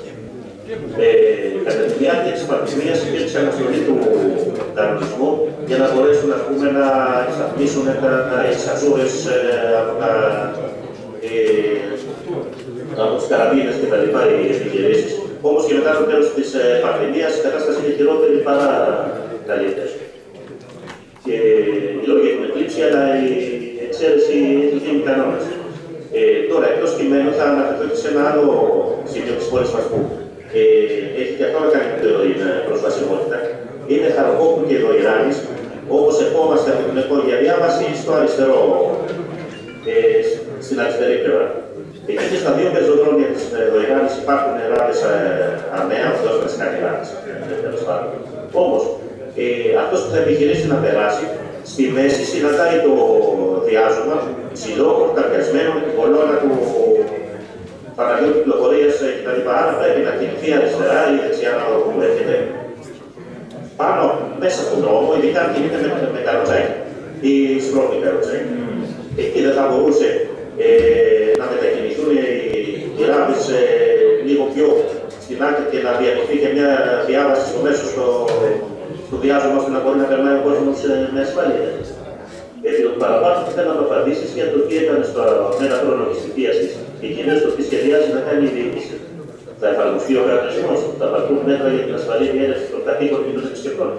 Κατά τη διάρκεια της πανδημίας υπήρξε αναστολή του κανονισμού για να μπορέσουν να εξαφνίσουν τις αζούρες από τις καραμπίνες και τα λοιπά οι επιχειρήσεις. Όμως και μετά το τέλος της πανδημίας η κατάσταση είναι χειρότερη παρά καλύτερη. Και οι λόγοι έχουν εκλείψει, αλλά η εξαίρεση έχει γίνει κανόνας. Τώρα, εκτός κειμένου, θα αναφερθώ και σε ένα άλλο σημείο της πόλης μας που έχει και αυτό να κάνει με την προσβασιμότητα. Είναι Χαρκόπου και Δοϊράνης, όπως ερχόμαστε από την επόγεια διάβαση στο αριστερό, στην αριστερή πλευρά. Εκεί και στα δύο πεζοδρόμια της Δοϊράνης υπάρχουν ράδες αμαία, αυτός να κάνει ράδες, τέλος πάντων. Όμως, αυτός που θα επιχειρήσει να περάσει, στη μέση συναντάει το διάζωμα ψηλό, καρδιασμένο με την κολόνα του φαναριού κυκλοφορίας κτλ. Άρα πρέπει να κινηθεί αριστερά ή δεξιά να που έρχεται. Πάνω μέσα στον δρόμο, ειδικά αν κινείται με καροτσάκι ή σπρώχνει καροτσάκι. Εκεί δεν θα μπορούσε να μετακινηθούν οι ράβες λίγο πιο στην άκρη και να διατηθεί και μια διάβαση στο μέσο στο διάζωμα ώστε να μπορεί να περνάει ο κόσμος με ασφάλεια. Επί το παραπάνω θέλω να το απαντήσεις για το τι έκανε στο ένα χρόνο της θητείας της και κυρίως το τι σχεδιάζει να κάνει η διοίκηση. Θα εφαρμοστεί ο κανονισμός, θα πάρθουν μέτρα για την ασφαλή διέλευση των κατοίκων και των επισκεπτών.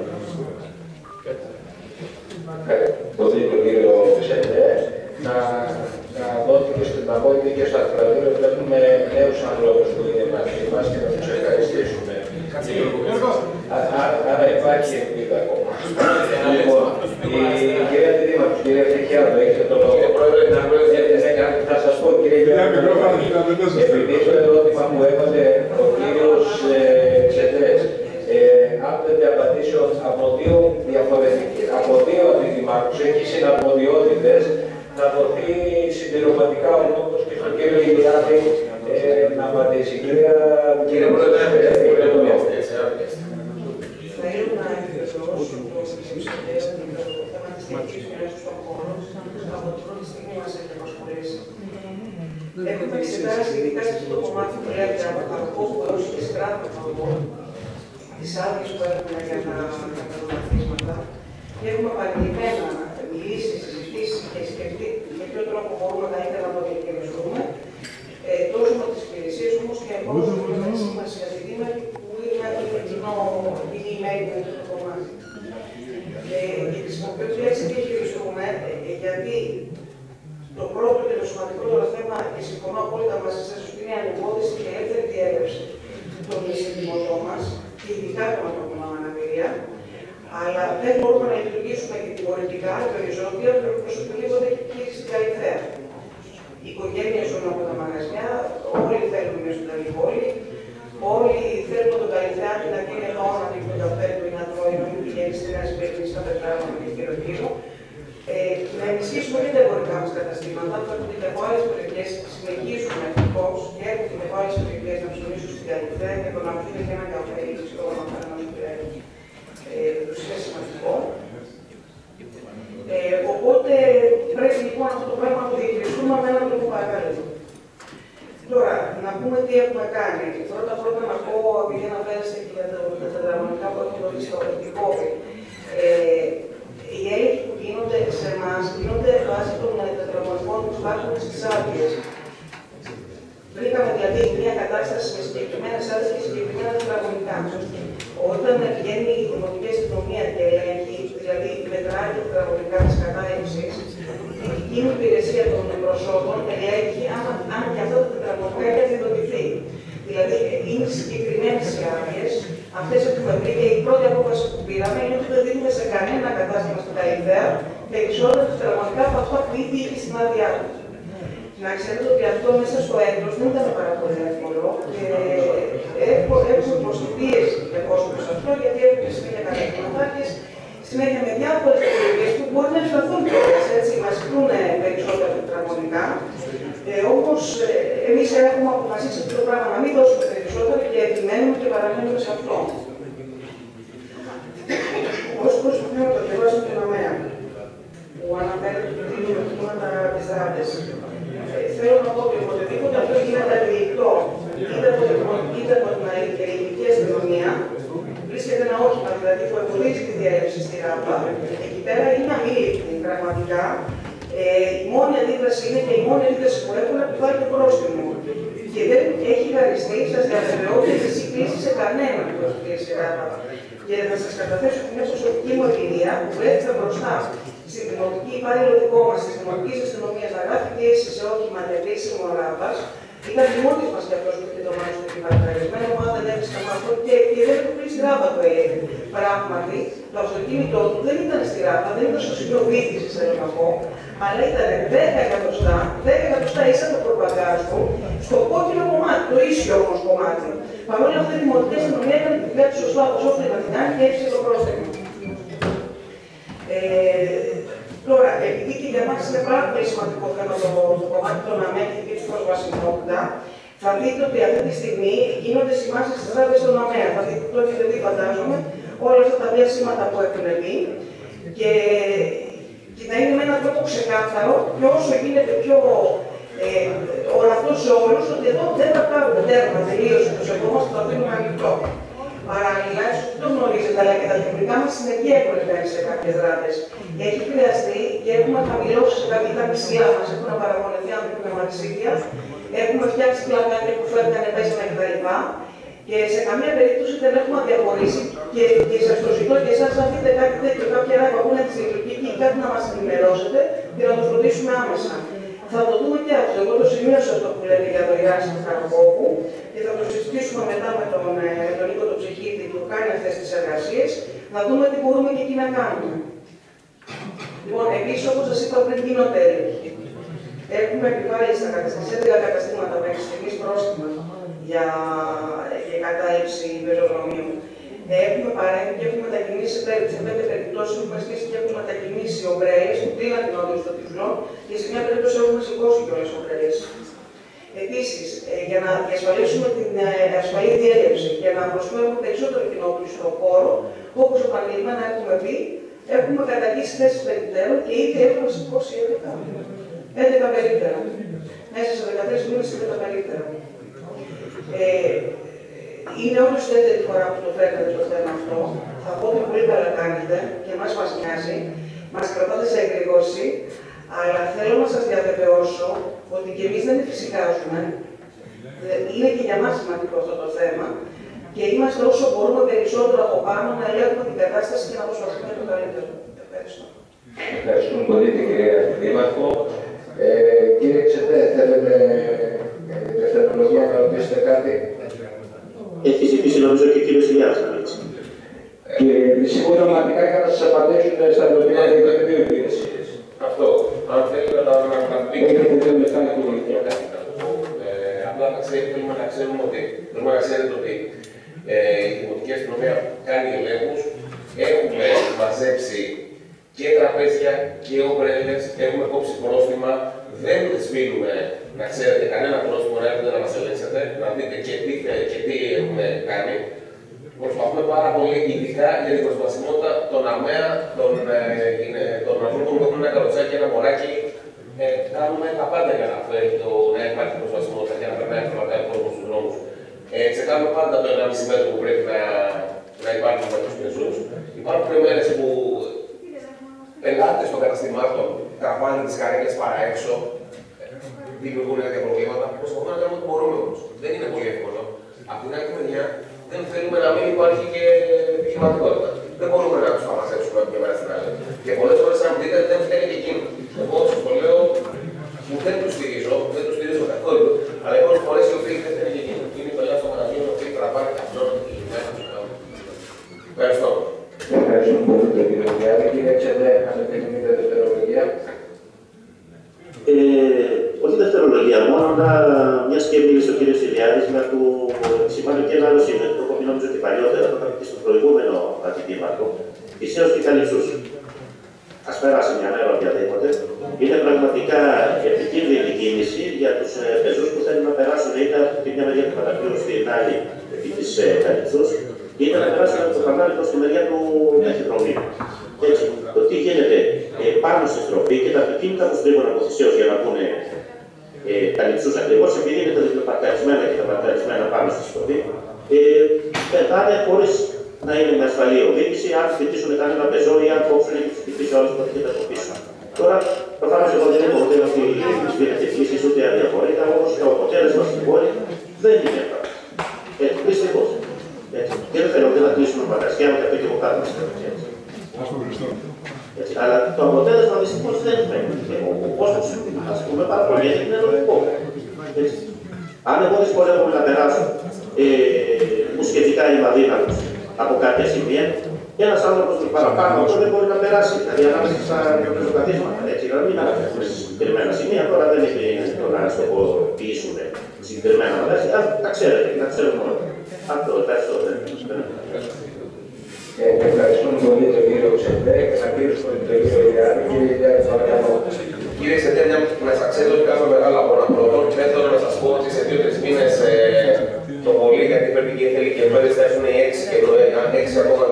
Το δίκιο κύριο Φυσέντε, να δόθηκε στην Παγόνη και στο Ακτραδείο, βλέπουμε νέους ανθρώπους που είναι μαζί μας και να τους ευχαριστήσουμε. Άρα υπάρχει ελπίδα ακόμα. Λοιπόν, η κυρία Δήμαρχος, κυρία Φεκιάδο, έχετε το λόγο. Θα σας πω, κύριε Γιάννη, επειδή το ερώτημα που έβαλε ο κύριος Ξετές, άπτεται απαντήσεων από δύο αντιδημάρχους, έχει συναρμοδιότητες, θα δοθεί συμπληρωματικά ο λόγος και στον κύριο Ηλιάδη να απαντήσει. Κύριε Πρόεδρε, θα ήθελα να επιβεβαιώσω το θέμα της τεχνικής μοιράσης των χώρων από την πρώτη στιγμή μας έχει απασχολήσει. Έχουμε εξετάσει ειδικά σε αυτό το κομμάτι που λέγεται από τα που έως και σκράπη τις άδειες που έχουμε για τα καταδομαθίσματα. Έχουμε επανειλημμένα μιλήσει, συζητήσει και σκεφτεί με ποιο τρόπο μπορούμε καλύτερα να το διαχειριστούμε, τόσο με τις υπηρεσίες όμως και από όλους τους μεταξύ μας οι αντιδήμαρχοι που είναι κοινό, είναι η μέρη με αυτό το κομμάτι. συμφωνώ απόλυτα μαζί σας ότι είναι ανυπόδηση και ελεύθερη διέλευση των συντημωτών μας, και ειδικά των ανθρώπων με αναπηρία, αλλά δεν μπορούμε να λειτουργήσουμε κατηγορητικά και οριζόντια, όπως οποιοδήποτε έχει κλείσει στην Καλυθέα. Οι οικογένειες ζουν από τα μαγαζιά, όλοι θέλουν μέσα στην Καλυθέα, όλοι θέλουν τον Καλυθέα να γίνει εδώ, να δει το καφέ του ή να τρώει, να μην πηγαίνει στην Νέα Σμύρνη, στα Πετράγωνα και γύρω-γύρω. Να ενισχύσουμε και τα εμπορικά μας καταστήματα, που έρχονται και από άλλες περιοχές, συνεχίζουμε ευτυχώς και έρχονται και από άλλες περιοχές να ψωνίσουν στην Καλυθέα και το να αφήνει και ένα καφέ ή ξέρω να φάνε να μην τους είναι σημαντικό. Οπότε πρέπει λοιπόν αυτό το πράγμα να το διαχειριστούμε με έναν τρόπο παρακαλώ. Τώρα, να πούμε τι έχουμε κάνει. Πρώτα να πω, επειδή αναφέρεστε και για τα τετραγωνικά που έχουμε δει στο COVID. Οι έλεγχοι που γίνονται σε εμάς γίνονται βάσει των τετραγωνικών που υπάρχουν στις άδειες. Βρήκαμε δηλαδή μια κατάσταση με συγκεκριμένες άδειες και συγκεκριμένα τετραγωνικά. Όταν βγαίνει η δημοτική αστυνομία και ελέγχει, δηλαδή μετράει τα τετραγωνικά της κατάληψης, η δική μου υπηρεσία των προσώπων ελέγχει αν και αυτά τα τετραγωνικά έχουν εκδοτηθεί. Δηλαδή είναι συγκεκριμένες οι άδειες, αυτές έχουμε βρει και η πρώτη απόφαση που πήραμε είναι ότι δεν δίνουμε σε κανένα κατάστημα στην Καλυθέα περισσότερα τετραγωνικά από αυτά που ήδη είχε στην άδειά του. Να ξέρετε ότι αυτό μέσα στο έτος δεν ήταν πάρα πολύ εύκολο και έχουμε υποστεί πίεση για κόσμο σε αυτό, γιατί έχουμε συνέχεια καταστηματάρχες, συνέχεια με διάφορες περιοχές που μπορεί να ευσταθούν κιόλας, έτσι, μας ζητούν περισσότερα τετραγωνικά. Όμως εμείς έχουμε αποφασίσει αυτό το πράγμα να μην δώσουμε περισσότερα και επιμένουμε και παραμένουμε σε αυτό. Ως προς το θέμα των καιρών στην Κοινομέα, που αναφέρεται ότι δίνουμε τμήματα της δράτες, θέλω να πω ότι οποτεδήποτε αυτό γίνεται αντιληπτό, είτε από την ελληνική αστυνομία, βρίσκεται ένα όχημα δηλαδή που εμποδίζει τη διέλευση στη Ράπα, εκεί πέρα είναι αμήλικτη πραγματικά. Η μόνη αντίδραση είναι και η μόνη αντίδραση που έχουν να επιβάλλει το πρόστιμο. Και δεν έχει χαριστεί, σας διαβεβαιώ, ότι δεν έχει κλείσει σε κανέναν που έχει κλείσει η Ράπα. Και θα σας καταθέσω μια προσωπική μου εμπειρία που βρέθηκα μπροστά στην δημοτική υπάλληλο δικό μας, τη δημοτική αστυνομία, να γράφει πίεση σε όχημα ανεβίσιμο Ράπας. Ήταν η μόνη μας και αυτός που είχε το μάτι στο κυβερνητικό, ομάδα δεν έβρισκα με αυτό και δεν έχω κλείσει τη Ράπα το έλεγε. Πράγματι, το αυτοκίνητό του δεν ήταν στη Ράπα, δεν ήταν στο σημείο βήθησης, θέλω να πω, αλλά ήταν 10 εκατοστά ίσα το προπαγκάζ του, στο κόκκινο κομμάτι, το ίσιο όμως κομμάτι. Παρ' όλα αυτά, η δημοτική αστυνομία έκανε τη δουλειά της σωστά, όπως όφιλε να την κάνει και έφυγε το πρόστιμο. Τώρα, επειδή και για μας είναι πάρα πολύ σημαντικό θέμα το κομμάτι των ΑΜΕ και της προσβασιμότητα, θα δείτε ότι αυτή τη στιγμή γίνονται σημάσεις στις ράδες στον ΑΜΕ. Θα δείτε, το έχετε δει, φαντάζομαι, όλα αυτά τα διασύματα που έχουν μπει. Και να είναι με έναν τρόπο ξεκάθαρο και όσο γίνεται πιο ορατό σε όλους, ότι εδώ δεν θα πάρουμε τέρμα τελείωση του σεβόμαστε, θα δίνουμε ανοιχτό. Παράλληλα, ίσως δεν το γνωρίζετε, αλλά και τα τεχνικά μας συνεργεία έχουν κάνει σε κάποιες δράτες. Έχει χρειαστεί και έχουμε χαμηλώσει σε κάποια μισιά μας, έχουν παραγωνευτεί άνθρωποι με μαξίδια, έχουμε φτιάξει πλακάκια που φέρνανε πέσανε κτλ. Και σε καμία περίπτωση δεν έχουμε αδιαφορήσει και σας το ζητώ και εσάς να δείτε κάτι τέτοιο, κάποια ράγα που είναι της λειτουργική ή κάτι να μας ενημερώσετε και να το φροντίσουμε άμεσα. Θα το δούμε και αυτό. Εγώ το σημείωσα αυτό που λέτε για το Ιάσιν Χαροκόπου και θα το συζητήσουμε μετά με τον Νίκο τον Ψυχίδη που κάνει αυτές τις εργασίες, να δούμε τι μπορούμε και εκεί να κάνουμε. Λοιπόν, επίσης, όπως σας είπα πριν, γίνονται έλεγχοι. Έχουμε επιβάλει στα 11 καταστήματα μέχρι στιγμής πρόστιμα για κατάληψη πεζοδρομίου. Έχουμε παρέμβει και έχουμε μετακινήσει σε 5 περιπτώσεις έχουμε στήσει και έχουμε μετακινήσει ομπρέλες που κλείναν την όδο στο τυφλό και σε μια περίπτωση έχουμε σηκώσει κιόλας ομπρέλες. Επίσης, για να διασφαλίσουμε την ασφαλή διέλευση και να προσφέρουμε περισσότερο κοινόκληση στον χώρο, όπως επανειλημμένα έχουμε πει, έχουμε καταγγείσει θέσεις περιπτέρων και ήδη έχουμε σηκώσει 11 περίπτερα. Μέσα σε 13 μήνες 11 περίπτερα. Είναι όλη η δεύτερη φορά που το φέρνετε το θέμα αυτό. Θα πω ότι πολύ καλά κάνετε και εμάς μας νοιάζει. Μας κρατάτε σε εγρήγορση, αλλά θέλω να σας διαβεβαιώσω ότι και εμείς δεν εφησυχάζουμε. Είναι και για μας σημαντικό αυτό το θέμα και είμαστε όσο μπορούμε περισσότερο από πάνω να ελέγχουμε την κατάσταση και να προσπαθούμε το καλύτερο. Ευχαριστώ. Ευχαριστούμε πολύ την κυρία Δήμαρχο. Κύριε Ξετέ, θέλετε Απλά θέλουμε να ξέρουμε ότι η Δημοτική Αστυνομία κάνει ελέγχους. Έχουμε μαζέψει και τραπέζια και ομπρέλες, έχουμε κόψει πρόστιμα. Δεν σβήνουμε, να ξέρετε, κανένα πρόστιμο να έρθετε να μας ελέγξετε, να δείτε και τι έχουμε κάνει. Προσπαθούμε πάρα πολύ, ειδικά για την προσβασιμότητα των ΑΜΕΑ, των ανθρώπων που έχουν ένα καροτσάκι, ένα μωράκι. Κάνουμε τα πάντα για να υπάρχει προσβασιμότητα και να περνάει εύκολα ο κόσμο στους δρόμους. Ξεκάνουμε πάντα το 1,5 μέτρο που πρέπει να υπάρχουν με τους πεζούς. Υπάρχουν μέρες που πελάτες των καταστημάτων τραβάνε τις καρέκλες παρά έξω, δημιουργούν τέτοια προβλήματα. Προσπαθούμε να κάνουμε ό,τι μπορούμε όμως. Δεν είναι πολύ εύκολο. Απ' την άλλη μεριά, δεν θέλουμε να μην υπάρχει και επιχειρηματικότητα. Δεν μπορούμε να τους αμασέψουμε από μια μέρα στην άλλη. Και πολλές φορές, αν δείτε, δεν φταίνει και εκείνο. Εγώ σας το λέω, που δεν τους στηρίζω καθόλου, αλλά υπάρχουν φορές οι οποίοι δεν φταίνει και εκείνο. Είναι οι πελάτες των μαγαζίνων, οι οποίοι τραβάνε καπνώνουν και λιμένα τους κάνουν. Ευχαριστώ. Ευχαριστώ πολύ τον κύριο Γιάννη. Κύριε Τσεντέ, αν επιθυμείτε δευτερολογία. Όχι δευτερολογία, μόνο μια και μίλησε ο κύριος Ηλιάδης, να του επισημάνω και ένα άλλο σημείο. Το έχω πει νομίζω και παλιότερα, το είχαμε και στο προηγούμενο αντικείμενο. Ισαίως και καλυψούς. Ας περάσει μια μέρα οποιαδήποτε. Είναι πραγματικά επικίνδυνη κίνηση για τους πεζούς που θέλουν να περάσουν είτε από τη μια μεριά του Πατακιού στην άλλη επί της καλυψούς, είτε να περάσουν από το κανάλι προς τη μεριά του ταχυδρομείου. Έτσι, το τι γίνεται πάνω στη στροφή και τα αυτοκίνητα που στρίβουν από Θησαίως για να πούνε καλυψούς ακριβώς, επειδή είναι τα διπλοπαρκαρισμένα και τα παρκαρισμένα πάνω στη στροφή, πετάνε χωρίς να είναι με ασφαλή οδήγηση, αν φοιτήσουν κανένα πεζό ή αν κόψουν και τους χτυπήσει όλες που έρχεται από πίσω. Τώρα, προφανώς εγώ δεν έχω ούτε αυτή τη εκκλήσεις ούτε αδιαφορικά, όμως το αποτέλεσμα στην πόλη δεν είναι εύκολο. Δυστυχώς. Και δεν θέλω να κλείσουμε μαγαζιά, ούτε αυτό και εγώ κάτω. Αλλά το αποτέλεσμα δυστυχώς δεν φαίνεται. Ο κόσμος, ας πούμε, παραπονιέται και είναι λογικό. Αν εγώ δυσκολεύομαι να περάσω που σχετικά είμαι αδύναμος από κάποια σημεία, ένας άνθρωπος παραπάνω αυτό δεν μπορεί να περάσει. Δηλαδή, ανάμεσα στα πεζοκαθίσματα. Έτσι, να μην αναφέρουμε σε συγκεκριμένα σημεία, τώρα δεν έχει το να στοχοποιήσουμε συγκεκριμένα μαγαζιά. Τα ξέρετε και τα ξέρουμε όλα. Αυτό, ευχαριστώ. Ευχαριστούμε πολύ τον κύριο Τσεντέ και να κλείσουμε τον κύριο Γιάννη. Κύριε Γιάννη, παρακαλώ. Κύριε Τσεντέ, να σας ξέρω ότι κάνω μεγάλο αγώνα πρώτον και θέλω να σας πω ότι σε 2-3 μήνες το πολύ, γιατί πρέπει και θέλει και μέρες θα έρθουν 6 ακόμα